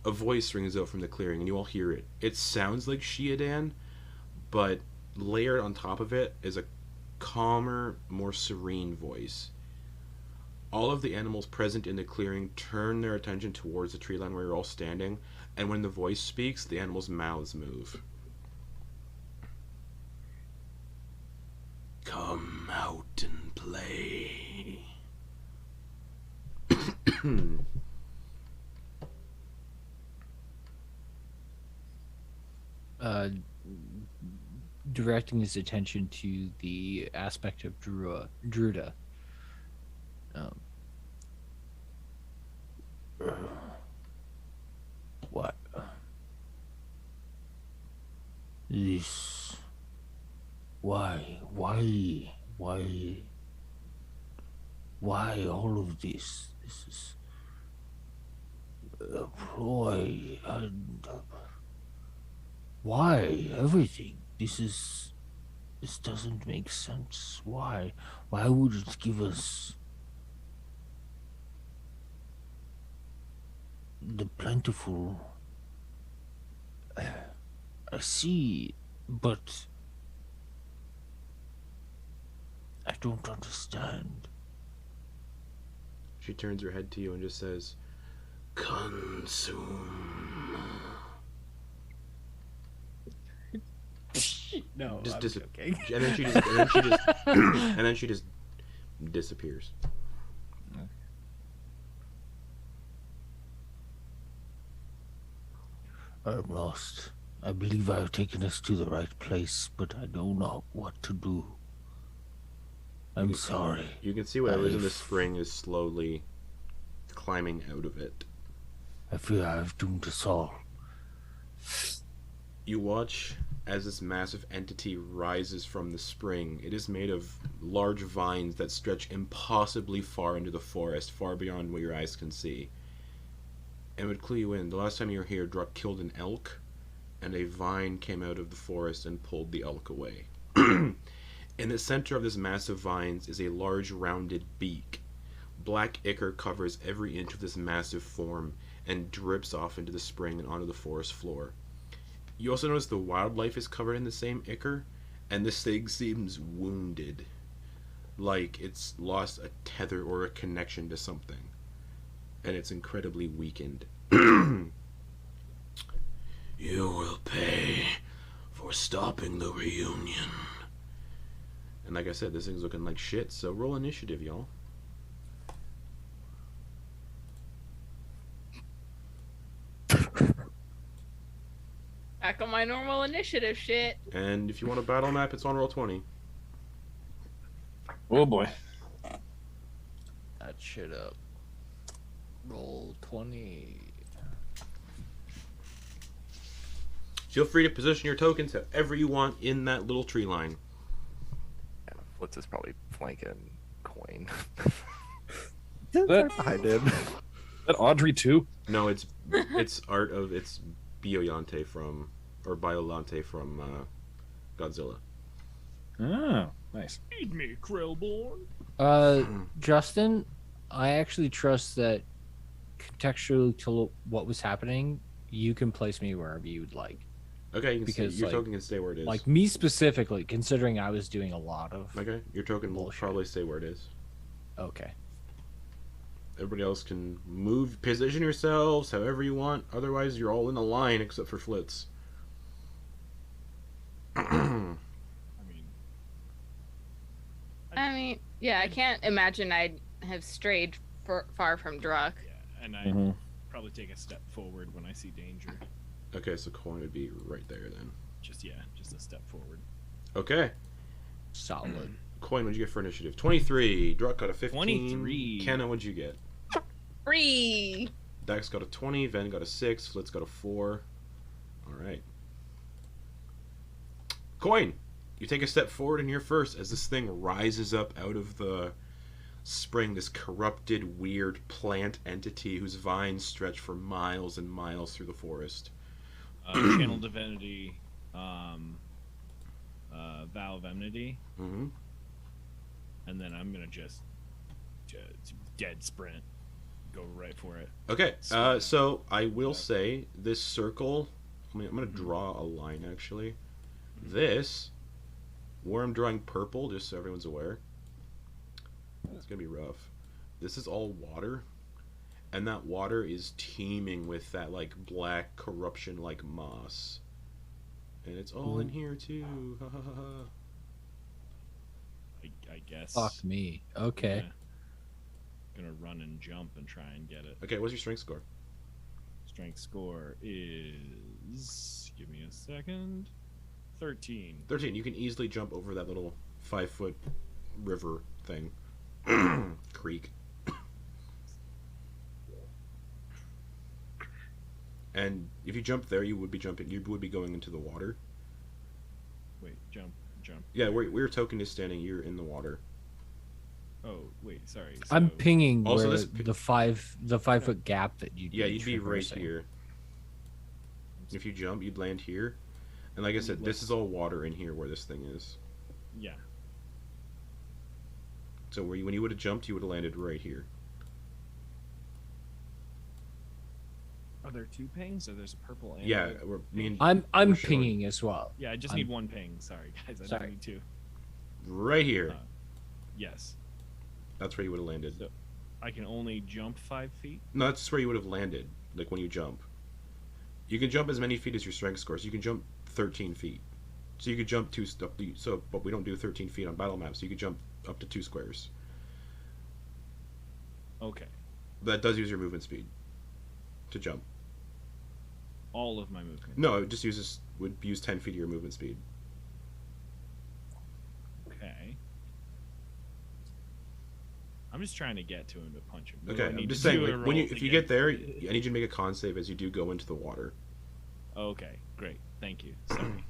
A voice rings out from the clearing, and you all hear it. It sounds like Seadan, but layered on top of it is a calmer, more serene voice. All of the animals present in the clearing turn their attention towards the tree line where you're all standing, and when the voice speaks, the animals' mouths move. Come out and play. Directing his attention to the aspect of Druida. What? This. Why all of this? This is a ploy, and why everything? This doesn't make sense. Why would it give us the plentiful? I see, but I don't understand. She turns her head to you and just says, "Consume." No, Just I'm joking. joking. And then she just disappears. I'm lost. I believe I have taken us to the right place, but I know not what to do. I'm sorry. You can see whatever's in the spring is slowly climbing out of it. I fear I have doomed us all. You watch as this massive entity rises from the spring. It is made of large vines that stretch impossibly far into the forest, far beyond what your eyes can see. And would clue you in, the last time you were here, Druck killed an elk, and a vine came out of the forest and pulled the elk away. In the center of this massive vines is a large rounded beak. Black ichor covers every inch of this massive form and drips off into the spring and onto the forest floor. You also notice the wildlife is covered in the same ichor, and this thing seems wounded, like it's lost a tether or a connection to something, and it's incredibly weakened. You will pay for stopping the reunion. And like I said, this thing's looking like shit, so roll initiative, y'all. Back on my normal initiative shit. And if you want a battle map, it's on roll 20. Oh boy. That shit up. Roll 20. Feel free to position your tokens however you want in that little tree line. Yeah, Flitz is probably flanking Quoin. That, I did. that Audrey too? No, it's art of it's Biolante from Godzilla. Oh, Nice. Feed me, Krillborn. Justin, I actually trust that contextually to what was happening, you can place me wherever you would like. Okay, you can Because, your like- token can stay where it is. Like me specifically, considering I was doing a lot of. Okay, your token will Bullshit. probably stay where it is. Okay. Everybody else can move, position yourselves however you want. Otherwise, you're all in a line except for Flitz. I mean, yeah, I can't imagine I'd have strayed far from Druck. yeah, and I Mhm. probably take a step forward when I see danger. Okay, so Quoin would be right there then. Just a step forward. Okay, Solid. Quoin, what'd you get for initiative? 23. Druck got a 15. 23. Kenna, what'd you get? 3. Dax got a 20. Ven got a 6. Flitz got a 4. All right. Quoin, you take a step forward and you're first as this thing rises up out of the spring, this corrupted, weird plant entity whose vines stretch for miles and miles through the forest. Channel Divinity, Vow of Enmity, Mm-hmm. and then I'm gonna just dead sprint, go right for it. Okay, So- so I will say this circle, I'm going to draw a line actually. This, where I'm drawing purple, just so everyone's aware, it's going to be rough. This is all water, and that water is teeming with that like black corruption like moss. And it's all in here too. Ha, ha, ha, ha. I guess. Fuck me. Okay. Yeah. Gonna run and jump and try and get it. Okay, what's your strength score? Strength score is, give me a second, 13. 13. You can easily jump over that little 5-foot river thing. Creek. And if you jump there, you would be going into the water. Wait, jump. Yeah, where your token is standing, you're in the water. Oh, wait, sorry. I'm so- pinging Also, where this the 5-foot gap that you. Yeah, you'd be right here. If you jump, you'd land here. And like I said, this is all water in here where this thing is. Yeah. So when you would have jumped, you would have landed right here. Are there two pings, or there's a purple and Yeah, a- me and I'm we're showing- pinging as well. Yeah, I just I'm- need one ping. Sorry, guys. I Sorry. don't need two. right here. Yes. That's where you would have landed. So I can only jump 5 feet? No, that's where you would have landed, like when you jump. You can jump as many feet as your strength score, so you can jump 13 feet. So you could jump but we don't do 13 feet on battle maps, so you could jump up to 2 squares. Okay. That does use your movement speed to jump. All of my movement. No, it just would use 10 feet of your movement speed. Okay. I'm just trying to get to him to punch him. Okay, I need I'm just to saying, do a like, when roll if to you get there, I need you to make a con save as you do go into the water. Okay, great. Thank you. Sorry.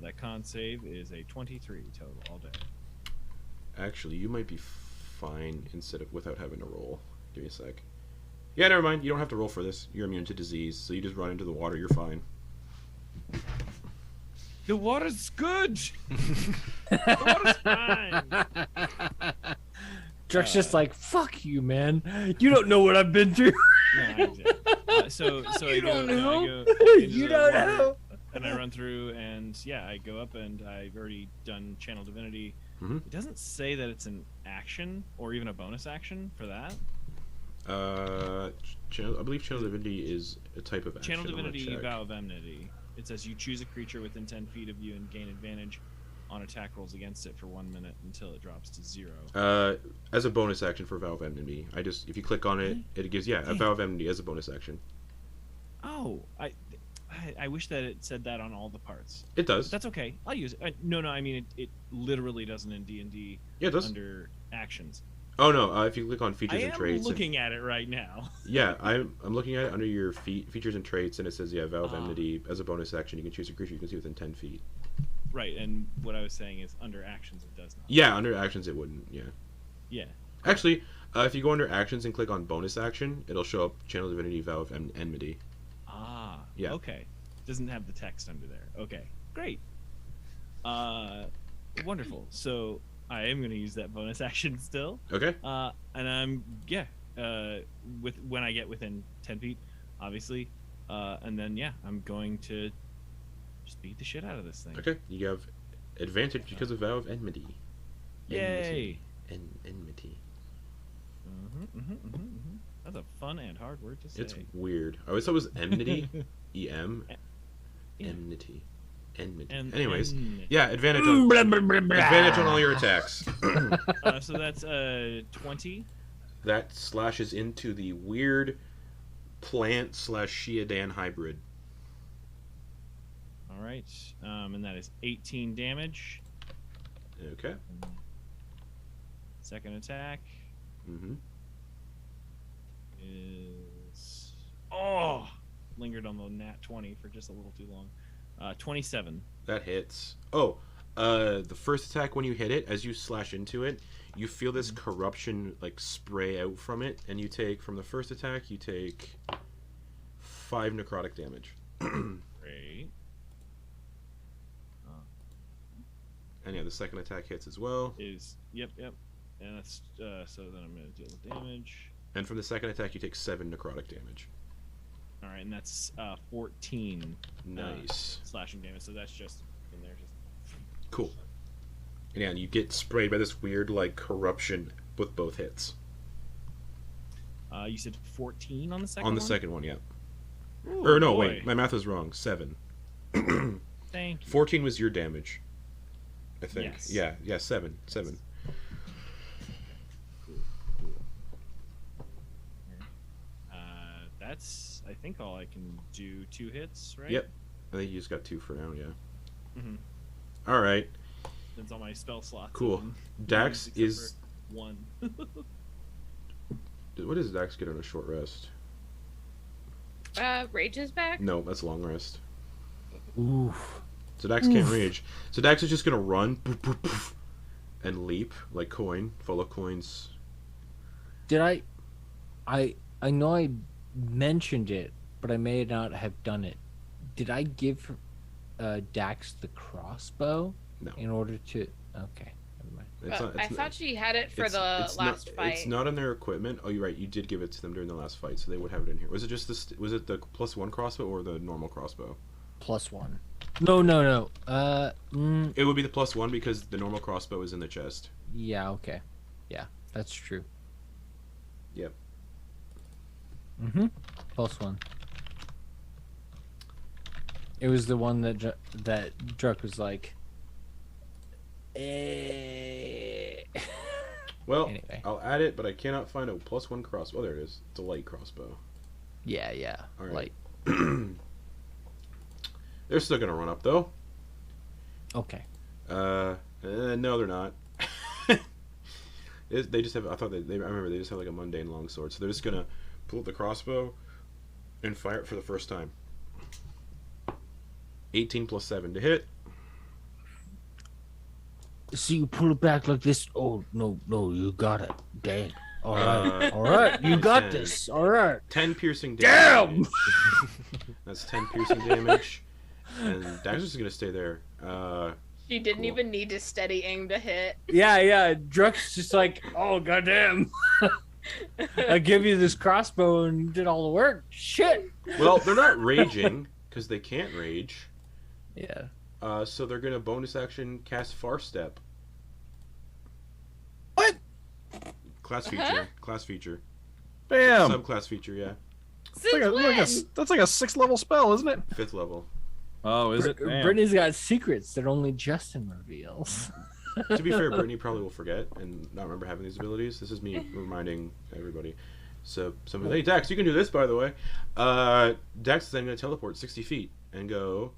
That con save is a 23 total all day. Actually, you might be fine without having to roll. Give me a sec. Yeah, never mind. You don't have to roll for this. You're immune to disease, so you just run into the water. You're fine. The water's good. The water's fine. Druck's just like, fuck you, man. You don't know what I've been through. No, I did. So You I don't go, know. I go into You the don't water, know. and I run through, and yeah, I go up, and I've already done Channel Divinity. Mhm. It doesn't say that it's an action or even a bonus action for that. I believe Channel Divinity is a type of action. Channel I'm gonna Divinity, check. Vow of Enmity. It says you choose a creature within 10 feet of you and gain advantage on attack rolls against it for 1 minute until it drops to 0. As a bonus action for Vow of Enmity. If you click on it, it gives a Vow of Enmity as a bonus action. Oh, I wish that it said that on all the parts. It does. That's okay. I'll use it. No, I mean it literally doesn't in D&D Yeah, it does. under actions. Oh no, if you click on I features and am traits. looking at it right now. Yeah, I'm looking at it under your features and traits, and it says Vow of Ah. Enmity as a bonus action. You can choose a creature you can see within 10 feet. Right, and what I was saying is under actions it does not. Yeah, under actions it wouldn't. Yeah. Yeah. Actually, if you go under actions and click on bonus action, it'll show up Channel Divinity Vow of Enmity. Ah. Yeah. Okay. Doesn't have the text under there. Okay, great. Wonderful. So I am going to use that bonus action still. Okay. And I'm with when I get within 10 feet, obviously, and then I'm going to just beat the shit out of this thing. Okay. You have advantage because of Vow of Enmity. Yay! Enmity. That's a fun and hard word to say. It's weird. I always thought it was enmity. E-M. Yeah. Enmity. Enmity. Anyways, advantage on advantage on all your attacks. so that's 20. That slashes into the weird plant / Seadan hybrid. All right, and that is 18 damage. Okay. Second attack is lingered on the nat 20 for just a little too long. 27. That hits. Oh, the first attack, when you hit it, as you slash into it, you feel this corruption like spray out from it, and you take, from the first attack, you take 5 necrotic damage. Great. And the second attack hits as well. Yep. And that's so then I'm gonna deal with damage. And from the second attack, you take 7 necrotic damage. All right, and that's 14. Nice. Slashing damage. So that's just in there. Just cool. And you get sprayed by this weird like corruption with both hits. You said 14 on the second one? On the second one, yeah. Ooh, or no, boy. wait, my math was wrong. 7. Thank you. 14 was your damage, I think. Yes. Yeah, 7. Cool. That's, I think, all I can do. 2 hits, right? Yep. I think you just got 2 for now, yeah. Mm-hmm. All right. That's all my spell slots. Cool. Dax is... 1. What does Dax get on a short rest? Rage is back? No, that's long rest. Oof. So Dax can't rage. So Dax is just gonna run poof, poof, poof, and leap like Quoin, follow Coin's. Did I know I mentioned it, but I may not have done it. Did I give Dax the crossbow? No. In order to... Okay. Never mind. I thought she had it for the last fight. It's not on their equipment. Oh, you're right. You did give it to them during the last fight, so they would have it in here. Was it just this? Was it the +1 crossbow or the normal crossbow? +1. No. It would be the +1 because the normal crossbow is in the chest. Yeah. Okay. Yeah, that's true. Yep. +1. It was the one that Druck was like. Well, Anyway. I'll add it, but I cannot find a +1 crossbow. Oh, there it is. It's a light crossbow. Yeah. All right. Like. They're still gonna run up though. Okay. No, they're not. They just have. I remember they just have like a mundane longsword, so they're just gonna pull up the crossbow and fire it for the first time. 18 + 7 to hit. So you pull it back like this. Oh no, you got it. Dang. All right, you got 10. this. All right. 10 piercing damage. Damn. That's 10 piercing damage, and Dax is gonna stay there. She didn't Cool. even need to steady aim to hit. Yeah. Druck's just like, oh goddamn. I give you this crossbow and you did all the work. Shit. Well, they're not raging because they can't rage. Yeah. So they're gonna bonus action cast Far Step. What? Class feature. Uh-huh. Class feature. Bam. Subclass feature. Yeah. Since when? That's like a 6th level spell, isn't it? 5th level. Oh, is it? Damn. Brittany's got secrets that only Justin reveals. To be fair, Brittany probably will forget and not remember having these abilities. This is me reminding everybody. So somebody, hey Dax, you can do this, by the way. Dax is then going to teleport 60 feet and go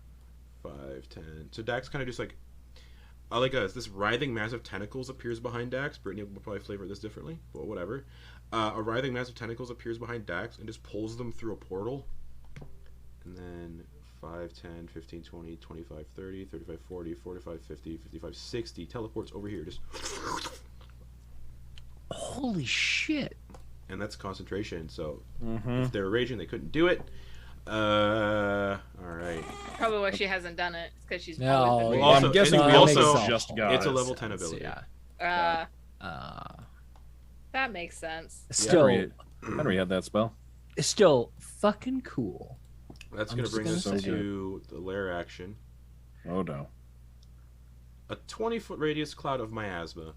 5, 10. So Dax kind of just like this writhing mass of tentacles appears behind Dax. Brittany will probably flavor this differently, but whatever. A writhing mass of tentacles appears behind Dax and just pulls them through a portal. And then 5, 10, 15, 20, 25, 30, 35, 40, 45, 50, 55, 60 teleports over here. Just Holy shit. and that's concentration. So Mm-hmm. if they're raging, they couldn't do it. All right. probably why she hasn't done it. It's because she's No, probably Well, I'm guessing and we we also also- just got it's a it. level 10 ability. Yeah. that makes sense. Still, Henry had that spell. still fucking cool. That's I'm going to just bring gonna us say- to the lair action. Oh no. A 20-foot radius cloud of miasma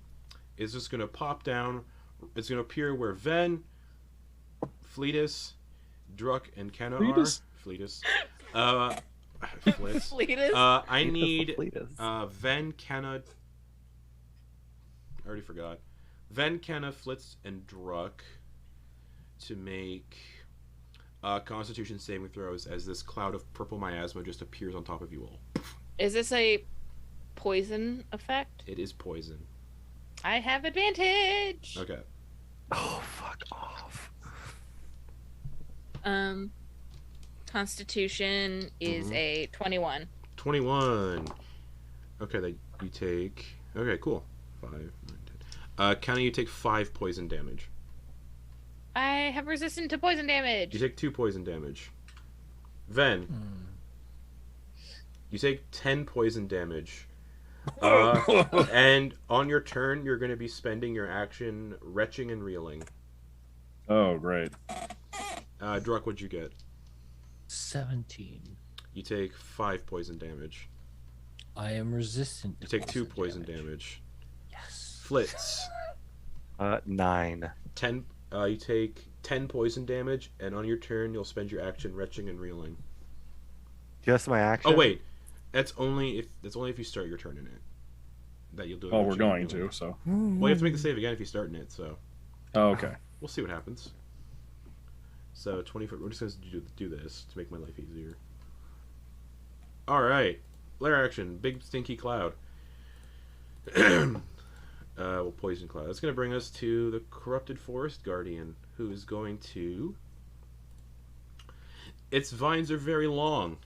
is just going to pop down. It's going to appear where Ven, Fleetus, Druck, and Kenna Fleetus? are. Fleetus. Flitz. Fleetus. I need Fleetus. Ven, Kenna. I already forgot. Ven, Kenna, Flitz, and Druck to make Constitution saving throws as this cloud of purple miasma just appears on top of you all. Is this a poison effect? It is poison. I have advantage. Okay. Oh, fuck off. Constitution is a 21. 21. Okay, that you take. Okay, cool. 5, 9, 10. Kenna, you take 5 poison damage. I have resistant to poison damage. You take 2 poison damage. Ven, you take 10 poison damage. And on your turn, you're going to be spending your action retching and reeling. Oh, great. Druck, what'd you get? 17. You take 5 poison damage. I am resistant. You to take 2 poison damage. Yes. Flitz, 9. 10. You take 10 poison damage, and on your turn, you'll spend your action retching and reeling. Just my action? Oh wait, that's only if you start your turn in it. That you'll do. Oh, we're retching going and reeling. to, so. Well, you have to make the save again if you start in it. So Oh, okay. we'll see what happens. So 20 foot. We're just gonna do this to make my life easier. All right, lair action. Big stinky cloud. Well, poison cloud. That's gonna bring us to the corrupted forest guardian, who is going to. Its vines are very long.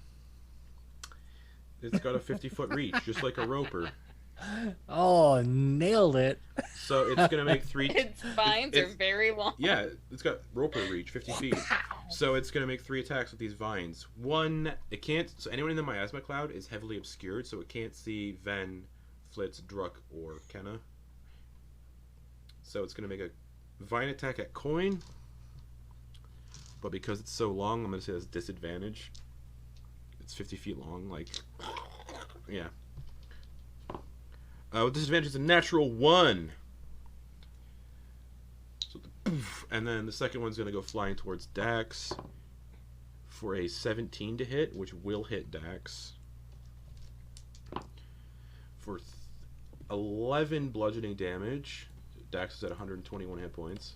It's got a 50-foot reach, just like a roper. Oh, nailed it. So it's gonna make 3. Its vines are very long. Yeah, it's got roper reach, 50 feet. So it's gonna make 3 attacks with these vines. One, it can't. So anyone in the miasma cloud is heavily obscured, so it can't see Ven, Flitz, Druck, or Kenna. So it's gonna make a vine attack at Quoin. But because it's so long, I'm gonna say that's disadvantage. It's 50 feet long, like, yeah. With disadvantage, it's a natural 1. So and then the second one's going to go flying towards Dax for a 17 to hit, which will hit Dax. For 11 bludgeoning damage. Dax is at 121 hit points.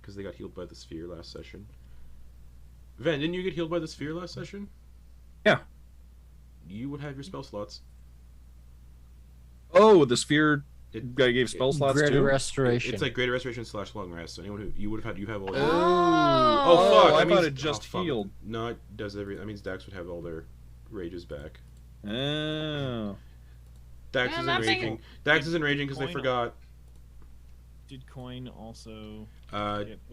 Because they got healed by the sphere last session. Ven, didn't you get healed by the sphere last session? Yeah. You would have your spell slots. Oh, the sphere It guy gave spell slots Greater too? restoration. It's like greater restoration / long rest. So anyone who you would have had, you have all. Oh. Fuck! I that means, thought it just fuck. healed. No, it does every. That means Dax would have all their rages back. Oh. Dax Yeah, isn't I'm raging. thinking- Dax isn't raging because they Quoin- forgot. Did Quoin also?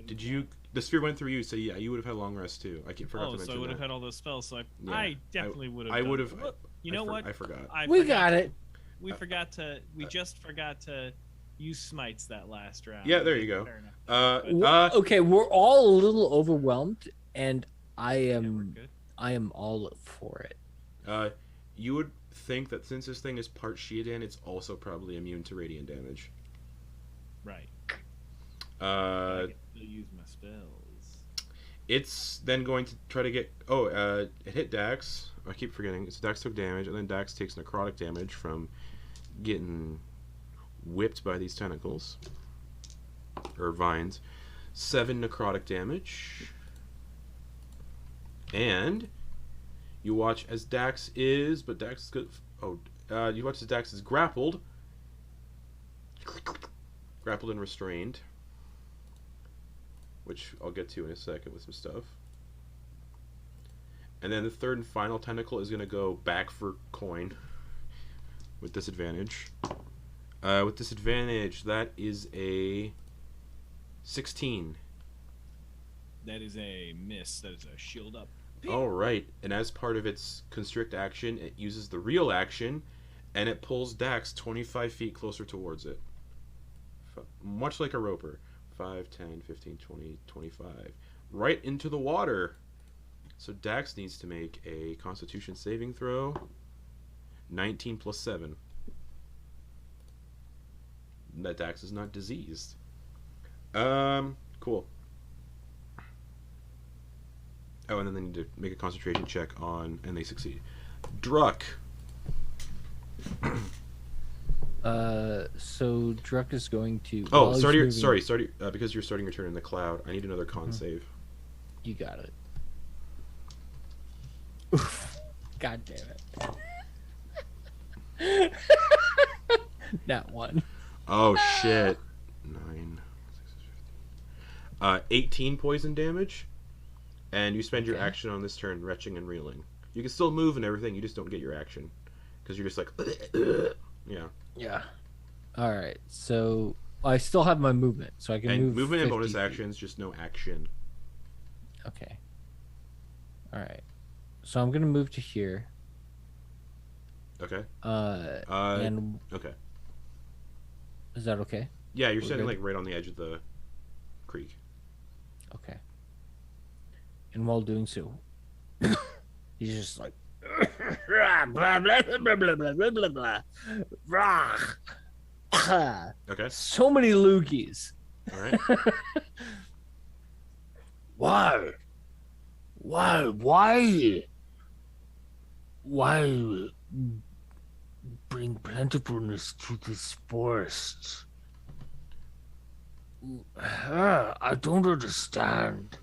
Did you? The sphere went through you, so yeah, you would have had long rest too. I forgot Oh, to so I mention would have that. had all those spells. So Yeah, I definitely would have. I would have. You know what? I forgot. We got it. We forgot to. We just forgot to use smites that last round. Yeah, there you go. Fair enough. Okay, we're all a little overwhelmed, and I Yeah, we're am good. all for it. You would think that since this thing is part Seadan, it's also probably immune to radiant damage. Right. I can still use my spells. It's then going to try to get. Oh, it hit Dax. I keep forgetting. So Dax took damage, and then Dax takes necrotic damage from getting whipped by these tentacles or vines. 7 necrotic damage, and you watch as Dax is. But Dax is good. Oh, you watch as Dax is grappled and restrained. Which I'll get to in a second with some stuff. And then the third and final tentacle is going to go back for Quoin with disadvantage. With disadvantage, that is a 16. That is a miss. That is a shield up. All right, and as part of its constrict action, it uses the real action, and it pulls Dax 25 feet closer towards it. Much like a roper. 5, 10, 15, 20, 25. Right into the water. So Dax needs to make a Constitution saving throw. 19 plus 7. That Dax is not diseased. Cool. Oh, and then they need to make a concentration check on, and they succeed. Druck. So Druck is going to. Oh, sorry. Because you're starting your turn in the cloud, I need another con save. You got it. Oof. God damn it. That one. Oh shit. 9, 18 poison damage, and you spend your action on this turn retching and reeling. You can still move and everything, you just don't get your action because you're just like yeah. All right, so I still have my movement, so I can move movement and bonus 50 actions, just no action. Okay. All right, so I'm gonna move to here. Okay. And okay. Is that okay? Yeah, you're standing like right on the edge of the creek. Okay. And while doing so, he's just like blah blah blah blah blah blah blah blah blah. Okay. So many loogies. All right. Why bring plentifulness to this forest? I don't understand.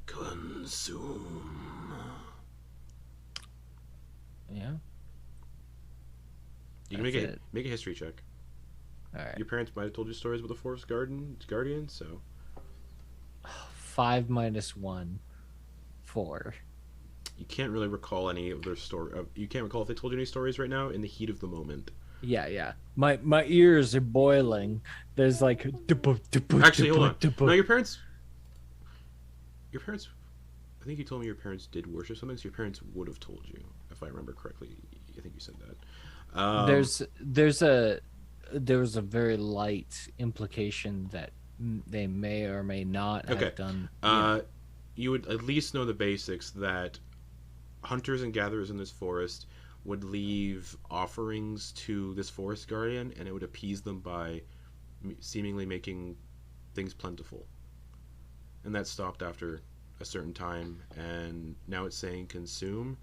Consume. Yeah. You can make a history check. All right. Your parents might have told you stories about the forest guardian, so 5 minus 1, 4. you can't really recall any of their story. You can't recall if they told you any stories right now in the heat of the moment. Yeah. My ears are boiling. There's like Actually, hold on. No, your parents. I think you told me your parents did worship something, so your parents would have told you, if I remember correctly. I think you said that. There was a very light implication that they may or may not have done. You would at least know the basics that hunters and gatherers in this forest would leave offerings to this forest guardian, and it would appease them by seemingly making things plentiful. And that stopped after a certain time, and now it's saying consume.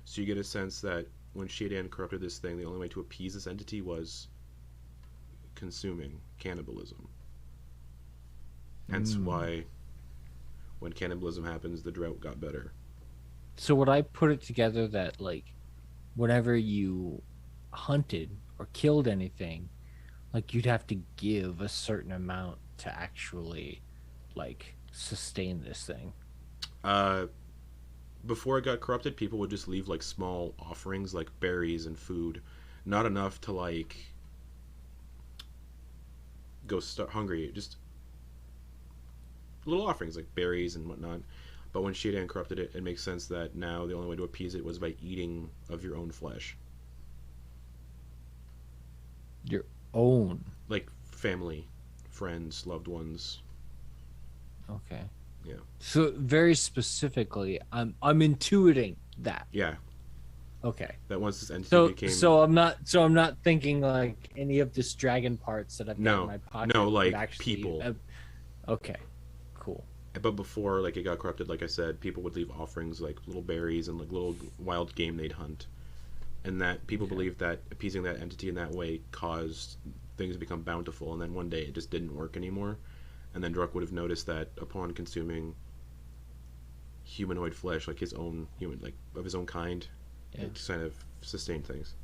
So you get a sense that when Seadan corrupted this thing, the only way to appease this entity was consuming, cannibalism. Hence why when cannibalism happens, the drought got better. So would I put it together that, like, whenever you hunted or killed anything, like, you'd have to give a certain amount to actually, like, sustain this thing? Before it got corrupted, people would just leave, like, small offerings, like berries and food. Not enough to, like, go hungry. Just little offerings, like berries and whatnot. But when Seadan corrupted it, it makes sense that now the only way to appease it was by eating of your own flesh. Your own? Like family, friends, loved ones. Okay. Yeah. So very specifically, I'm intuiting that. Yeah. Okay. That once this entity became. So I'm not thinking like any of this dragon parts that I've got in my pocket. No, like actually, people. Okay. Cool. But before, like, it got corrupted, like I said, people would leave offerings like little berries and like little wild game they'd hunt, and that people believed that appeasing that entity in that way caused things to become bountiful. And then one day it just didn't work anymore, and then Druck would have noticed that upon consuming humanoid flesh, like his own human, like of his own kind, it just kind of sustained things.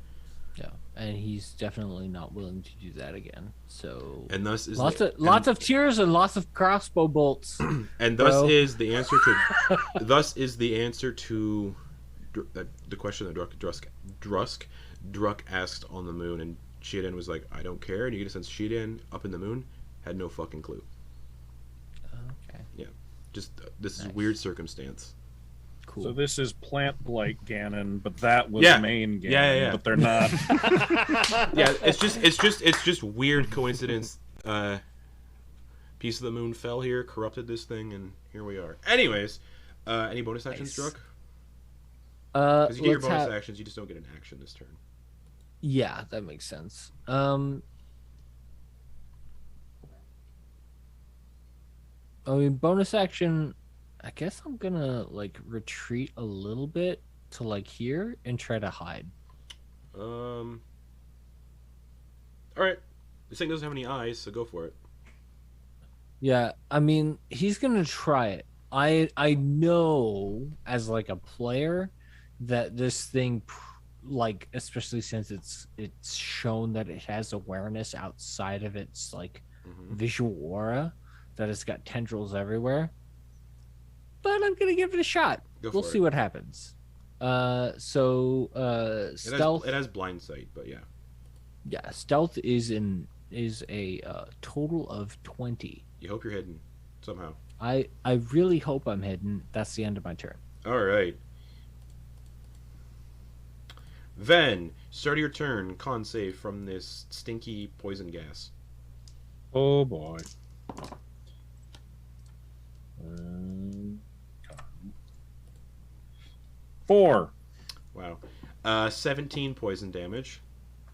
Yeah, and he's definitely not willing to do that again. So, and thus is lots of tears and lots of crossbow bolts. And thus is the answer to the question that Druck asked on the moon, and Seadan was like, "I don't care." And you get a sense Seadan up in the moon had no fucking clue. Okay. Yeah, just this is weird circumstance. Cool. So this is Plant Blight Ganon, but that was main Ganon. Yeah. But they're not. Yeah, it's just weird coincidence. Piece of the moon fell here, corrupted this thing, and here we are. Anyways, any bonus actions, Druk? Because you get your bonus actions, you just don't get an action this turn. Yeah, that makes sense. I mean, bonus action, I guess I'm gonna like retreat a little bit to like here and try to hide. All right. This thing doesn't have any eyes, so go for it. Yeah, I mean, he's gonna try it. I know as like a player that this thing, like, especially since it's shown that it has awareness outside of its like visual aura, that it's got tendrils everywhere. But I'm gonna give it a shot. We'll see what happens. Stealth. It has blind sight, but yeah. Yeah, stealth is a total of 20. You hope you're hidden somehow. I really hope I'm hidden. That's the end of my turn. All right. Ven, start of your turn. Con save from this stinky poison gas. Oh boy. 4. Wow. 17 poison damage.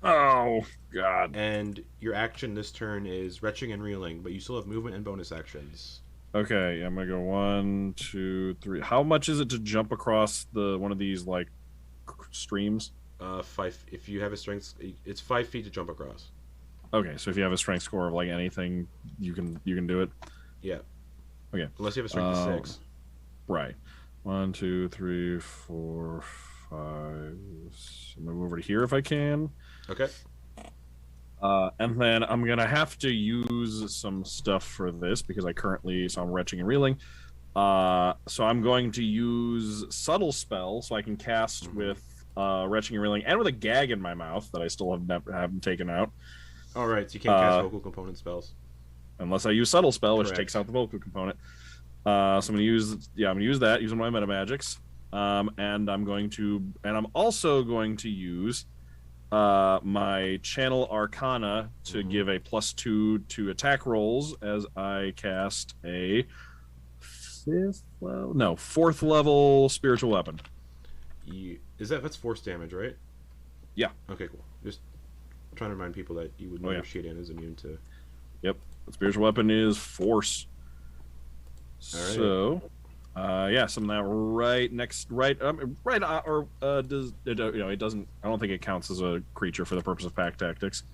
Oh god. And your action this turn is retching and reeling, but you still have movement and bonus actions. Okay, I'm gonna go 1, 2, 3. How much is it to jump across one of these like streams? 5. If you have a strength, it's 5 feet to jump across. Okay, so if you have a strength score of like anything, you can do it. Yeah. Okay. Unless you have a strength of 6. Right. 1, 2, 3, 4, 5. So move over to here if I can. Okay. And then I'm gonna have to use some stuff for this because I'm retching and reeling. So I'm going to use subtle spell so I can cast with retching and reeling and with a gag in my mouth that I still haven't taken out. All right, so you can't cast vocal component spells unless I use subtle spell, which Correct. takes out the vocal component. So I'm gonna use that using my meta magics. And I'm also going to use my channel arcana to give a +2 to attack rolls as I cast a 4th level spiritual weapon. That's force damage, right? Yeah. Okay, cool. Just trying to remind people that you would know Seadan is immune to. Yep. The spiritual weapon is force. All right. So, something that does it? It doesn't. I don't think it counts as a creature for the purpose of pack tactics.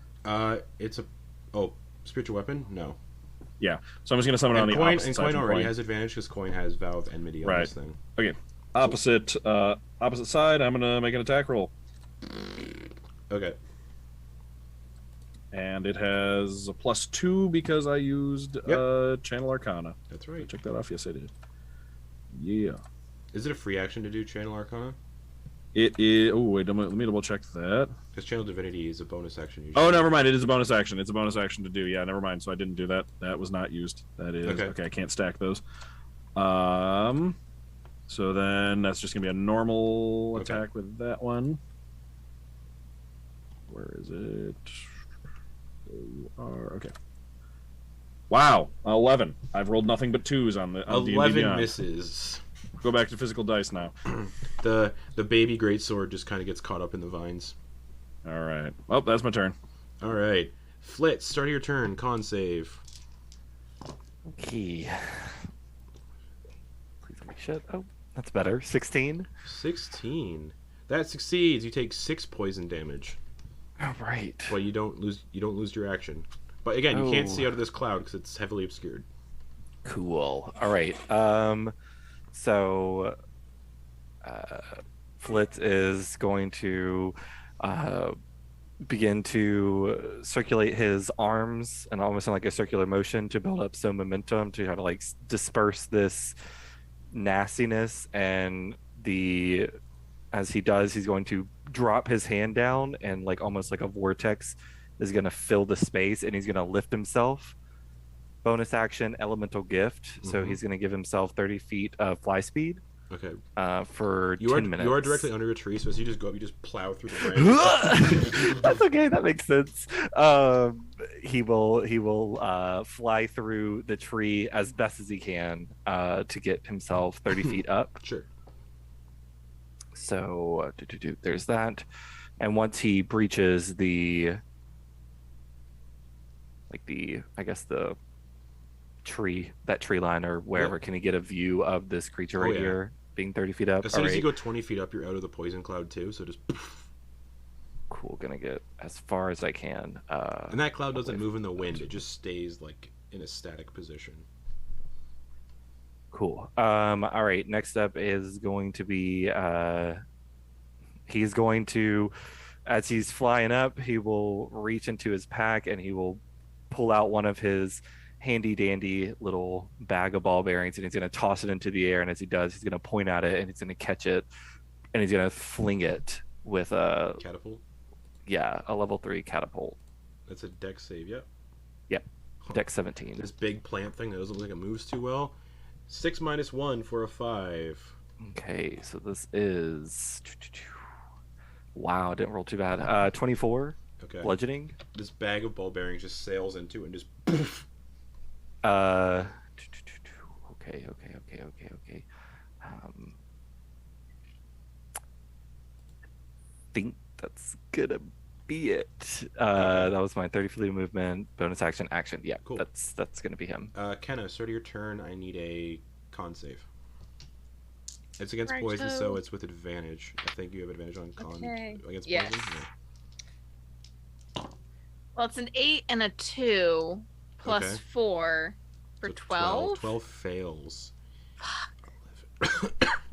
It's a spiritual weapon. No. Yeah. So I'm just gonna summon on the Quoin, opposite and side. Quoin from already Quoin. has advantage because Quoin has Valve and MIDI on this thing. Okay. Opposite side. I'm gonna make an attack roll. Okay. And it has a +2 because I used Channel Arcana. That's right. Check that off. Yes, I did. Yeah. Is it a free action to do Channel Arcana? It is. Oh wait, let me double check that. Because Channel Divinity is a bonus action. Usually. Oh, never mind. It is a bonus action. It's a bonus action to do. Yeah, never mind. So I didn't do that. That was not used. That is okay. I can't stack those. So then that's just gonna be a normal attack with that one. Where is it? Okay. Wow, 11. I've rolled nothing but 2s on the 11 misses. Go back to physical dice now. The baby greatsword just kind of gets caught up in the vines. All right. Well, that's my turn. All right, Flitz, start of your turn. Con save. Okay. Please let me shut. Oh, that's better. 16. 16. That succeeds. You take 6 poison damage. All right. Well, you don't lose your action. But again, you can't see out of this cloud because it's heavily obscured. Cool. All right. So Flitz is going to begin to circulate his arms and almost in like a circular motion to build up some momentum to try to like disperse this nastiness. And as he does, he's going to drop his hand down and like almost like a vortex is going to fill the space, and he's going to lift himself. Bonus action, elemental gift. So he's going to give himself 30 feet of fly speed. Okay. For you 10 minutes. You are directly under a tree, so as you just go up, you just plow through the branches. That's okay. That makes sense. He will fly through the tree as best as he can to get himself 30 feet up. Sure. So there's that, and once he breaches the tree line or wherever, can he get a view of this creature right here being 30 feet up? As soon as you go 20 feet up, you're out of the poison cloud too, so just cool. Gonna get as far as I can. And that cloud doesn't move in the wind, it just stays like in a static position. Cool. All right, next up is going to be he's going to, as he's flying up, he will reach into his pack and he will pull out one of his handy dandy little bag of ball bearings, and he's going to toss it into the air, and as he does, he's going to point at it and he's going to catch it, and he's going to fling it with a catapult. Yeah, a level 3 catapult. That's a dex save. Yep. Dex 17. This big plant thing that doesn't look like it moves too well. 6 minus 1 for a 5. Okay, so this is, wow, didn't roll too bad. 24. Okay. Bludgeoning. This bag of ball bearings just sails into it and just poof. Okay. Think that's gonna be it. That was my 30 feet movement, bonus action. Yeah, cool. That's gonna be him. Kenna, start of your turn. I need a con save. It's against poison, so it's with advantage. I think you have advantage on con against poison. Yeah. Well, it's an 8 and a 2 plus 4 for so 12. 12 fails.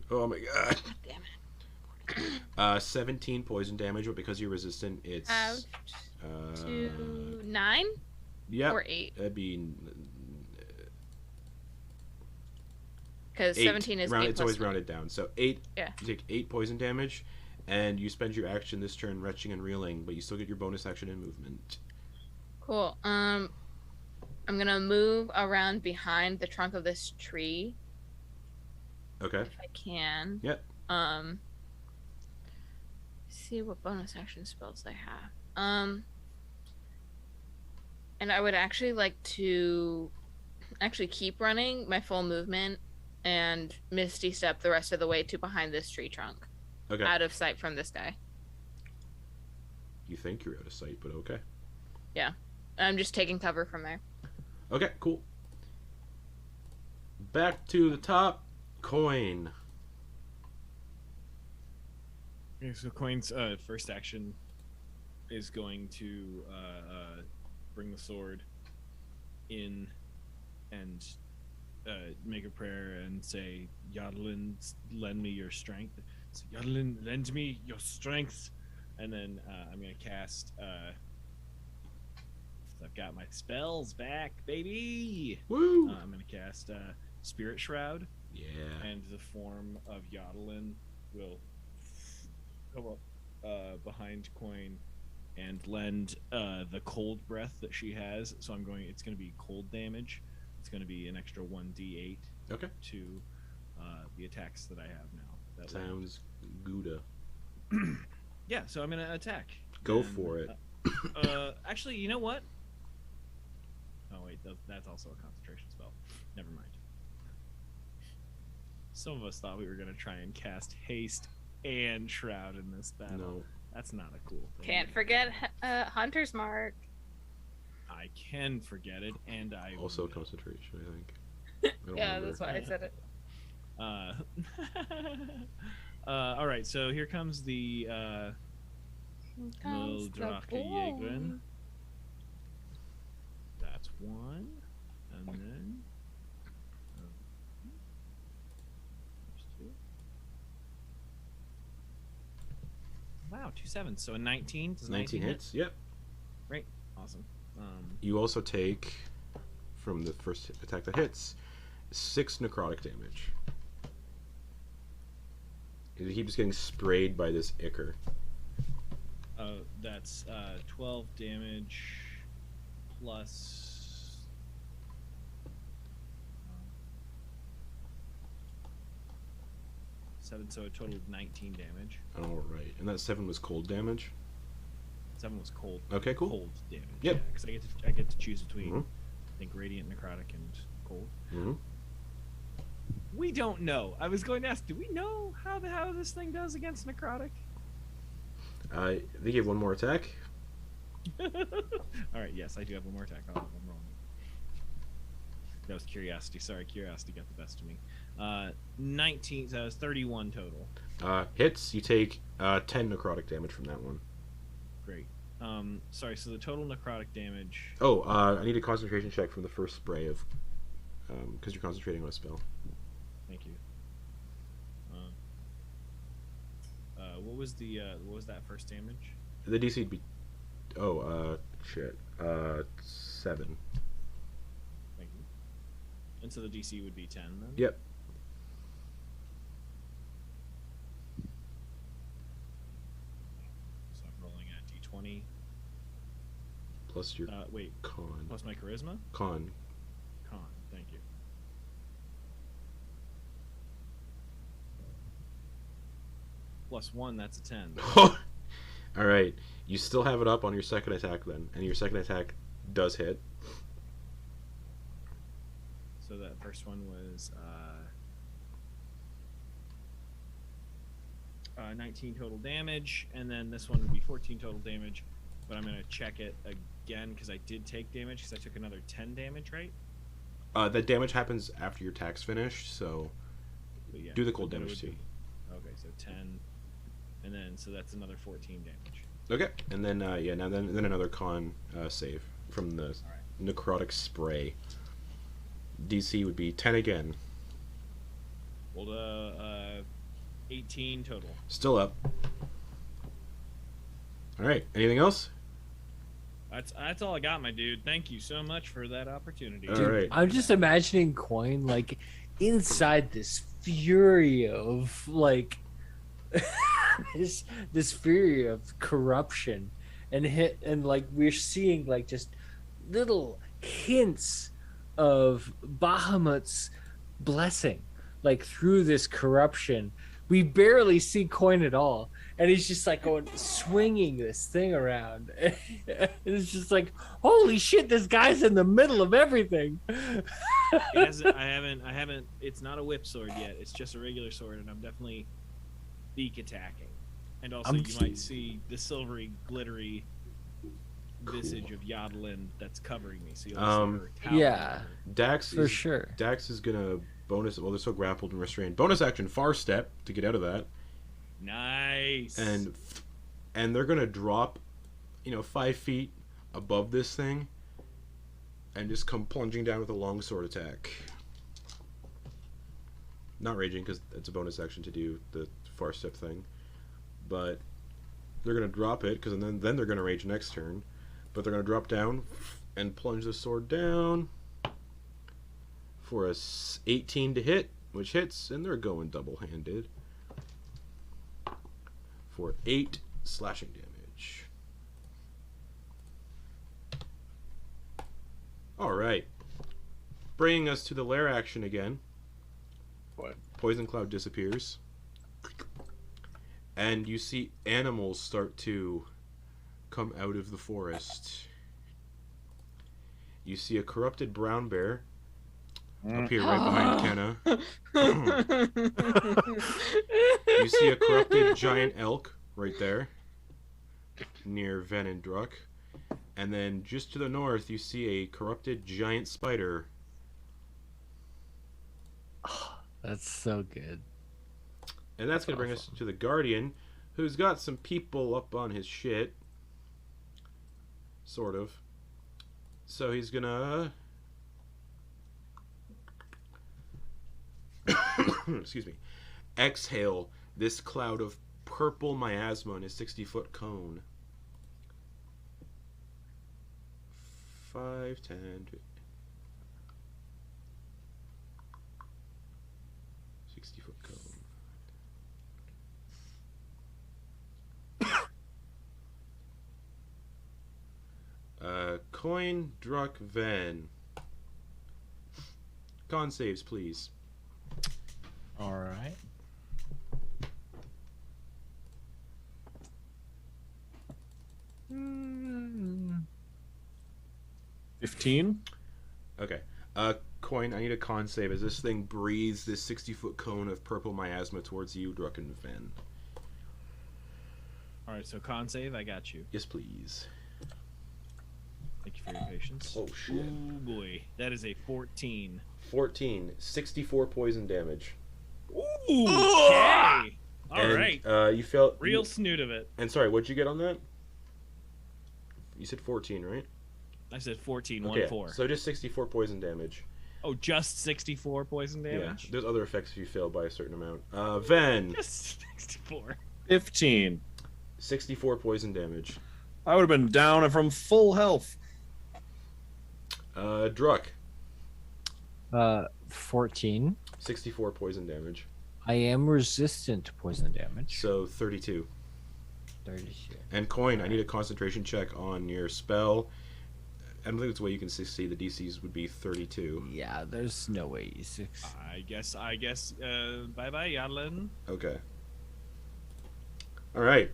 Oh my god. Damn it. 17 poison damage, but because you're resistant, it's 9. Yeah. Or 8. That'd be. Because 17 is 8 it's always rounded down. So 8. Yeah. You take 8 poison damage, and you spend your action this turn retching and reeling, but you still get your bonus action and movement. Cool. I'm gonna move around behind the trunk of this tree. Okay. If I can. Yep. See what bonus action spells I have. And I would actually like to keep running my full movement and Misty Step the rest of the way to behind this tree trunk. Okay. Out of sight from this guy. You think you're out of sight, but okay. Yeah. I'm just taking cover from there. Okay, cool. Back to the top. Quoin. Okay, so Quoin's first action is going to bring the sword in and make a prayer and say, Yodlin, lend me your strength. So, Yodlin, lend me your strength. And then I'm going to cast... I've got my spells back, baby! Woo! I'm going to cast Spirit Shroud. Yeah. And the form of Yodlin will come up behind Quoin and lend the cold breath that she has. So it's going to be cold damage. It's going to be an extra 1d8 to the attacks that I have now. That sounds good. Yeah, so I'm going to attack. Go for it. Actually, you know what? Oh, wait, that's also a concentration spell. Never mind. Some of us thought we were going to try and cast Haste and Shroud in this battle. No. That's not a cool thing. Can't forget Hunter's Mark. I can forget it, and I also will. Concentration, I think. Yeah, that's why I said it. All right, so here comes the Little Draka Yegrin. That's one, and then there's 2. Wow, 2 7s, so a 19. Does 19 hits. Yep. Great, awesome. You also take, from the first attack that hits, 6 necrotic damage. He keeps getting sprayed by this ichor. That's 12 damage plus. 7, so a total of 19 damage. All right, and that 7 was cold damage. 7 was cold. Okay, cool. Cold damage. Yep. Yeah, because I get to choose between, I think, radiant, necrotic, and cold. Mm-hmm. We don't know. I was going to ask, do we know how this thing does against necrotic? They gave one more attack. All right. Yes, I do have one more attack. Oh, I'm wrong. That was curiosity. Sorry, curiosity got the best of me. 19. So that was 31 total. Hits. You take 10 necrotic damage from that one. Great. Sorry. So the total necrotic damage. Oh, I need a concentration check from the first spray of, because you're concentrating on a spell. Thank you. What was that first damage? The DC would be, shit, 7. Thank you. And so the DC would be 10 then. Yep. So I'm rolling at D20. Plus your wait. con. Plus my charisma. Con. Con. Thank you. Plus 1, that's a 10. All right. You still have it up on your second attack then, and your second attack does hit. So that first one was 19 total damage, and then this one would be 14 total damage. But I'm gonna check it again because I did take damage because I took another 10 damage, right? That damage happens after your attack's finished, so Yeah, do the cold damage too. Okay, so 10, and then so that's another 14 damage. Okay, and then then another con save from the necrotic spray. DC would be 10 again. Well, 18 total. Still up. All right. Anything else? That's all I got, my dude. Thank you so much for that opportunity. All Dude, right. I'm just imagining Quoin like inside this fury of like this fury of corruption and like we're seeing like just little hints of Bahamut's blessing like through this corruption. We barely see Quoin at all, and he's just like going swinging this thing around. It's just like, holy shit, this guy's in the middle of everything. I haven't. It's not a whip sword yet. It's just a regular sword, and I'm definitely beak attacking. And also, you might see the silvery, glittery visage of Yodlin that's covering me. So yeah, Dax for sure. Dax is gonna bonus. Well, they're still grappled and restrained. Bonus action, far step to get out of that. Nice. And they're gonna drop, 5 feet above this thing, and just come plunging down with a long sword attack. Not raging because it's a bonus action to do the far step thing, but they're gonna drop it because then they're gonna rage next turn. But they're gonna drop down and plunge the sword down for a 18 to hit, which hits, and they're going double-handed for 8 slashing damage. All right, bringing us to the lair action again. What? Poison cloud disappears, and you see animals start to come out of the forest. You see a corrupted brown bear up here right behind Kenna. You see a corrupted giant elk right there near Ven and Druck. And then just to the north, you see a corrupted giant spider. That's so good. And that's going to bring us to the Guardian, who's got some people up on his shit. Sort of. So he's gonna... excuse me. Exhale this cloud of purple miasma in a 60-foot cone. 5, 10... 60-foot cone. Quoin, Druck, Ven. Con saves, please. All right. 15. Okay. Quoin, I need a con save as this thing breathes this 60-foot cone of purple miasma towards you, Druck and Fen. All right, so con save, I got you. Yes, please. Thank you for your patience. Oh, shit. Ooh, boy. That is a 14. 14. 64 poison damage. Ooh, okay. All right. You felt... Real snoot of it. And sorry, what'd you get on that? You said 14, right? I said 14, Okay, 1-4. so just 64 poison damage. Oh, just 64 poison damage? Yeah, there's other effects if you fail by a certain amount. Ven. Just 64. 15. 64 poison damage. I would have been down and from full health. Druck. 14. 64 poison damage. I am resistant to poison damage. So 32. 32. And Quoin, I need a concentration check on your spell. I don't think it's a way you can see the DCs would be 32. Yeah, there's no way E6. I guess, bye-bye, Yadlin. Okay. Alright.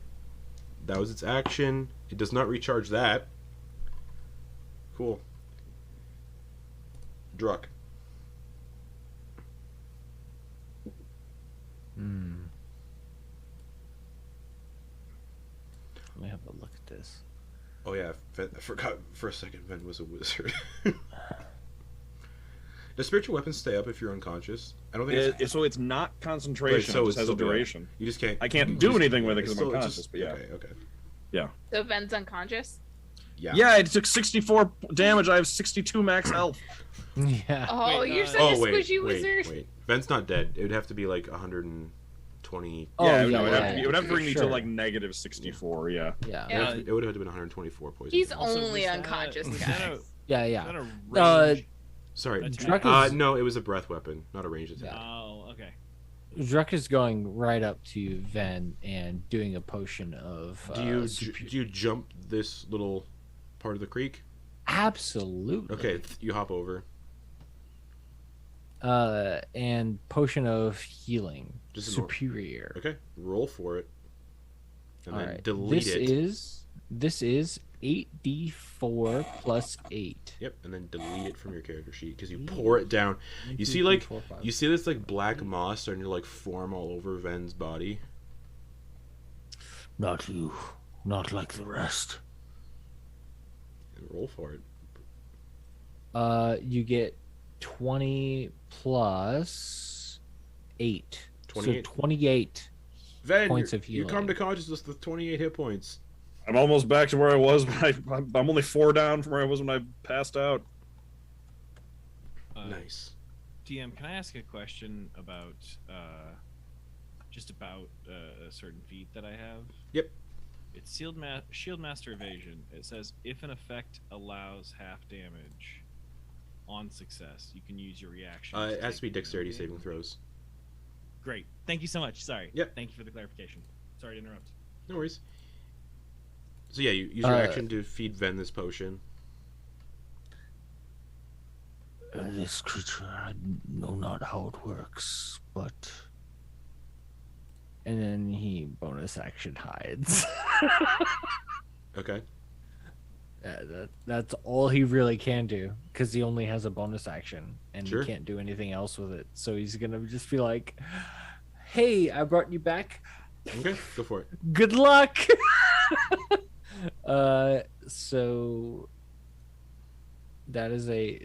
That was its action. It does not recharge that. Cool. Druck. Let me have a look at this. Oh yeah, I forgot for a second Ven was a wizard. Does spiritual weapons stay up if you're unconscious? I don't think So it's not concentration, so it it's just has a still good. duration. You just can't. I can't you do just- anything with it it's because I'm still- it's unconscious, just- but yeah. Okay. Yeah. So Ben's unconscious. Yeah. Yeah, it took 64 damage. I have 62 max health. Yeah. Oh, Wait, you're such Oh a wait, squishy wait, wizard. wait. Ven's not dead. It would have to be like 120. Oh, yeah, yeah, no, yeah, it would have to bring me sure. to like negative 64. Yeah. Yeah. Yeah. It would have to been 124 poison. He's damage. Also, only was that unconscious, was guys. that a- Yeah, was yeah. that a Uh, range? Sorry. Attack? No, it was a breath weapon, not a ranged attack. Yeah. Oh, okay. Druck is going right up to Ven and doing a potion of. Do you jump this little part of the creek? Absolutely. Okay, you hop over. And potion of healing. Just an superior. Okay, roll for it. And All then right. delete it. This is 8d4 plus 8. Yep, and then delete it from your character sheet because you pour it down. You see, like, you see this like black moss starting to like form all over Ven's body. Not you. Not like the rest. And roll for it. You get 20 plus 8. 28. So 28 Ven, points you of healing. come to consciousness with 28 hit points. I'm almost back to where I was. I'm only 4 down from where I was when I passed out. Nice. DM, can I ask a question about just about a certain feat that I have? Yep. It's Shield Master Evasion. It says if an effect allows half damage on success, you can use your reaction. It has to be take dexterity damage. saving throws. Great. Thank you so much. Sorry. Yep. Thank you for the clarification. Sorry to interrupt. No worries. So yeah, you use your action to feed Ven this potion. This creature, I know not how it works, but And then he bonus action hides. Okay. That's all he really can do because he only has a bonus action and Sure. he can't do anything else with it. So he's gonna just be like, "Hey, I brought you back. Okay, go for it. Good luck." So that is a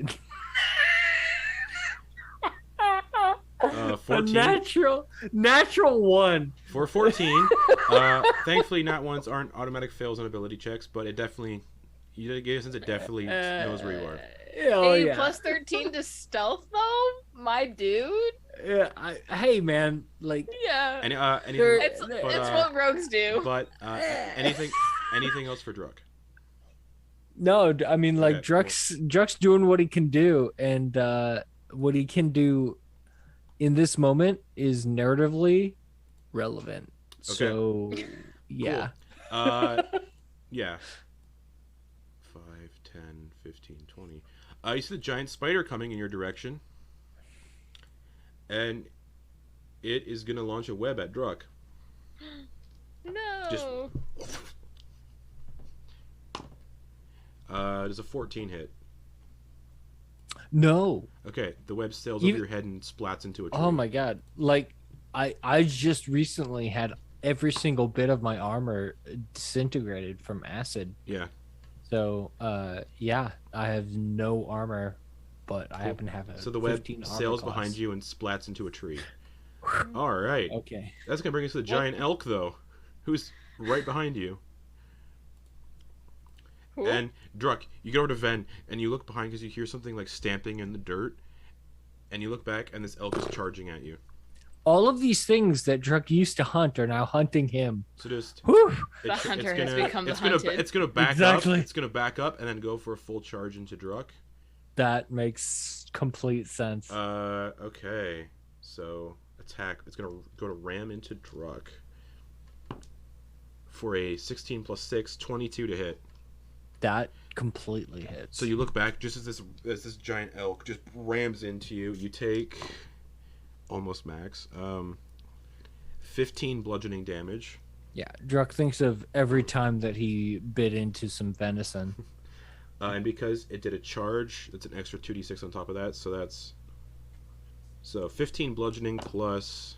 14. natural one. For 14. Thankfully, not ones aren't automatic fails on ability checks, but it definitely, you get a sense it definitely knows where you are. Oh, Hey, yeah. plus 13 to stealth though, my dude. Yeah, hey man, like Yeah. Any, There- anything, It's but, what rogues do. but anything else for Druck? no, I mean like Okay, Druck's doing what he can do, and what he can do in this moment is narratively relevant. So yeah. Yeah. 5, 10, 15, 20. You see the giant spider coming in your direction. And it is going to launch a web at Druck. No. Just- Does a 14 hit? No. Okay, the web sails Even- over your head and splats into a tree. Oh my god. Like I just recently had every single bit of my armor disintegrated from acid. Yeah. So yeah, I have no armor, but I happen to have a So the web 15 armor sails class. behind you and splats into a tree. All right. Okay. That's gonna bring us to the giant elk, though, who's right behind you. Cool. And Druck, you go over to Ven, and you look behind because you hear something like stamping in the dirt, and you look back, and this elk is charging at you. All of these things that Druck used to hunt are now hunting him. So just Whew. The hunter has become the hunted. It's gonna back Exactly. up. It's gonna back up and then go for a full charge into Druck. That makes complete sense. Okay. So attack. It's gonna go to ram into Druck for a 16 plus 6, 22 to hit. That completely hits. So you look back just as this giant elk just rams into you. You take almost max 15 bludgeoning damage. Yeah, Druck thinks of every time that he bit into some venison. And because it did a charge, that's an extra 2d6 on top of that. So that's 15 bludgeoning plus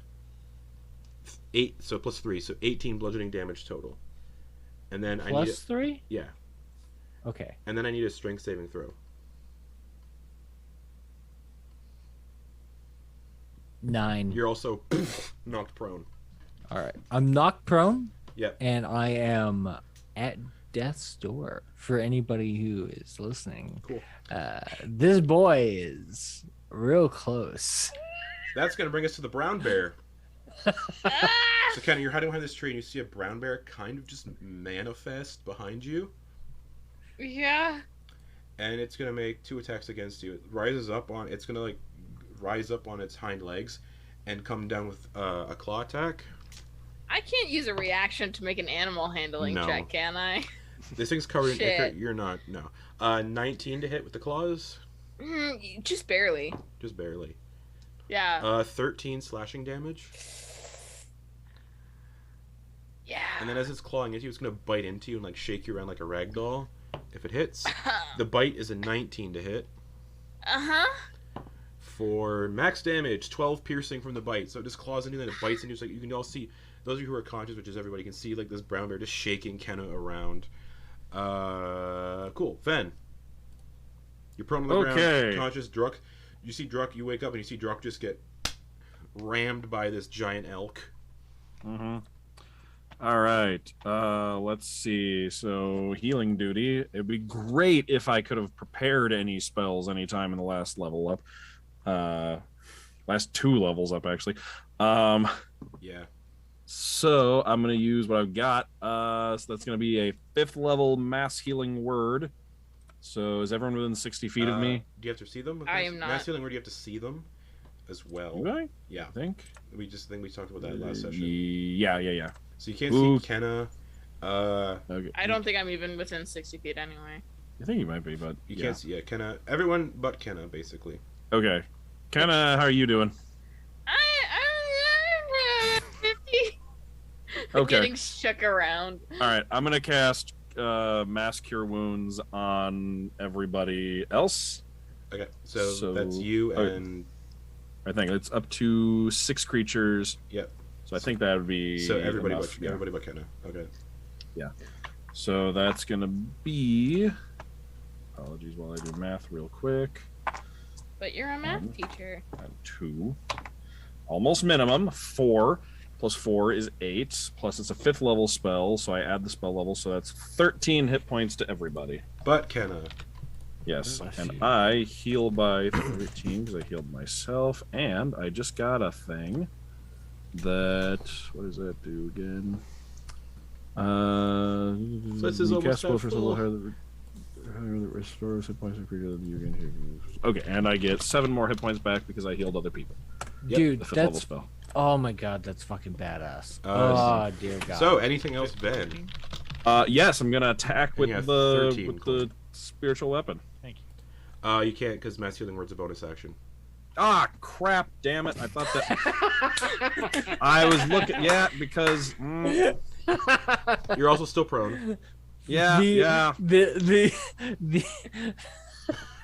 8, so plus 3, so 18 bludgeoning damage total. And then I need Plus 3? yeah. Okay. And then I need a strength saving throw. 9. You're also knocked prone. All right. I'm knocked prone. Yep. And I am at death's door for anybody who is listening. Cool. This boy is real close. That's gonna bring us to the brown bear. So Kenny, you're hiding behind this tree and you see a brown bear kind of just manifest behind you. Yeah. And it's gonna make 2 attacks against you. It rises up on it's gonna like rise up on its hind legs and come down with a claw attack. I can't use a reaction to make an animal handling No. check, can I? This thing's covered in Shit. ichor. You're not. No. 19 to hit with the claws. Just barely. Just barely. Yeah. 13 slashing damage. Yeah. And then as it's clawing into you, it's gonna bite into you and like shake you around like a rag doll. If it hits, the bite is a 19 to hit. Uh-huh. For max damage, 12 piercing from the bite. So it just claws into you and it bites into you. So you can all see, those of you who are conscious, which is everybody, can see like this brown bear just shaking Kenna around. Cool. Fen. You're prone on the Okay. ground, conscious. Druck. You see Druck, you wake up and you see Druck just get rammed by this giant elk. Mm-hmm. All right. Let's see. So healing duty. It'd be great if I could have prepared any spells anytime in the last level up. Last 2 levels up actually. Yeah. So I'm gonna use what I've got. So that's gonna be a 5th level mass healing word. So is everyone within 60 feet of me? Do you have to see them? I am not. Mass healing, where do you have to see them as well? Do I Yeah. think? We talked about that last session. Yeah. So you can't Ooh. see Kenna. Okay. I don't think I'm even within 60 feet anyway. I think you might be, but You yeah. can't see Kenna. Everyone but Kenna, basically. Okay. Kinda, how are you doing? I'm 50. Okay. Getting shook around. All right, I'm gonna cast mass cure wounds on everybody else. Okay, so So- that's you okay. and I think it's up to 6 creatures. Yep. So I think that would be So everybody enough, but everybody but Kenna. Okay. So that's gonna be. Apologies while I do math real quick. But you're a math teacher. 2, almost minimum. 4 plus 4 is 8. Plus it's a 5th level spell, so I add the spell level, so that's 13 hit points to everybody. But Kenna. Yes, Bless and you. I heal by 13 because I healed myself, and I just got a thing that, what does that do again? Flitz is you almost cast spell at for full. higher that restores hit points to creature that you can. Okay, and I get 7 more hit points back because I healed other people. Yep, Dude, The 5th level that's spell. oh my god, that's fucking badass. Uh, Oh dear god. So anything else, Ben? Yes, I'm gonna attack with you have the 13 spiritual weapon. Thank you. You can't because mass healing word's a bonus action. Ah, crap! Damn it! I thought that I was looking. Yeah, because You're also still prone. yeah, the, yeah. The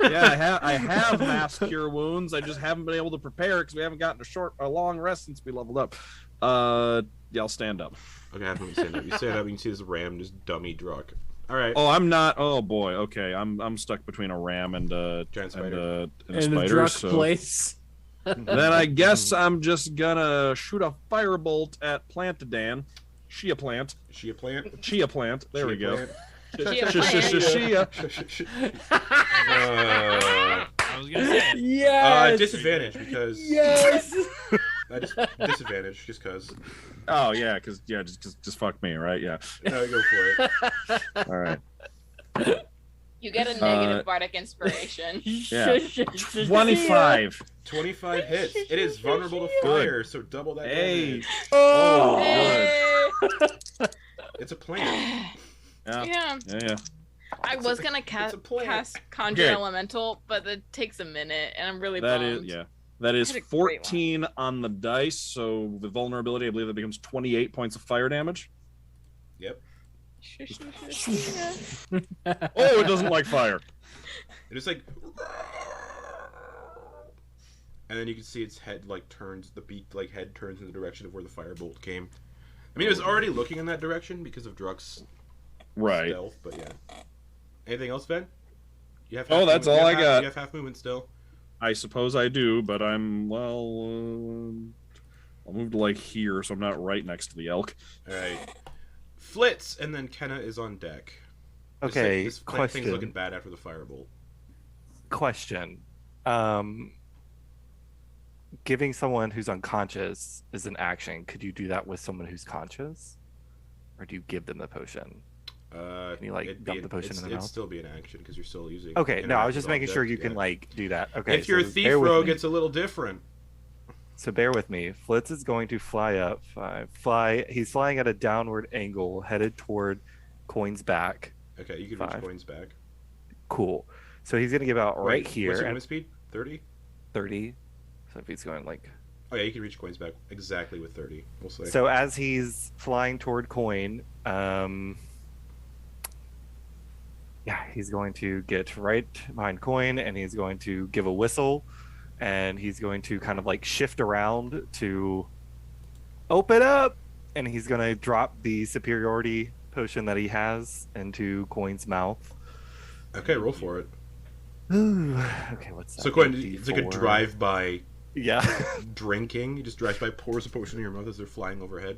Yeah, I have mass cure wounds. I just haven't been able to prepare because we haven't gotten a long rest since we leveled up. Yeah, I'll stand up. Okay, I have to stand up. You stand up, you can see this ram just dummy drunk. All right. Oh, I'm not. Oh boy. Okay, I'm stuck between a ram and giant spider. And a spider. drunk So place. then I guess I'm just gonna shoot a firebolt at Plantadan. Chia plant. Chia plant. Chia plant. There we go. Chia Chia. I was gonna say it. Yes. Disadvantage because Yes. disadvantage just because. Oh yeah, just fuck me, right? Yeah. No, go for it. All right. You get a negative bardic inspiration. Yeah. 25. 25 hits. It is vulnerable to fire, so double that Hey. damage. Oh, Hey. good. It's a plant. Yeah. Yeah. I was gonna cast Conjure Okay. Elemental, but it takes a minute, and I'm really That bummed. is That is I had a great 14 on the dice, so the vulnerability, I believe that becomes 28 points of fire damage. Yep. Oh, it doesn't like fire. It is like, and then you can see its head like turns, the beak like head turns in the direction of where the firebolt came. I mean, it was already looking in that direction because of Druck's stealth, but yeah. Anything else, Ben? You have that's all I got. You have half movement still. I suppose I do, but I'm, well, I'll move to like here, so I'm not right next to the elk. All right. Flitz, and then Kenna is on deck. Okay, this question. thing's looking bad after the firebolt. Question. Giving someone who's unconscious is an action. Could you do that with someone who's conscious? Or do you give them the potion? Can you like dump the potion in their mouth? It'd still be an action because you're still using. Okay, no, I was just making sure you can like do that. Okay. If your thief rogue, it's a little different. So bear with me. Flitz is going to fly up. He's flying at a downward angle, headed toward Quoin's back. Okay, you can reach Quoin's back. Cool. So he's gonna give out right here. What's your movement speed? 30. 30. So if he's going like. Oh yeah, you can reach Quoin's back exactly with 30. We'll say. So as he's flying toward Quoin, yeah, he's going to get right behind Quoin, and he's going to give a whistle, and he's going to kind of like shift around to open up, and he's going to drop the superiority potion that he has into Quoin's mouth. Okay, roll for it. Okay, what's that? So Quoin, it's like a drive-by. Yeah. Drinking. You just drive by, pours a potion in your mouth as they're flying overhead.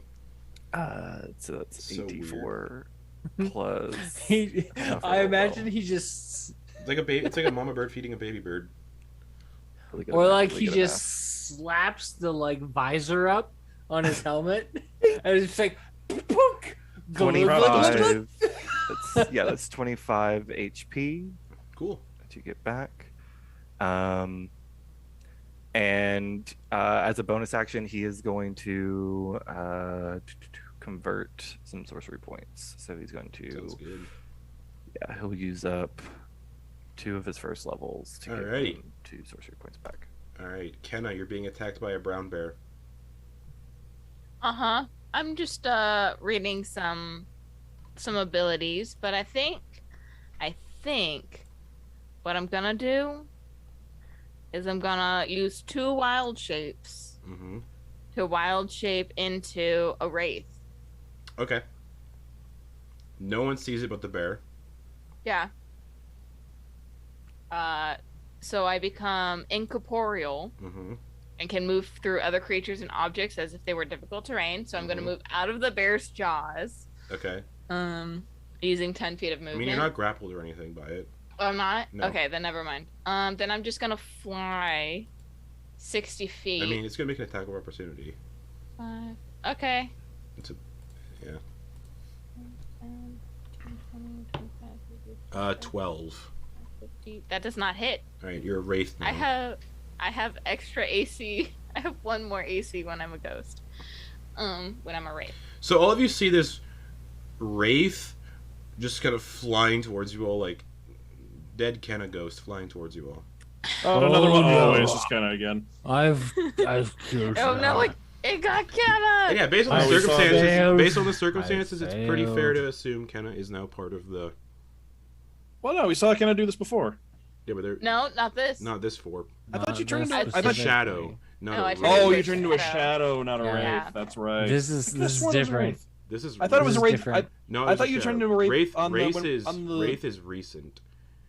So that's So 84 plus. I imagine he just. It's like a baby. It's like a mama bird feeding a baby bird. Or like he just slaps the like visor up on his helmet, and it's just like, pook, 25. That's 25 HP. Cool. That you get back. And as a bonus action, he is going to convert some sorcery points. So he's going to. Sounds good. Yeah, he'll use up 2 of his first levels to get 2 sorcery points back. All right, Kenna, you're being attacked by a brown bear. I'm just reading some abilities, but I think what I'm gonna do is I'm gonna use 2 wild shapes to wild shape into a wraith. Okay. No one sees it but the bear. Yeah. So I become incorporeal and can move through other creatures and objects as if they were difficult terrain. So I'm going to move out of the bear's jaws. Okay. Using 10 feet of movement. I mean, you're not grappled or anything by it. Oh, I'm not? No. Okay, then never mind. Then I'm just going to fly 60 feet. I mean, it's going to make an attack of opportunity. 5. Okay. It's a... Yeah. 12. 50. That does not hit. Alright, you're a wraith now. I have extra AC. I have 1 more AC when I'm a ghost. When I'm a wraith. So all of you see this wraith just kind of flying towards you all, like dead Kenna ghost flying towards you all. Oh, another one. Oh, it's just Kenna again. I've killed. Oh no! It got Kenna. And yeah, based on the circumstances, it's pretty fair to assume Kenna is now part of the. Well, no, we saw Kenna do this before. Yeah, but they're No, not this. not this form. I thought you turned Not into. It's a specifically. shadow. Not No, a I wraith. turned Oh, into you a turned into a shadow. shadow, not a Yeah. wraith. That's right. This is I could've sworn it was a different. wraith. This is. I thought it was This a is wraith. different. No, I it's thought a you turned shadow. into a wraith Wraith, on the- wraith when- is on the- wraith is recent.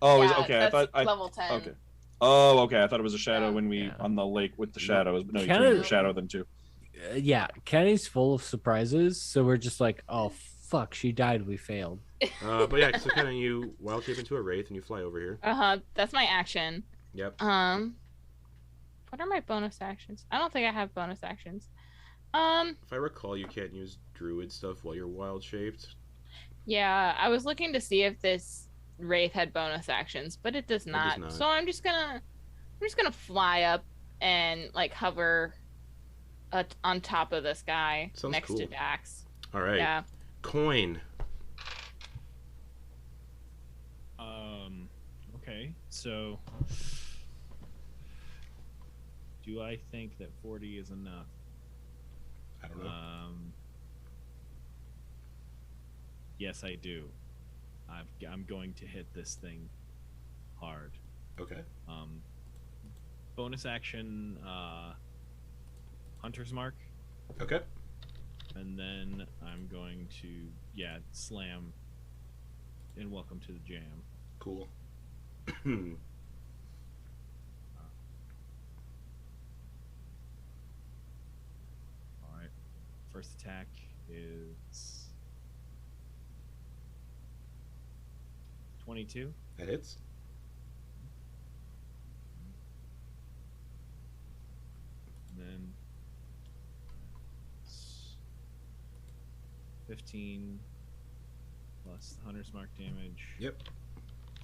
Oh, is Yeah, okay. that's I level 10. okay. Oh, okay. I thought it was a shadow Yeah. when we Yeah. on the lake with the shadows, but no, you Kinda- turned into a shadow then too. Yeah, Kenny's full of surprises, so we're just like, oh fuck, she died. We failed. But yeah, so kind of you wild shape into a wraith and you fly over here. That's my action. Yep. What are my bonus actions? I don't think I have bonus actions. If I recall, you can't use druid stuff while you're wild shaped. Yeah, I was looking to see if this wraith had bonus actions, but it does not. not. So I'm just gonna fly up and like hover on top of this guy Sounds next to cool. Dax. All right. Yeah. Quoin. Okay, so do I think that 40 is enough? I don't know. Yes, I do. I'm going to hit this thing hard. Okay. Bonus action, Hunter's Mark, Okay. and then I'm going to slam. And welcome to the jam. Cool. All right. First attack is 22. That hits. And then it's 15 plus the Hunter's Mark damage. Yep.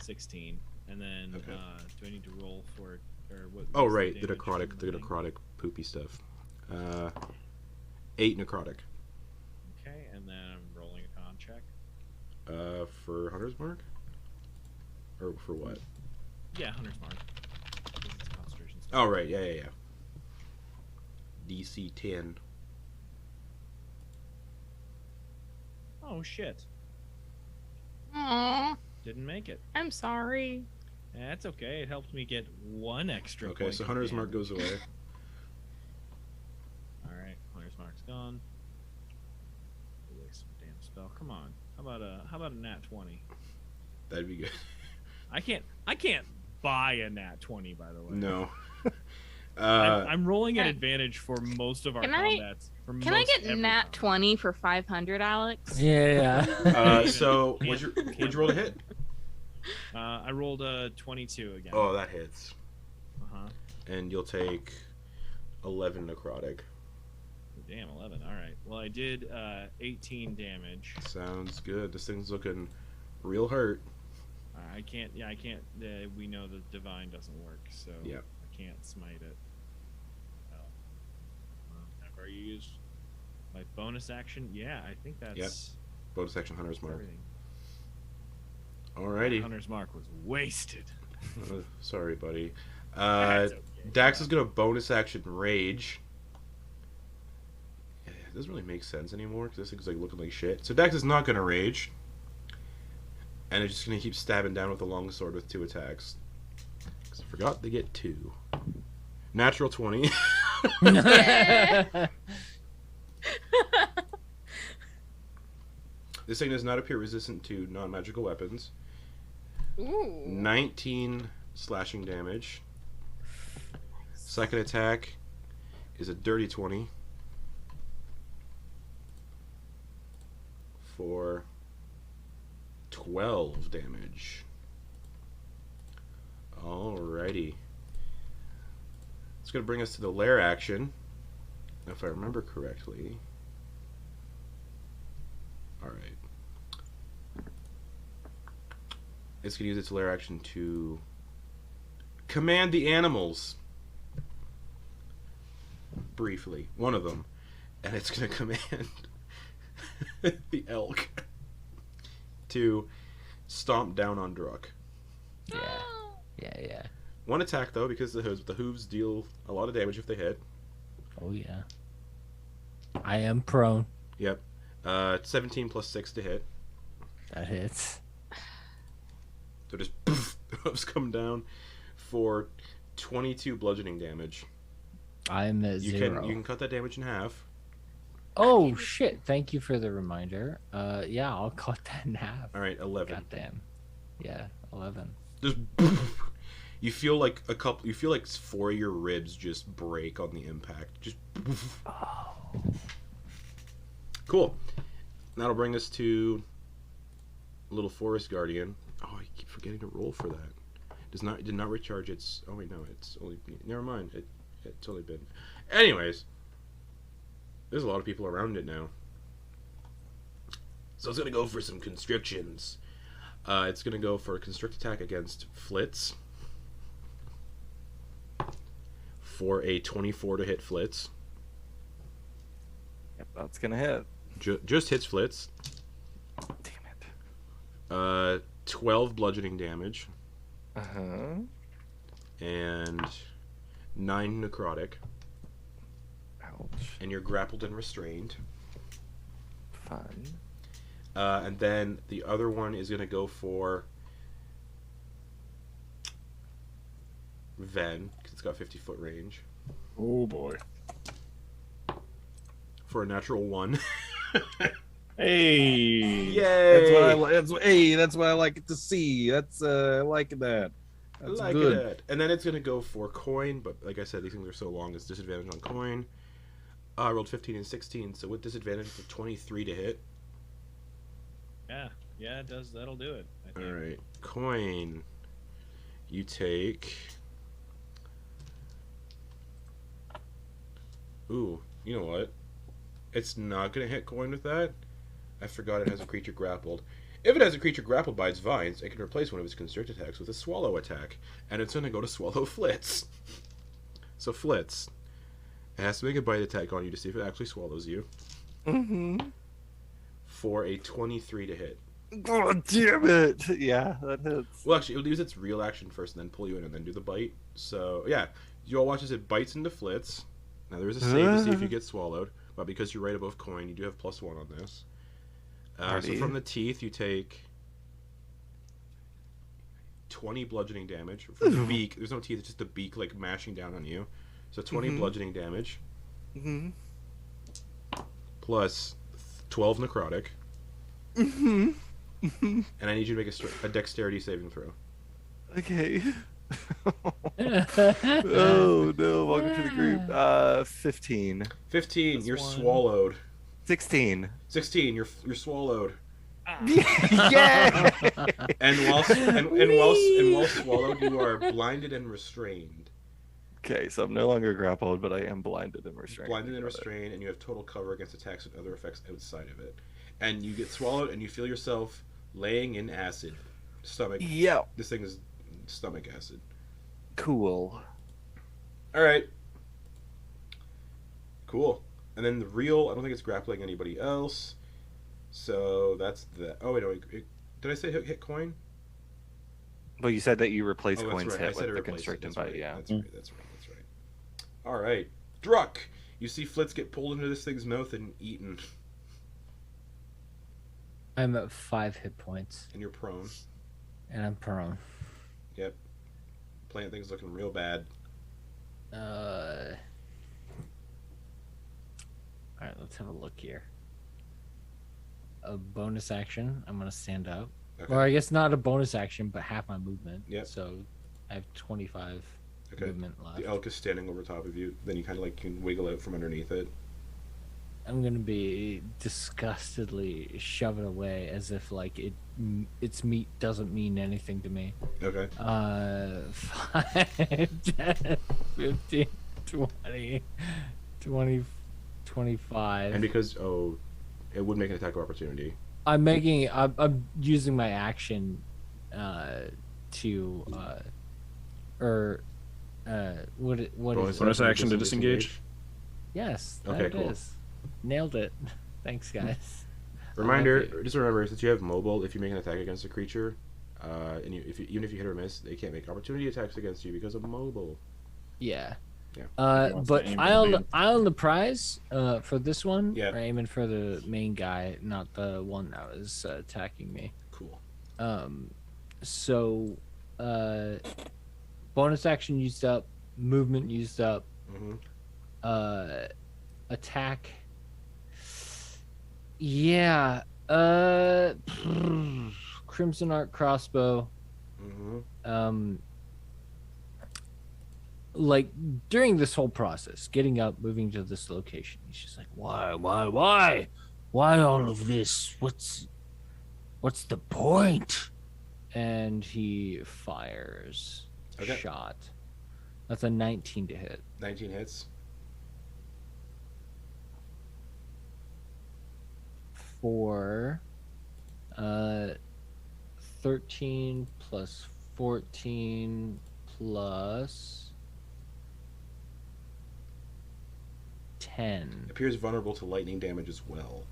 16. And then Okay. do I need to roll for it? Or what? Oh what's right, the damage necrotic, from the thing? necrotic poopy stuff. 8 necrotic. Okay, and then I'm rolling a con check. For Hunter's Mark? Or for what? Yeah, Hunter's Mark. 'Cause it's a concentration spell. Oh right, yeah. DC 10. Oh shit! Aww, Didn't make it. I'm sorry. That's okay. It helped me get one extra. Okay, point so of Hunter's Mark damage. goes away. All right, Hunter's Mark's gone. Waste some damn spell. Come on. How about a nat 20? That'd be good. I can't buy a nat 20, by the way. No. I'm rolling at Can- advantage for most of our Can I- combats. Can I get nat 20 for 500, Alex? Yeah. So Can't- what'd you can't- roll to hit? I rolled a 22 again. Oh, that hits. Uh-huh. And you'll take 11 necrotic. Damn, 11. All right. Well, I did 18 damage. Sounds good. This thing's looking real hurt. I can't. Yeah, I can't. We know the divine doesn't work, so Yep. I can't smite it. Have I used my bonus action? Yeah, I think that's Yep. Bonus action Hunter's Mark. everything. Alrighty. Hunter's Mark was wasted. Sorry, buddy. That's okay. Dax is gonna bonus action Rage. Yeah, it doesn't really make sense anymore because this thing's like looking like shit. So Dax is not gonna Rage. And it's just gonna keep stabbing down with the longsword with 2 attacks. Because I forgot they get 2. Natural 20. This thing does not appear resistant to non-magical weapons. Ooh. 19 slashing damage. Second attack is a dirty 20 for 12 damage. Alrighty. It's going to bring us to the lair action, if I remember correctly. Alright. It's going to use its lair action to command the animals. Briefly. One of them. And it's going to command the elk to stomp down on Druck. Yeah. One attack, though, because the hooves deal a lot of damage if they hit. Oh yeah. I am prone. Yep. 17 plus 6 to hit. That hits. So just poof, buffs come down for 22 bludgeoning damage. I'm at You 0. can cut that damage in half. Oh shit! Thank you for the reminder. Yeah, I'll cut that in half. All right, 11. Goddamn. Yeah, 11. Just you feel like 4 of your ribs just break on the impact. Just cool. That'll bring us to Little Forest Guardian. Oh, I keep forgetting to roll for that. Did not recharge its. Oh wait, no, it's only. Never mind. It's only been. Anyways, there's a lot of people around it now. So it's gonna go for some constrictions. It's gonna go for a constrict attack against Flitz. For a 24 to hit Flitz. Yep, that's gonna hit. Just hits Flitz. Damn it. 12 bludgeoning damage. Uh-huh. And 9 necrotic. Ouch. And you're grappled and restrained. Fun. And then the other one is going to go for Ven, because it's got 50-foot range. Oh boy. For a natural 1. Hey. Yay! That's what I like to see. That's I like that. That's good. That. And then it's going to go for Quoin, but like I said, these things are so long, it's disadvantage on Quoin. I rolled 15 and 16, so with disadvantage, it's a 23 to hit. Yeah, it does. That'll do it. I think. All right, Quoin. You take. Ooh, you know what? It's not gonna hit Quoin with that. I forgot it has a creature grappled. If it has a creature grappled by its vines, it can replace one of its constrict attacks with a swallow attack, and it's gonna go to swallow Flitz. So Flitz, it has to make a bite attack on you to see if it actually swallows you. Mm-hmm. For a 23 to hit. Oh, damn it! Yeah, that hits. Well, actually, it'll use its real action first, and then pull you in, and then do the bite. So, yeah, you all watch as it bites into Flitz. Now, there is a save to see if you get swallowed, but because you're right above Quoin, you do have +1 on this. So from the teeth, you take 20 bludgeoning damage. From the beak, there's no teeth, it's just the beak, like, mashing down on you. So 20 bludgeoning damage. Mm-hmm. Plus 12 necrotic. Mm-hmm. And I need you to make a dexterity saving throw. Okay. Oh no, welcome to the group. 15. 15, That's you're one. swallowed. 16. 16, you're swallowed. Yeah. And while swallowed, you are blinded and restrained. Okay, so I'm no longer grappled, but I am blinded and restrained. Blinded and restrained, and you have total cover against attacks and other effects outside of it. And you get swallowed, and you feel yourself laying in acid. Stomach. Yeah. This thing is stomach acid. Cool. Alright. Cool. And then the real, I don't think it's grappling anybody else. So that's the. Oh, wait, no. Did I say hit Quoin? Well, you said that you replaced Oh, Quoin's that's right. I hit said with it the replaced it. constrict and That's bite, right. yeah. That's right. All right. Druck! You see Flitz get pulled into this thing's mouth and eaten. I'm at 5 hit points, And you're prone. and I'm prone. Yep. Plant thing's looking real bad. Alright, let's have a look here. A bonus action, I'm gonna stand up. Okay. Or I guess not a bonus action, but half my movement. Yep. So I have 25 Okay. movement left. The elk is standing over top of you. Then you kind of like can wiggle out from underneath it. I'm gonna be disgustedly shove it away as if like its meat doesn't mean anything to me. Okay. 5, 10, 15, 20, 20, 25. And because it would make an attack of opportunity. I'm using my action to what is Bonus action to disengage. Yes, Okay, there it cool. is. Nailed it. Thanks, guys. Reminder, just remember, since you have mobile, if you make an attack against a creature, and even if you hit or miss, they can't make opportunity attacks against you because of mobile. Yeah. Yeah. But to aim I for own the I own the prize for this one. Yeah. We're aiming for the main guy, not the one that was attacking me. Cool. So bonus action used up, movement used up, attack. Yeah. Crimson Arc crossbow. Like during this whole process, getting up, moving to this location, he's just like, Why all of this? What's the point? and he fires a Okay. shot. That's a 19 to hit. 19 hits. For 13 plus 14 plus 10. Appears vulnerable to lightning damage as well.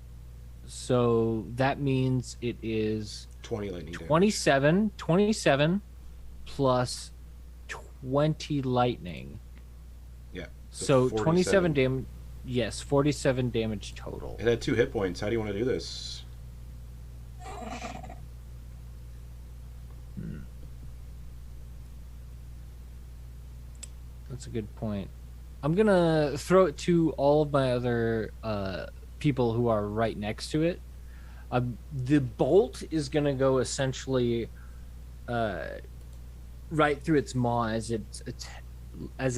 So that means it is 20 lightning damage. 27 plus 20 lightning. Yeah. So 47. 27 damage. Yes, 47 damage total. It had 2 hit points. How do you want to do this? That's a good point. I'm gonna throw it to all of my other people who are right next to it. The bolt is gonna go essentially right through its maw as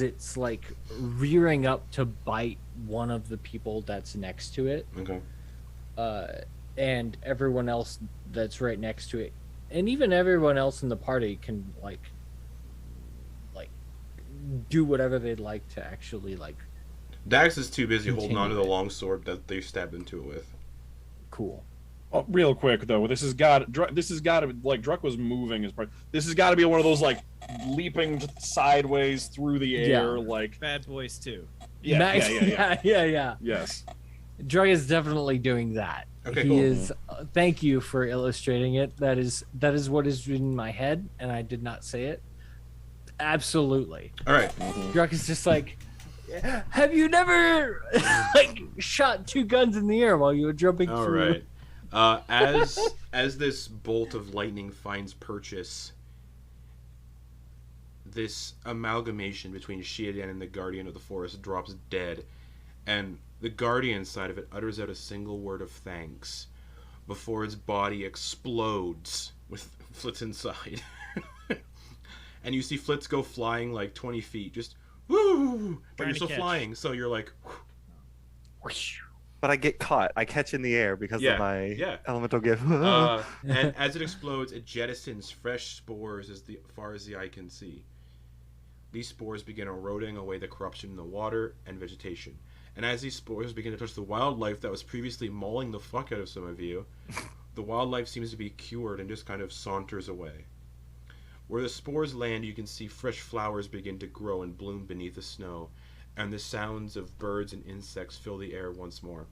it's like rearing up to bite one of the people that's next to it. Okay. And everyone else that's right next to it, and even everyone else in the party can like do whatever they'd like to actually like. Dax is too busy holding Continue onto the it. long sword that they stabbed into it with. Cool. Oh, real quick though, this has got to like Druck was moving as part. This has got to be one of those like leaping sideways through the air, Yeah. like Bad Boys too. Max, yeah. yeah. Yes. Drug is definitely doing that. Okay, he cool. is. Thank you for illustrating it. That is what is in my head, and I did not say it. Absolutely. All right. Drug is just like, have you never like shot 2 guns in the air while you were jumping All through? right. As this bolt of lightning finds purchase, this amalgamation between Seadan and the Guardian of the Forest drops dead, and the Guardian side of it utters out a single word of thanks before its body explodes with Flitz inside. And you see Flitz go flying like 20 feet, just woo! But Trying you're to still catch. flying, so you're like, But I get caught. I catch in the air because Yeah, of my yeah. elemental gift. and as it explodes, it jettisons fresh spores as far as the eye can see. These spores begin eroding away the corruption in the water and vegetation. And as these spores begin to touch the wildlife that was previously mauling the fuck out of some of you, the wildlife seems to be cured and just kind of saunters away. Where the spores land, you can see fresh flowers begin to grow and bloom beneath the snow, and the sounds of birds and insects fill the air once more.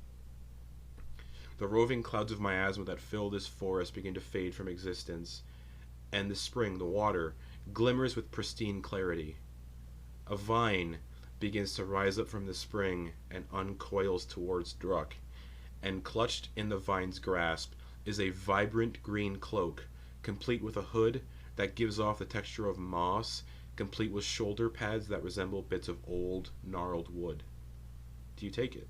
The roving clouds of miasma that fill this forest begin to fade from existence, and the spring, the water, glimmers with pristine clarity. A vine begins to rise up from the spring and uncoils towards Druck, and clutched in the vine's grasp is a vibrant green cloak, complete with a hood that gives off the texture of moss, complete with shoulder pads that resemble bits of old, gnarled wood. Do you take it?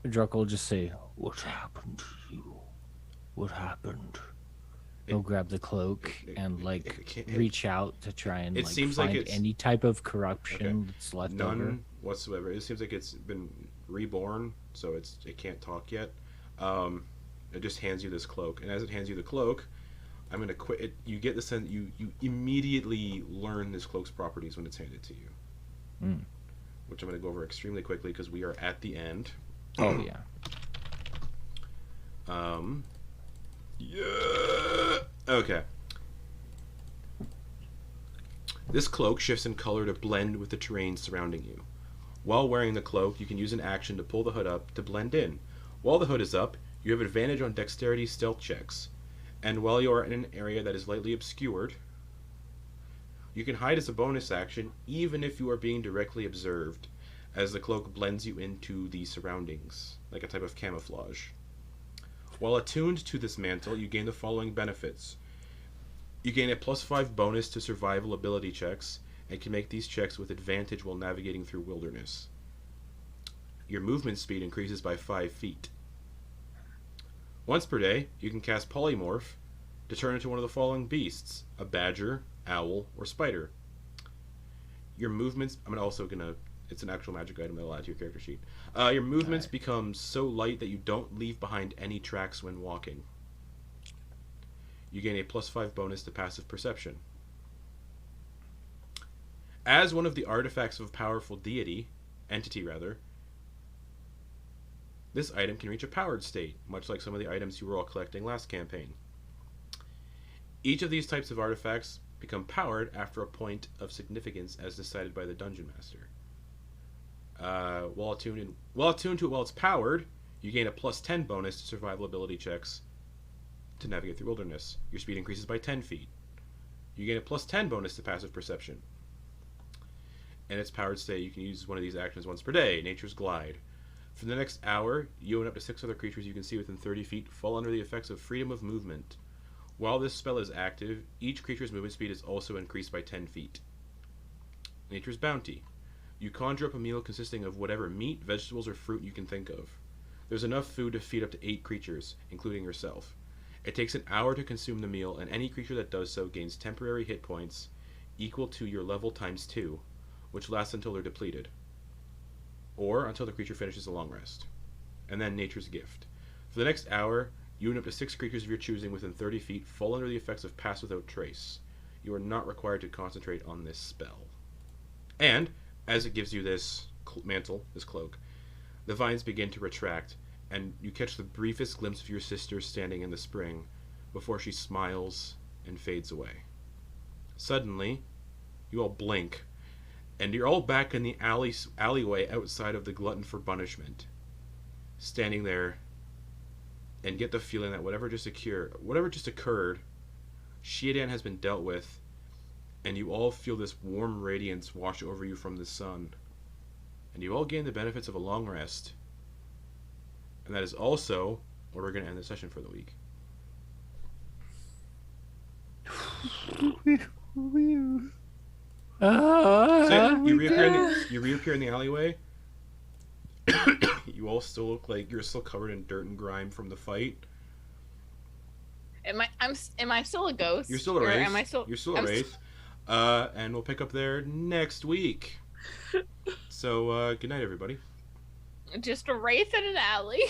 Druck will just say, What happened to you? What happened? he'll grab the cloak and reach out to try and It like seems like find it's- any type of corruption that's left None over. whatsoever. It seems like it's been reborn, so it can't talk yet. It just hands you this cloak, and as it hands you the cloak, I'm gonna quit it. You get the sense you immediately learn this cloak's properties when it's handed to you, which I'm gonna go over extremely quickly because we are at the end. Oh yeah. Yeah. Okay. This cloak shifts in color to blend with the terrain surrounding you. While wearing the cloak, you can use an action to pull the hood up to blend in. While the hood is up, you have advantage on dexterity stealth checks. And while you are in an area that is lightly obscured, you can hide as a bonus action even if you are being directly observed, as the cloak blends you into the surroundings, like a type of camouflage. While attuned to this mantle, you gain the following benefits. You gain a +5 bonus to survival ability checks, and can make these checks with advantage while navigating through wilderness. Your movement speed increases by 5 feet. Once per day, you can cast Polymorph to turn into one of the following beasts: a badger, owl, or spider. Your movements... it's an actual magic item that'll add to your character sheet. Your movements become so light that you don't leave behind any tracks when walking. You gain a +5 bonus to passive perception. As one of the artifacts of a powerful entity, this item can reach a powered state, much like some of the items you were all collecting last campaign. Each of these types of artifacts become powered after a point of significance as decided by the Dungeon Master. While attuned to it while it's powered, you gain a +10 bonus to survival ability checks to navigate through wilderness. Your speed increases by 10 feet. You gain a +10 bonus to passive perception. And its powered state, you can use one of these actions once per day, Nature's Glide. For the next hour, you and up to 6 other creatures you can see within 30 feet fall under the effects of freedom of movement. While this spell is active, each creature's movement speed is also increased by 10 feet. Nature's Bounty. You conjure up a meal consisting of whatever meat, vegetables, or fruit you can think of. There's enough food to feed up to 8 creatures, including yourself. It takes an hour to consume the meal, and any creature that does so gains temporary hit points equal to your level ×2, which lasts until they're depleted, or until the creature finishes a long rest. And then Nature's Gift. For the next hour, you and up to 6 creatures of your choosing within 30 feet fall under the effects of Pass Without Trace. You are not required to concentrate on this spell. And, as it gives you this mantle, this cloak, the vines begin to retract, and you catch the briefest glimpse of your sister standing in the spring before she smiles and fades away. Suddenly, you all blink, and you're all back in the alleyway outside of the Glutton for Punishment, standing there, and get the feeling that whatever just occurred, Seadan has been dealt with, and you all feel this warm radiance wash over you from the sun, and you all gain the benefits of a long rest. And that is also where we're going to end the session for the week. So you reappear in the alleyway. You all still look like you're still covered in dirt and grime from the fight. Am I still a ghost? You're still a wraith. You're still a wraith. And we'll pick up there next week. So good night, everybody. Just a wraith in an alley.